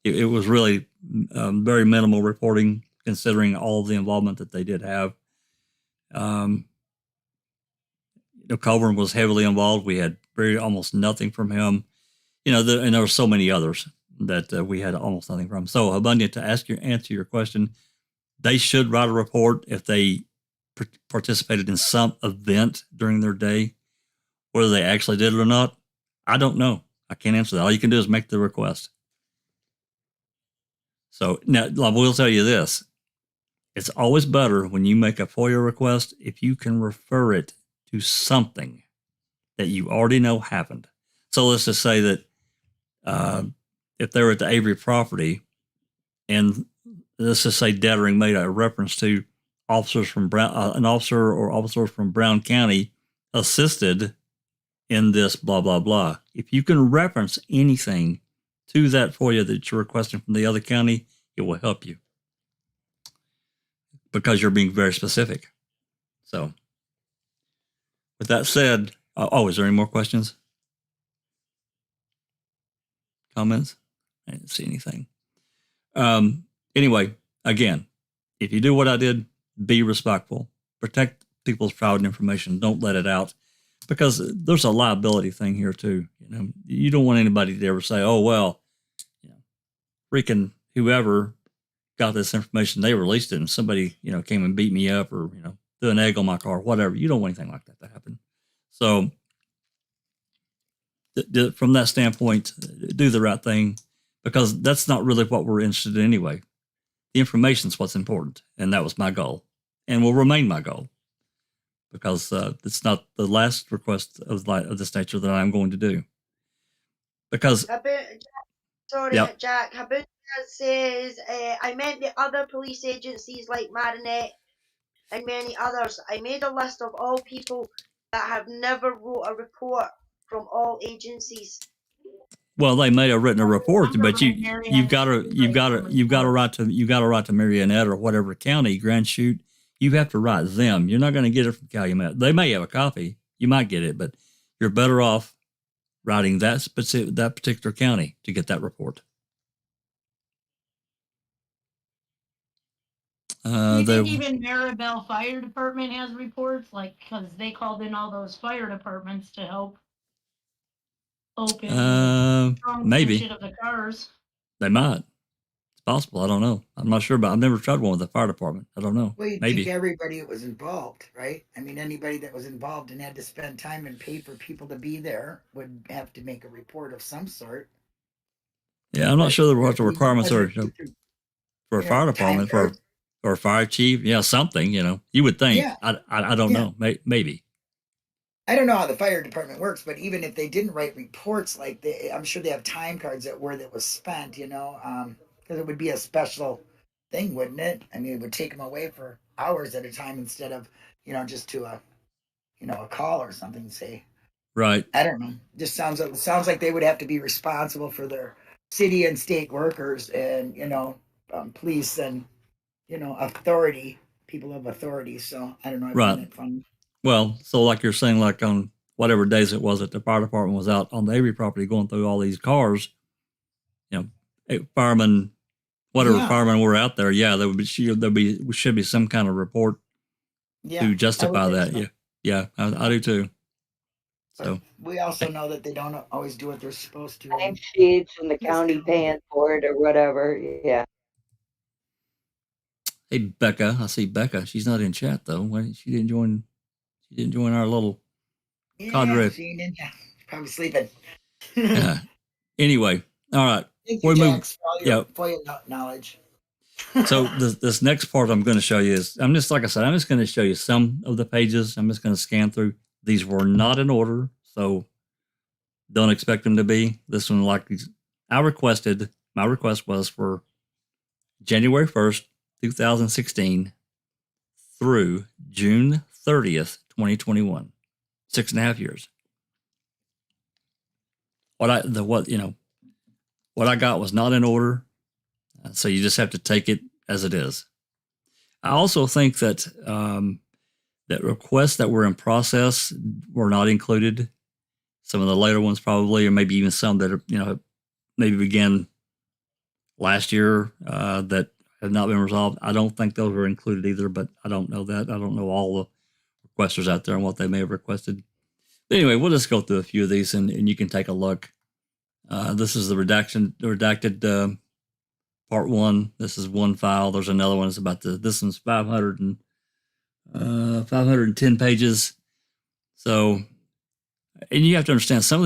It was really very minimal reporting considering all the involvement that they did have. Coburn was heavily involved. We had almost nothing from him. And there were so many others that we had almost nothing from. So, Abundant, to answer your question, they should write a report if they participated in some event during their day. Whether they actually did it or not, I don't know. I can't answer that. All you can do is make the request. So, now, I will tell you this. It's always better when you make a FOIA request if you can refer it to something that you already know happened. So let's just say that if they were at the Avery property, and let's just say Dettering made a reference to officers from an officer or officers from Brown County assisted in this blah blah blah. If you can reference anything to that FOIA that you're requesting from the other county, it will help you because you're being very specific. So. With that said, is there any more questions? Comments? I didn't see anything. Anyway, again, if you do what I did, be respectful. Protect people's private information. Don't let it out because there's a liability thing here too. You don't want anybody to ever say, oh, well, freaking whoever got this information, they released it and somebody, came and beat me up or, threw an egg on my car, whatever. You don't want anything like that to happen. So from that standpoint, do the right thing because that's not really what we're interested in anyway. The information is what's important. And that was my goal and will remain my goal because it's not the last request of this nature that I'm going to do. Because... Jack, Habunga says, I meant the other police agencies like Marinette and many others. I made a list of all people that have never wrote a report from all agencies. Well, they may have written a report, but you've got to write to Marionette or whatever county, Grand Chute. You have to write them. You're not going to get it from Calumet. They may have a copy. You might get it, but you're better off writing that particular county to get that report. You think even Maribel Fire Department has reports, because they called in all those fire departments to help open maybe of the cars. They might. It's possible. I don't know. I'm not sure, but I've never tried one with the fire department. I don't know. Well, you maybe think everybody that was involved, right? I mean, anybody that was involved and had to spend time and pay for people to be there would have to make a report of some sort. Yeah, I'm not sure what the requirements are for a fire department or a fire chief. Yeah, something. You would think. Yeah. I don't know. Maybe. I don't know how the fire department works, but even if they didn't write reports, like I'm sure they have time cards that where that was spent, you know, because it would be a special thing, wouldn't it? I mean, it would take them away for hours at a time instead of, you know, just to a call or something. Say, Right. I don't know. Just sounds like they would have to be responsible for their city and state workers and police and authority, people of authority. So I don't know. I find it fun. Well, so like you're saying, like on whatever days it was that the fire department was out on the Avery property going through all these cars, firemen, whatever firemen were out there, should be some kind of report to justify that. So. Yeah, I do too. So we also know that they don't always do what they're supposed to. Time sheets and the county paying for it or whatever. Yeah. Hey Becca, I see Becca. She's not in chat though. She didn't join. She didn't join our little cadre. She didn't. Probably sleeping. Yeah. Anyway, all right. Thank you, Jax, for all your FOIA knowledge. So this next part I'm going to show you is I'm just going to show you some of the pages. I'm just going to scan through. These were not in order, so don't expect them to be. This one, my request was for January 1st, 2016 through June 30th, 2021. 6.5 years. What I got was not in order, so you just have to take it as it is. I also think that that requests that were in process were not included. Some of the later ones probably, or maybe even some that maybe began last year that have not been resolved. I don't think those were included either, but I don't know that. I don't know all the requesters out there and what they may have requested. But anyway, we'll just go through a few of these and you can take a look. This is the redacted part 1. This is one file. There's another one. It's about this one's 510 pages. So, and you have to understand some of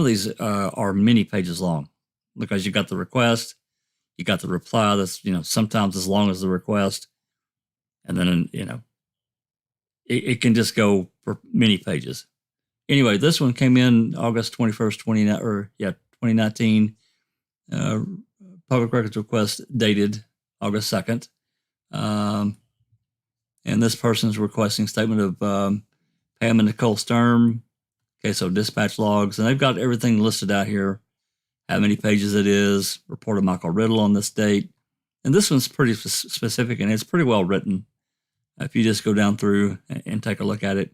these are many pages long because you got the request, you got the reply that's sometimes as long as the request, and then it can just go for many pages. Anyway, this one came in August 21st, 2019. Public records request dated August 2nd. And this person's requesting statement of Pam and Nicole Sturm. Okay, so dispatch logs. And they've got everything listed out here, how many pages it is, report of Michael Riddle on this date. And this one's pretty specific, and it's pretty well written. If you just go down through and take a look at it.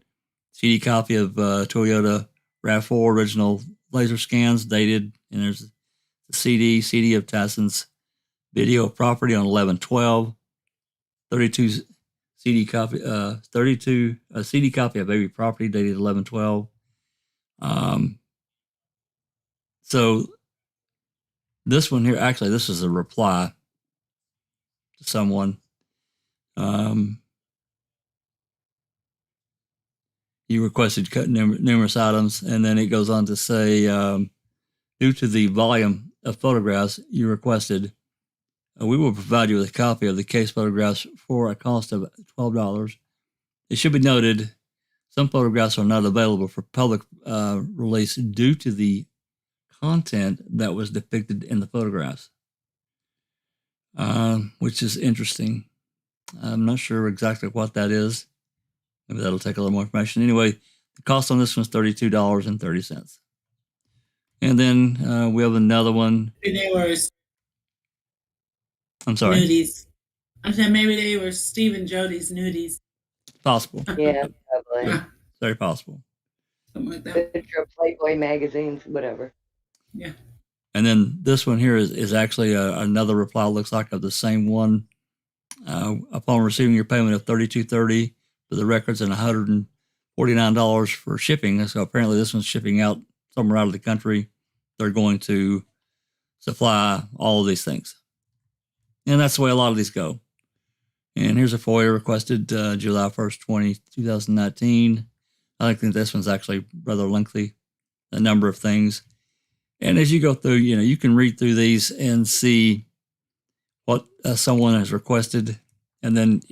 CD copy of Toyota RAV4 original laser scans dated, and there's the CD of Tasson's video of property on 11/12, 32 CD copy, 32 CD copy of Avery property dated 11/12. So this one here, actually, this is a reply to someone. You requested cut numerous items, and then it goes on to say, due to the volume of photographs you requested, we will provide you with a copy of the case photographs for a cost of $12. It should be noted, some photographs are not available for public release due to the content that was depicted in the photographs, which is interesting. I'm not sure exactly what that is. Maybe that'll take a little more information. Anyway, the cost on this one is $32.30. And then we have another one. They were. I'm sorry. Nudies. I'm saying maybe they were Steve and Jody's nudies. Possible. Yeah, probably. Very possible. Something like that. Picture of Playboy magazines, whatever. Yeah. And then this one here is actually another reply, looks like, of the same one. Upon receiving your payment of $32.30 for the records and $149 for shipping. So apparently this one's shipping out somewhere out of the country. They're going to supply all of these things. And that's the way a lot of these go. And here's a FOIA requested July 1st, 2019. I think this one's actually rather lengthy, a number of things. And as you go through, you can read through these and see what someone has requested. And then,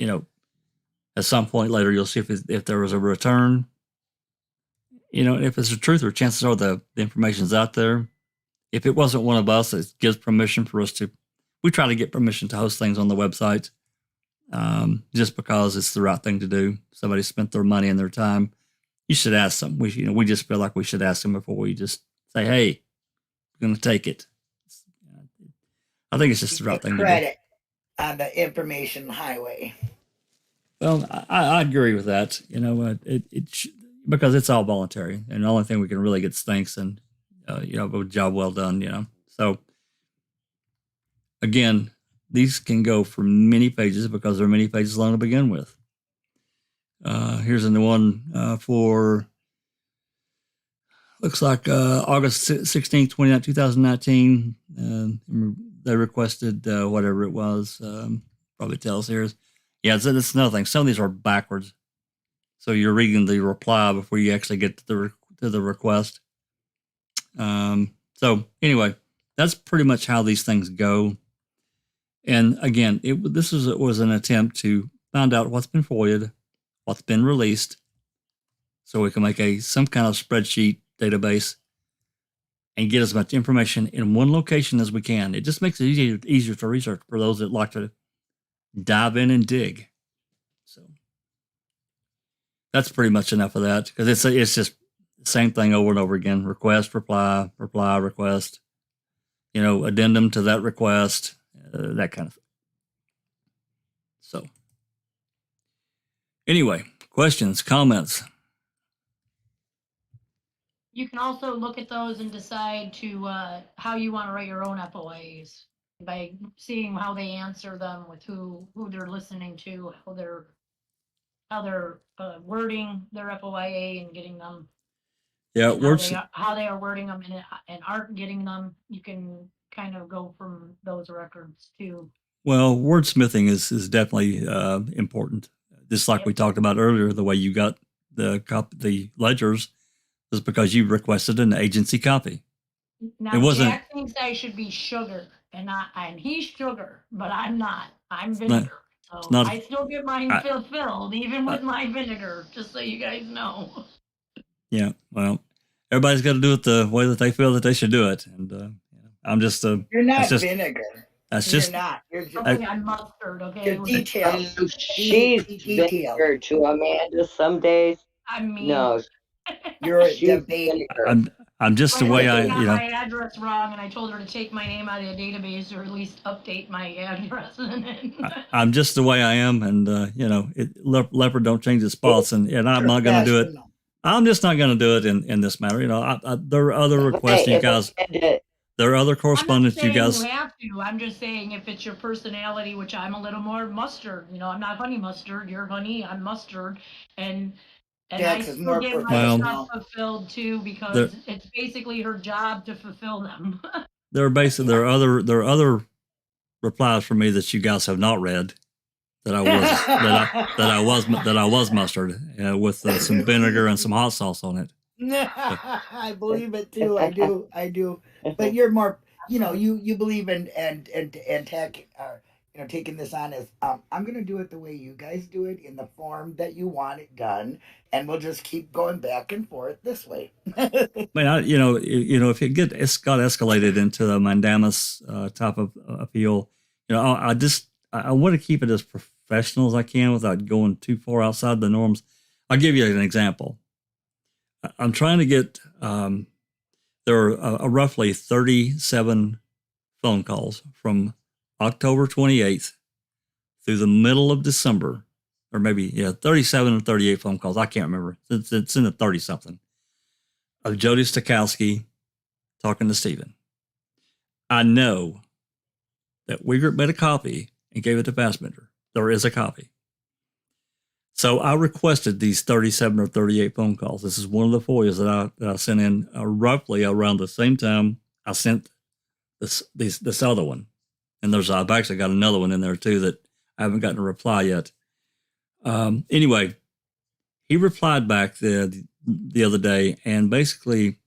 at some point later, you'll see if there was a return. if it's the truth, or chances are the information's out there. If it wasn't one of us that gives permission for us to, we try to get permission to host things on the website, just because it's the right thing to do. Somebody spent their money and their time. You should ask them. We just feel like we should ask them before we just say, "Hey, we're going to take it." I think it's just the right thing to do. Credit on the information highway. Well, I agree with that. Because it's all voluntary, and the only thing we can really get thanks and a job well done. So again, these can go for many pages because there are many pages long to begin with. Here's a new one for, looks like August 16th, 2019. They requested whatever it was. Probably tells here. Yeah, it's another thing. Some of these are backwards. So you're reading the reply before you actually get to the request. So anyway, that's pretty much how these things go. And again, this was an attempt to find out what's been FOIA'd, what's been released, so we can make some kind of spreadsheet database and get as much information in one location as we can. It just makes it easier to research for those that like to dive in and dig. So that's pretty much enough of that, because it's just the same thing over and over again. Request, reply, request, addendum to that request, that kind of thing. So anyway, questions, comments? You can also look at those and decide how you want to write your own FOIAs by seeing how they answer them, with who they're listening to, how they're wording their FOIA and getting them. Yeah, how they are wording them and aren't getting them. You can kind of go from those records too. Well, wordsmithing is definitely important. Just like we talked about earlier, the way you got the ledgers was because you requested an agency copy. Now, it wasn't. Jack thinks I should be sugar, and he's sugar, but I'm not. I'm vinegar. I still get mine fulfilled, even with my vinegar, just so you guys know. Yeah, well, everybody's got to do it the way that they feel that they should do it. And I'm just You're not vinegar. You're not. You're just. Okay, I'm mustard. Okay. You're detailed. She's vinegar to Amanda some days. I mean. No. You're a vinegar. I'm just the way I my address wrong, and I told her to take my name out of the database, or at least update my address. I'm just the way I am, and leopard don't change its spots, and I'm not going to do it. I'm just not going to do it in this matter. There are other requests, you guys. There are other correspondence, you guys. You have to. I'm just saying, if it's your personality, which I'm a little more mustard. I'm not honey mustard. You're honey. I'm mustard, and I still get my stuff fulfilled too, because it's basically her job to fulfill them. There are other replies from me that you guys have not read that I was mustard with some vinegar and some hot sauce on it. I believe it too. I do. But you're more, you believe in and tech. Taking this on as I'm going to do it the way you guys do it, in the form that you want it done, and we'll just keep going back and forth this way. If it got escalated into the mandamus type of appeal, I want to keep it as professional as I can without going too far outside the norms. I'll give you an example. I'm trying to get there are roughly 37 phone calls from October 28th through the middle of December, or maybe 37 or 38 phone calls. I can't remember. It's in the 30 something of Jody Stokowski talking to Stephen. I know that Wiegert made a copy and gave it to Fassbender. There is a copy. So I requested these 37 or 38 phone calls. This is one of the FOIAs that I sent in roughly around the same time I sent this other one. And I've actually got another one in there too that I haven't gotten a reply yet. Anyway, he replied back the other day, and basically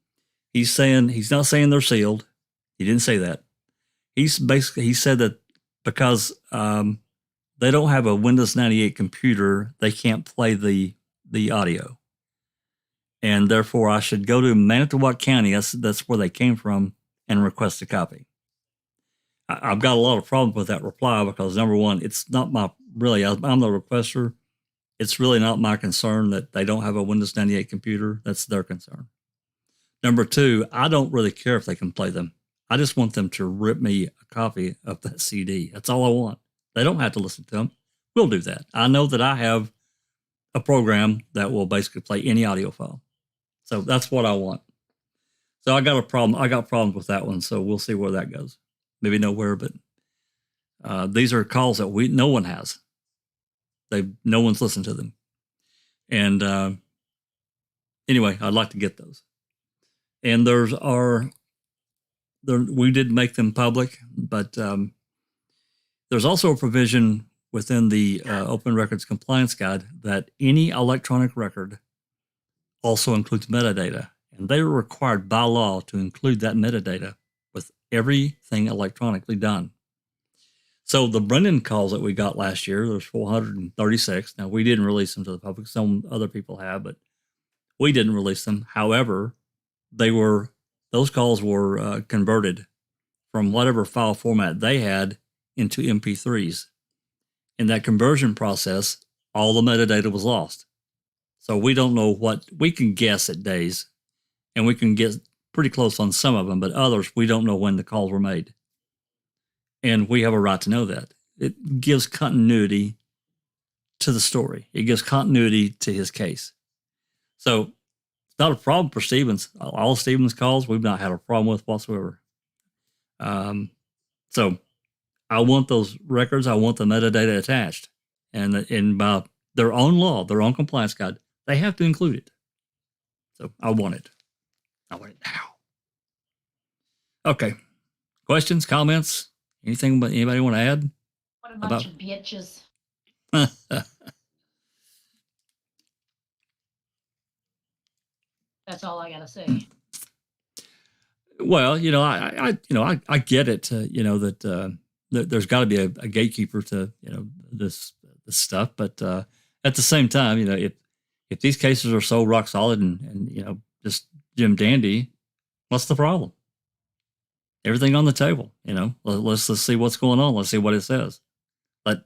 he's not saying they're sealed. He didn't say that. He said that because they don't have a Windows 98 computer, they can't play the audio. and therefore I should go to Manitowoc County. That's where they came from, and request a copy. I've got a lot of problems with that reply because, number one, it's not I'm the requester. It's really not my concern that they don't have a Windows 98 computer. That's their concern. Number two, I don't really care if they can play them. I just want them to rip me a copy of that CD. That's all I want. They don't have to listen to them. We'll do that. I know that I have a program that will basically play any audio file. So that's what I want. So I got a problem. I got problems with that one. So we'll see where that goes. Maybe nowhere, but these are calls that no one has. No one's listened to them. And anyway, I'd like to get those. And we did make them public, but there's also a provision within the Open Records Compliance Guide that any electronic record also includes metadata. And they are required by law to include that metadata with everything electronically done. So the Brendan calls that we got last year, there's 436. Now, we didn't release them to the public. Some other people have, but we didn't release them. However, those calls were converted from whatever file format they had into MP3s. In that conversion process, all the metadata was lost. So we don't know we can guess at days, and we can get pretty close on some of them, but others, we don't know when the calls were made. And we have a right to know that. It gives continuity to the story. It gives continuity to his case. So it's not a problem for Stevens. All Stevens calls, we've not had a problem with whatsoever. So I want those records. I want the metadata attached. And by their own law, their own compliance guide, they have to include it. So I want it. I want it now. Okay. Questions, comments? Anything anybody want to add? What a bunch of bitches. That's all I gotta say. Well, I get it. That there's got to be a gatekeeper to this stuff, but at the same time, if these cases are so rock solid and just Jim Dandy, what's the problem? Everything on the table, let's see what's going on. Let's see what it says. Let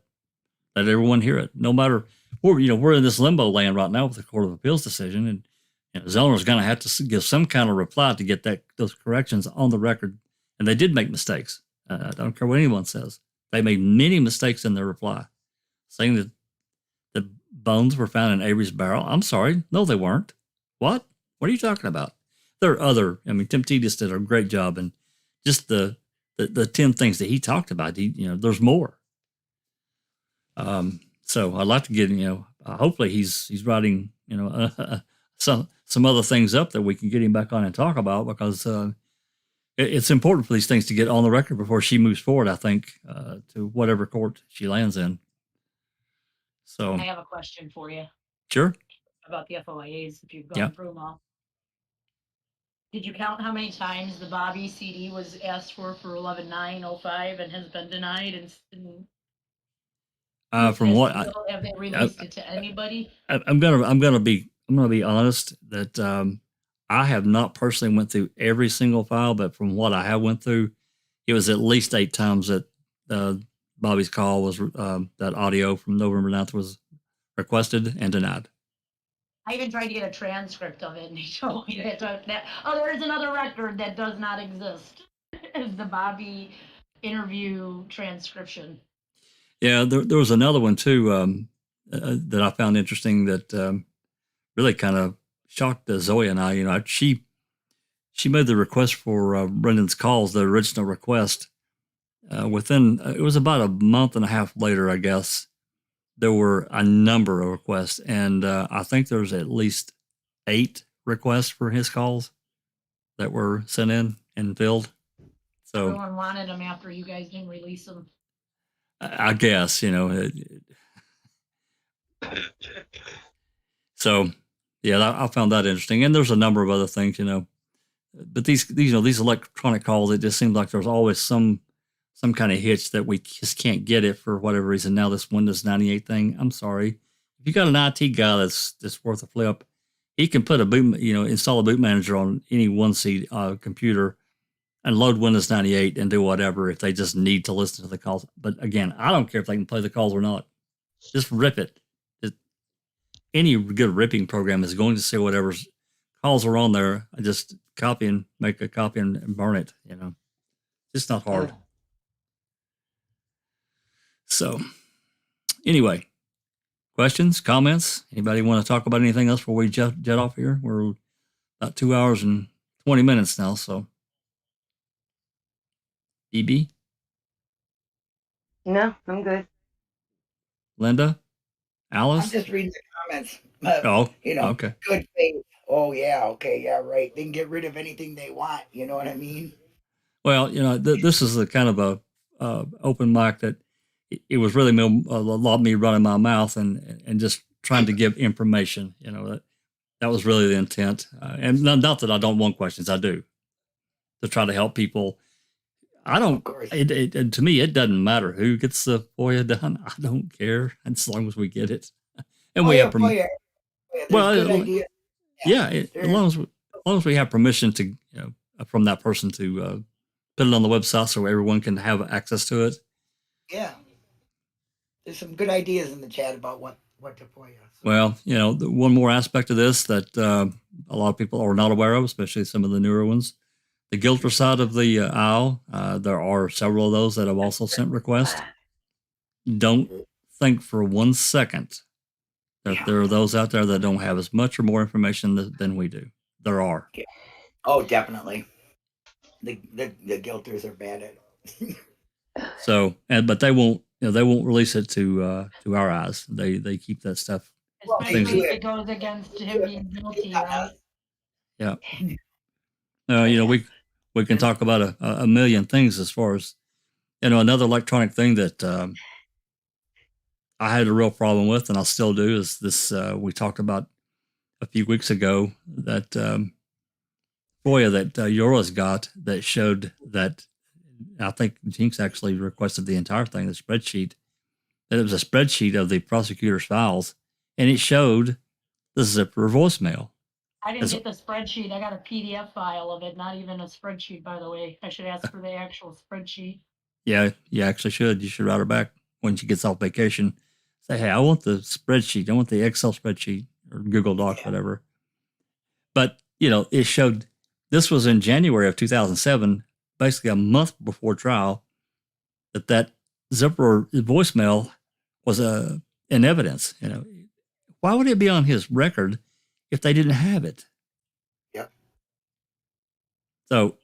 everyone hear it. No matter, we're in this limbo land right now with the Court of Appeals decision, and Zellner's going to have to give some kind of reply to get those corrections on the record. And they did make mistakes. I don't care what anyone says. They made many mistakes in their reply, saying that the bones were found in Avery's barrel. I'm sorry. No, they weren't. What? What are you talking about? There are other, Tim Tedious did a great job, and just the 10 things that he talked about, there's more. So I'd like to get, hopefully he's writing, some other things up that we can get him back on and talk about, because it's important for these things to get on the record before she moves forward, I think, to whatever court she lands in. So I have a question for you. Sure. About the FOIAs, if you've gone through them all. Did you count how many times the Bobby CD was asked for 11/9/05 and has been denied? From what have they released it to anybody? I'm gonna be honest that I have not personally went through every single file, but from what I have went through, it was at least 8 times that Bobby's call was that audio from November 9th was requested and denied. I even tried to get a transcript of it, and he told me that there's another record that does not exist. Is the Bobby interview transcription. Yeah, there was another one too that I found interesting that really kind of shocked Zoe and I. She made the request for Brendan's calls, the original request. Within it was about a month and a half later, I guess, there were a number of requests, and I think there's at least 8 requests for his calls that were sent in and filled. So everyone wanted them after you guys didn't release them. I guess, so yeah, I found that interesting. And there's a number of other things, but these electronic calls, it just seems like there's always some kind of hitch that we just can't get it for whatever reason. Now this Windows 98 thing, I'm sorry. If you got an IT guy that's worth a flip, he can put a boot, install a boot manager on any 1C computer and load Windows 98 and do whatever if they just need to listen to the calls. But again, I don't care if they can play the calls or not. Just rip it. Any good ripping program is going to say whatever calls are on there. I just make a copy and burn it. It's not hard. So anyway, questions, comments? Anybody want to talk about anything else before we jet off here? We're about 2 hours and 20 minutes now. So BB? No, I'm good. Linda? Alice? I'm just reading the comments. Okay. Good faith. Oh, yeah. Okay. Yeah, right. They can get rid of anything they want. You know what I mean? Well, this is a kind of a open mic that it was really a lot of me running my mouth and just trying to give information. That was really the intent. And not that I don't want questions. I do, to try to help people. I don't. To me, it doesn't matter who gets the FOIA done. I don't care as long as we get it, and we have permission. As long as we have permission to, from that person to put it on the website so everyone can have access to it. Yeah, there's some good ideas in the chat about what to FOIA. So. Well, the one more aspect of this that a lot of people are not aware of, especially some of the newer ones. The Gilter side of the aisle, there are several of those that have also sent requests. Don't think for 1 second that there are those out there that don't have as much or more information than we do. There are. Yeah. Oh, definitely. The Gilters are bad at it. So, but they won't release it to our eyes. They keep that stuff. Especially if it goes against him being guilty, right? Yeah. We can talk about a million things as far as, another electronic thing that I had a real problem with, and I still do, is this, we talked about a few weeks ago, that FOIA that Yora's got that showed that, I think Jynx actually requested the entire thing, the spreadsheet, that it was a spreadsheet of the prosecutor's files, and it showed the zipper voicemail. I didn't get the spreadsheet. I got a PDF file of it, not even a spreadsheet, by the way. I should ask for the actual spreadsheet. Yeah, you actually should. You should write her back when she gets off vacation. Say, hey, I want the spreadsheet. I want the Excel spreadsheet or Google Docs, whatever. But, it showed, this was in January of 2007, basically a month before trial, that zipper voicemail was in evidence. Why would it be on his record if they didn't have it? Yep. So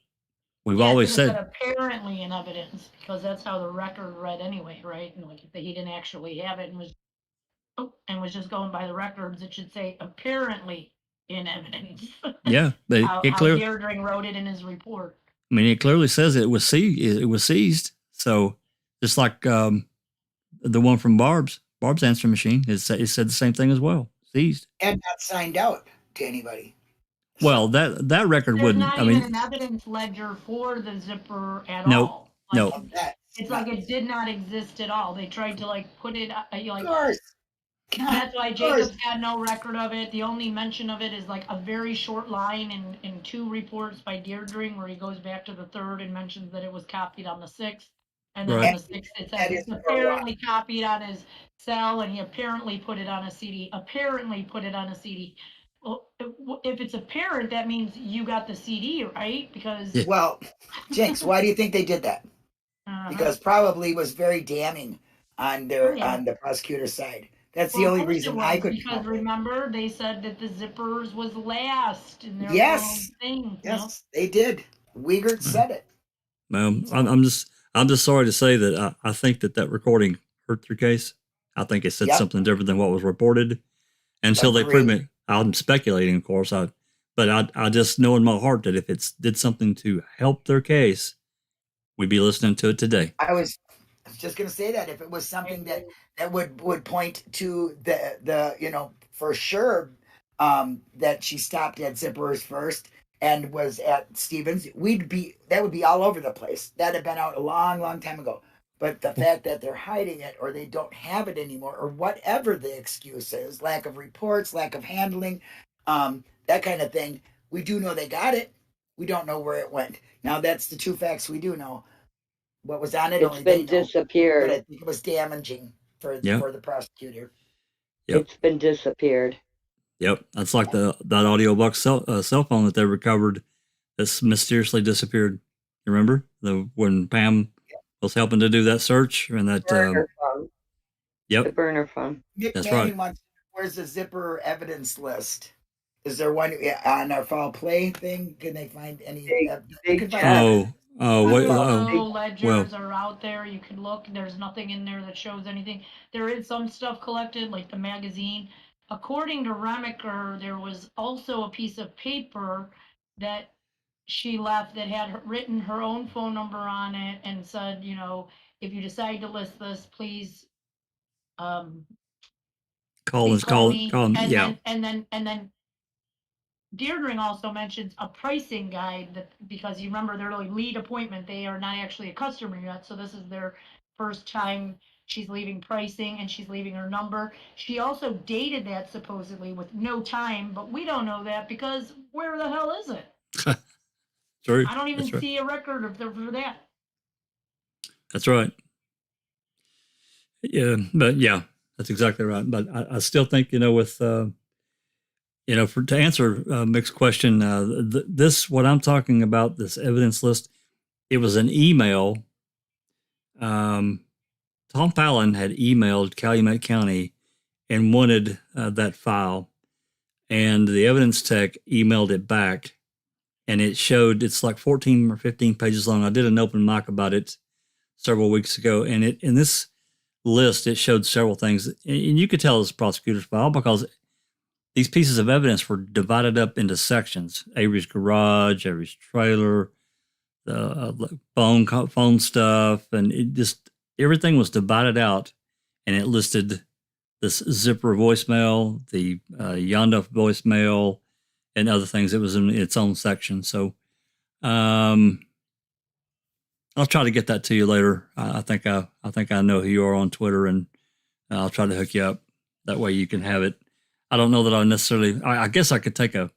we've always said apparently in evidence, because that's how the record read anyway, right? And like if he didn't actually have it and was just going by the records, it should say apparently in evidence. Yeah, but it clearly Deirdre wrote it in his report. I mean, it clearly says it was seized. So just like the one from Barb's answering machine, it said the same thing as well. Seized and not signed out to anybody. Well, that record There's wouldn't. Not even an evidence ledger for the zipper at all. No. It's like it did not exist at all. They tried to put it of course. That's why Jacob's got no record of it. The only mention of it is a very short line in 2 reports by Deirdre, where he goes back to the 3rd and mentions that it was copied on the 6th. And then on the 6th, it says it's apparently copied on his cell, and he apparently put it on a CD. Well, if it's apparent, that means you got the CD, right? Because well, Jynx, why do you think they did that? Because probably was very damning on on the prosecutor's side. That's the only reason I could. Because remember, they said that the zippers was last in their thing. Yes, they did. Wiegert said it. Well, I'm just sorry to say that I think that recording hurt your case. I think it said something different than what was reported. Until they prove it, I'm speculating, of course. But I just know in my heart that if it did something to help their case, we'd be listening to it today. I was just going to say that if it was something that would point to the for sure that she stopped at Zippers first and was at Stevens, that would be all over the place. That'd have been out a long time ago. But the fact that they're hiding it or they don't have it anymore or whatever the excuse is, lack of reports, lack of handling, that kind of thing. We do know they got it. We don't know where it went. Now that's the two facts we do know. What was on it? It's Only been they know. disappeared. But I think it was damaging for the prosecutor. Yep. It's been disappeared. Yep, that's like that audiobook cell phone that they recovered that's mysteriously disappeared. You remember when Pam was helping to do that search and that burner phone. Yep, the burner phone. Nick that's Manning right. wants, where's the zipper evidence list? Is there one on our foul play thing? Can they find any? Big ledgers are out there. You can look. There's nothing in there that shows anything. There is some stuff collected, like the magazine. According to Remaker, there was also a piece of paper that she left that had written her own phone number on it and said, you know, if you decide to list this, please call me. And then Deirdre also mentions a pricing guide that, because you remember their lead appointment, they are not actually a customer yet. So this is their first time she's leaving pricing and she's leaving her number. She also dated that supposedly with no time, but we don't know that because where the hell is it? True. I don't even see a record of for that. That's right. Yeah, but yeah, that's exactly right. But I still think, with, to answer Mick's question, this, what I'm talking about, this evidence list, it was an email. Tom Fallon had emailed Calumet County and wanted that file, and the evidence tech emailed it back, and it showed it's like 14 or 15 pages long. I did an open mic about it several weeks ago, and in this list, it showed several things, and you could tell it's a prosecutor's file because these pieces of evidence were divided up into sections: Avery's garage, Avery's trailer, the phone stuff, and it just, everything was divided out, and it listed this zipper voicemail, the Yonda voicemail, and other things. It was in its own section. So I'll try to get that to you later. I think I know who you are on Twitter, and I'll try to hook you up. That way you can have it. I don't know that I necessarily, I guess I could take a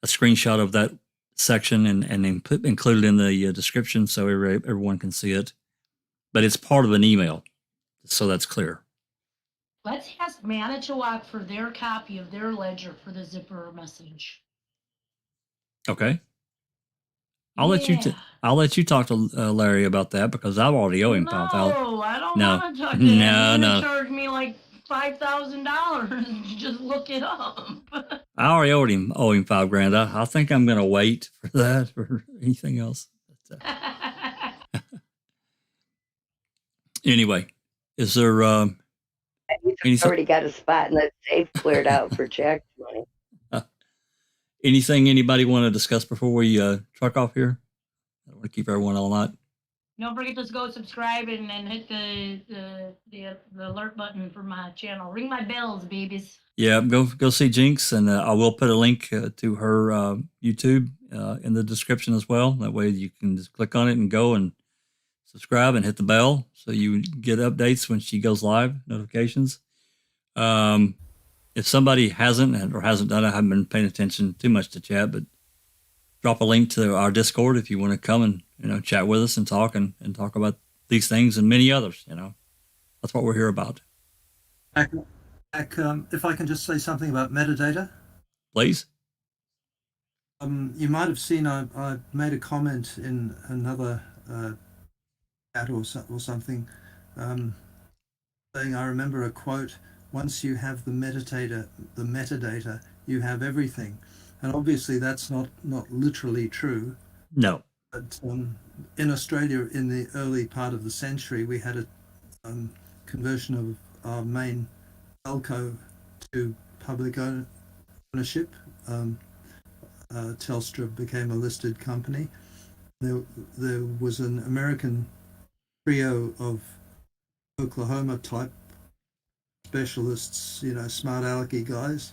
screenshot of that section and include it in the description so everyone can see it. But it's part of an email, so that's clear. Let's ask Manitowoc for their copy of their ledger for the zipper message. Okay. I'll let you talk to Larry about that because I've already owe him $5,000. No, I don't want to talk to him. No. Charge me like $5,000. Just look it up. I already owe him $5,000. I think I'm going to wait for that or anything else. But, anyway, is there He's already got a spot in that safe cleared out for check money. Anything anybody want to discuss before we truck off here? I don't want to keep everyone all night. Don't forget to go subscribe and hit the alert button for my channel. Ring my bells, babies. Yeah, go see Jynx, and I will put a link to her YouTube in the description as well. That way you can just click on it and go and subscribe and hit the bell so you get updates when she goes live, notifications. If somebody hasn't done it, I haven't been paying attention too much to chat, but drop a link to our Discord if you want to come and chat with us and talk about these things and many others. That's what we're here about. If I can just say something about metadata, please. You might have seen I made a comment in another chat or something, saying I remember a quote: "Once you have the metadata, you have everything." And obviously that's not literally true. No. But in Australia, in the early part of the century, we had a conversion of our main telco to public ownership. Telstra became a listed company. There was an American trio of Oklahoma type specialists, smart alecky guys,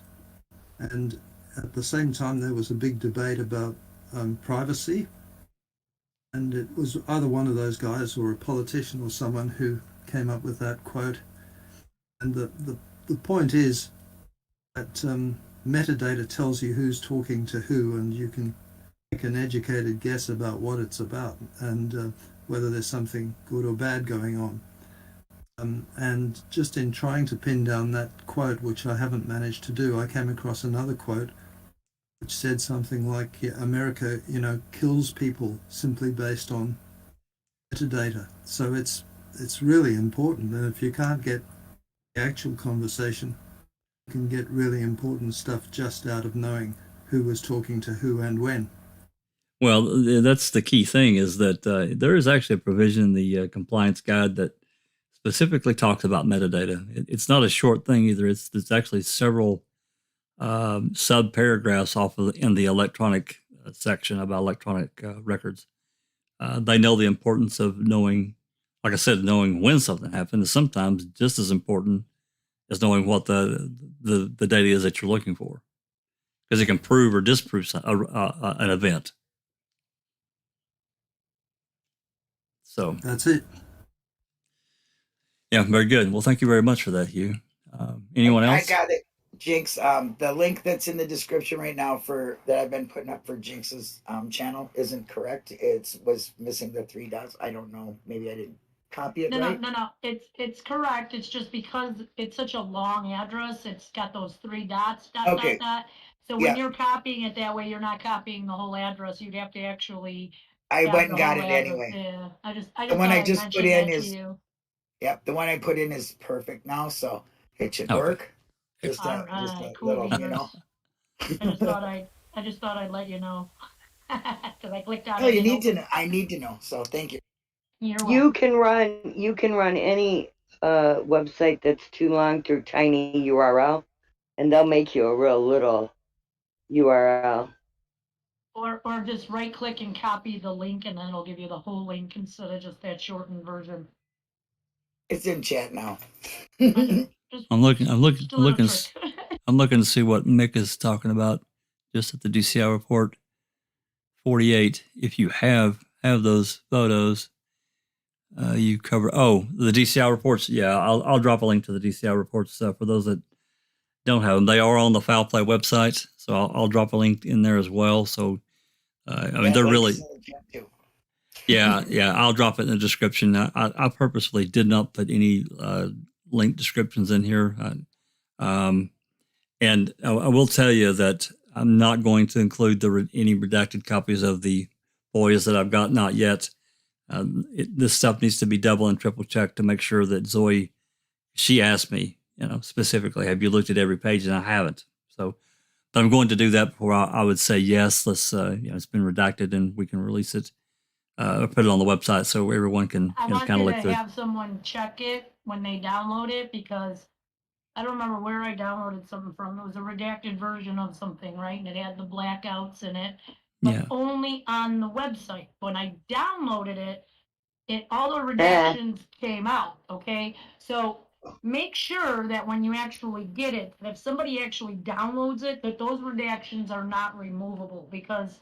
and at the same time there was a big debate about privacy, and it was either one of those guys or a politician or someone who came up with that quote. And the point is that metadata tells you who's talking to who, and you can make an educated guess about what it's about and whether there's something good or bad going on. And just in trying to pin down that quote, which I haven't managed to do, I came across another quote which said something like, yeah, America, kills people simply based on metadata. So it's really important. And if you can't get the actual conversation, you can get really important stuff just out of knowing who was talking to who and when. Well, that's the key thing, is that there is actually a provision in the compliance guide that specifically talks about metadata. It's not a short thing either. It's actually several sub paragraphs in the electronic section about electronic records. They know the importance of knowing, like I said, knowing when something happened is sometimes just as important as knowing what the data is that you're looking for, because it can prove or disprove an event. So that's it. Yeah, very good. Well, thank you very much for that, Hugh. Anyone else? I got it, Jynx. The link that's in the description right now that I've been putting up for Jynx's channel isn't correct. It was missing the 3 dots. I don't know. Maybe I didn't copy it right. No. It's correct. It's just because it's such a long address. It's got those 3 dots. Dot. So when you're copying it that way, you're not copying the whole address. You'd have to actually. I went and got it anyway. Yeah, the one I just put in is. Yep, the one I put in is perfect now, so it should work. Just a little, I just thought I'd let you know, because I clicked on. Oh, you need to know. I need to know. So thank you. You can run any website that's too long through tiny URL, and they'll make you a real little URL. Or just right click and copy the link, and then it'll give you the whole link instead of just that shortened version. It's in chat now. I'm looking to see what Mick is talking about just at the DCI report 48. If you have those photos, you cover. Oh, the DCI reports. Yeah, I'll drop a link to the DCI reports for those that don't have them. They are on the Foul Play website, so I'll drop a link in there as well. So, I mean, they're really. Yeah, I'll drop it in the description. I purposely did not put any link descriptions in here. And I will tell you that I'm not going to include any redacted copies of the FOIAs that I've got, not yet. This stuff needs to be double and triple checked to make sure that Zoe, she asked me, specifically, have you looked at every page? And I haven't. So, but I'm going to do that before I would say, yes, let's, it's been redacted and we can release it. Or put it on the website so everyone can kind of look through it. I want to have someone check it when they download it, because I don't remember where I downloaded something from. It was a redacted version of something, right? And it had the blackouts in it, but only on the website. When I downloaded it, all the redactions came out. Okay, so make sure that when you actually get it, that if somebody actually downloads it, that those redactions are not removable, because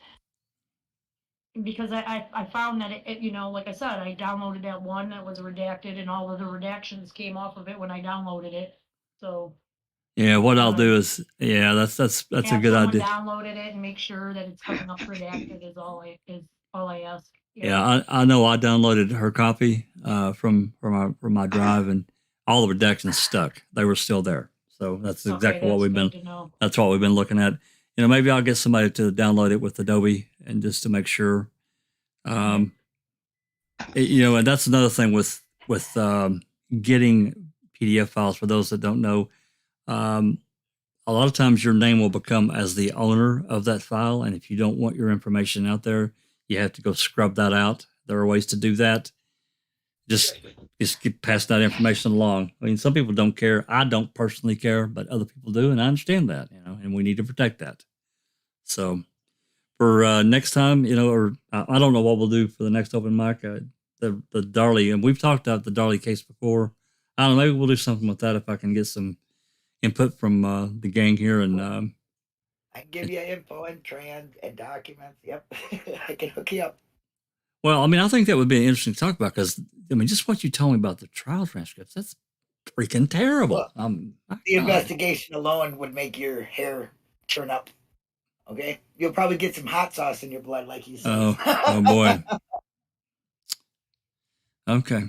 I found that it, like I said, I downloaded that one that was redacted, and all of the redactions came off of it when I downloaded it. So. Yeah, what I'll do is, that's a good idea. Downloaded it and make sure that it's coming up redacted is all I ask. Yeah, I know I downloaded her copy from my drive, and all the redactions stuck. They were still there. So that's exactly what we've been. That's what we've been looking at. Maybe I'll get somebody to download it with Adobe and just to make sure. And that's another thing with getting PDF files. For those that don't know, a lot of times your name will become as the owner of that file, and if you don't want your information out there, you have to go scrub that out. There are ways to do that. Just pass that information along. I mean, some people don't care. I don't personally care, but other people do, and I understand that, and we need to protect that. So for next time, or I don't know what we'll do for the next open mic, the Darley, and we've talked about the Darley case before. I don't know, maybe we'll do something with that if I can get some input from the gang here. And I can give you info and and documents. Yep, I can hook you up. Well, I mean, I think that would be interesting to talk about, because, I mean, just what you told me about the trial transcripts, that's freaking terrible. Well, the investigation alone would make your hair turn up. Okay, you'll probably get some hot sauce in your blood, like you said. Oh boy. Okay.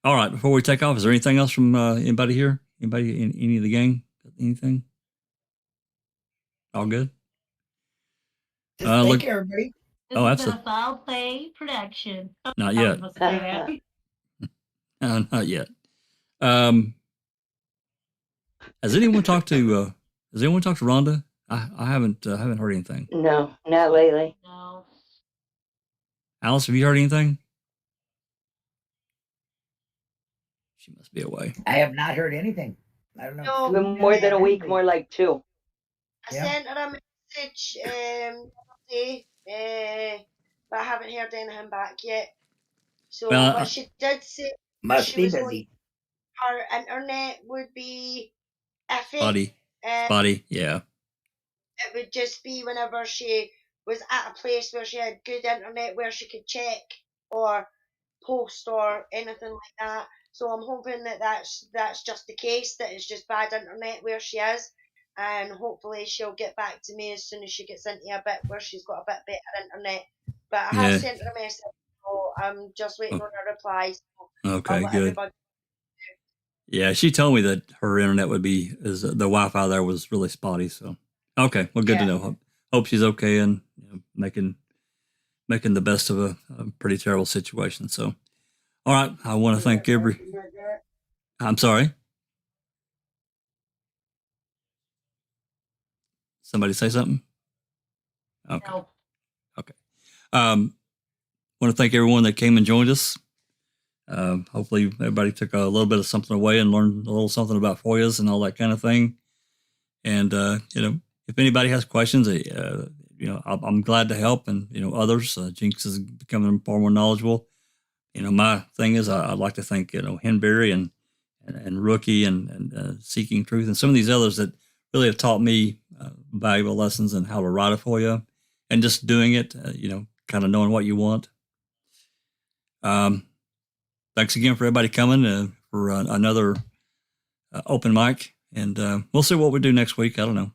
All right. Before we take off, is there anything else from anybody here? Anybody in any of the gang? Anything? All good. Just thank everybody. This that's has been a foul play production. Not yet. Not yet. Has anyone talked to Rhonda? I haven't heard anything. No, not lately. No. Alice, have you heard anything? She must be away. I have not heard anything. I don't know. No, It's been more than a week, more like 2. I sent her a message the other day, but I haven't heard anything back yet. So what she did say must be busy. Her internet would be iffy. Spotty, yeah. It would just be whenever she was at a place where she had good internet where she could check or post or anything like that. So I'm hoping that that's just the case, that it's just bad internet where she is, and hopefully she'll get back to me as soon as she gets into a bit where she's got a bit better internet. But I have sent her a message, so I'm just waiting on her reply. So okay, good. Yeah, she told me that her internet the Wi-Fi there was really spotty. So okay, well, good to know. Hope she's okay and making the best of a pretty terrible situation. So. All right, I want to thank Avery. I'm sorry. Somebody say something? Okay. No. Okay. Want to thank everyone that came and joined us. Hopefully everybody took a little bit of something away and learned a little something about FOIAs and all that kind of thing. And, if anybody has questions, I'm glad to help, and, others. Jynx is becoming far more knowledgeable. My thing is I'd like to thank, Henberry and Rookie and Seeking Truth and some of these others that really have taught me valuable lessons in how to write a FOIA and just doing it, kind of knowing what you want. Thanks again for everybody coming for another open mic, and we'll see what we do next week. I don't know.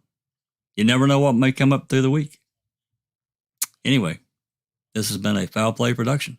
You never know what may come up through the week. Anyway, this has been a Foul Play production.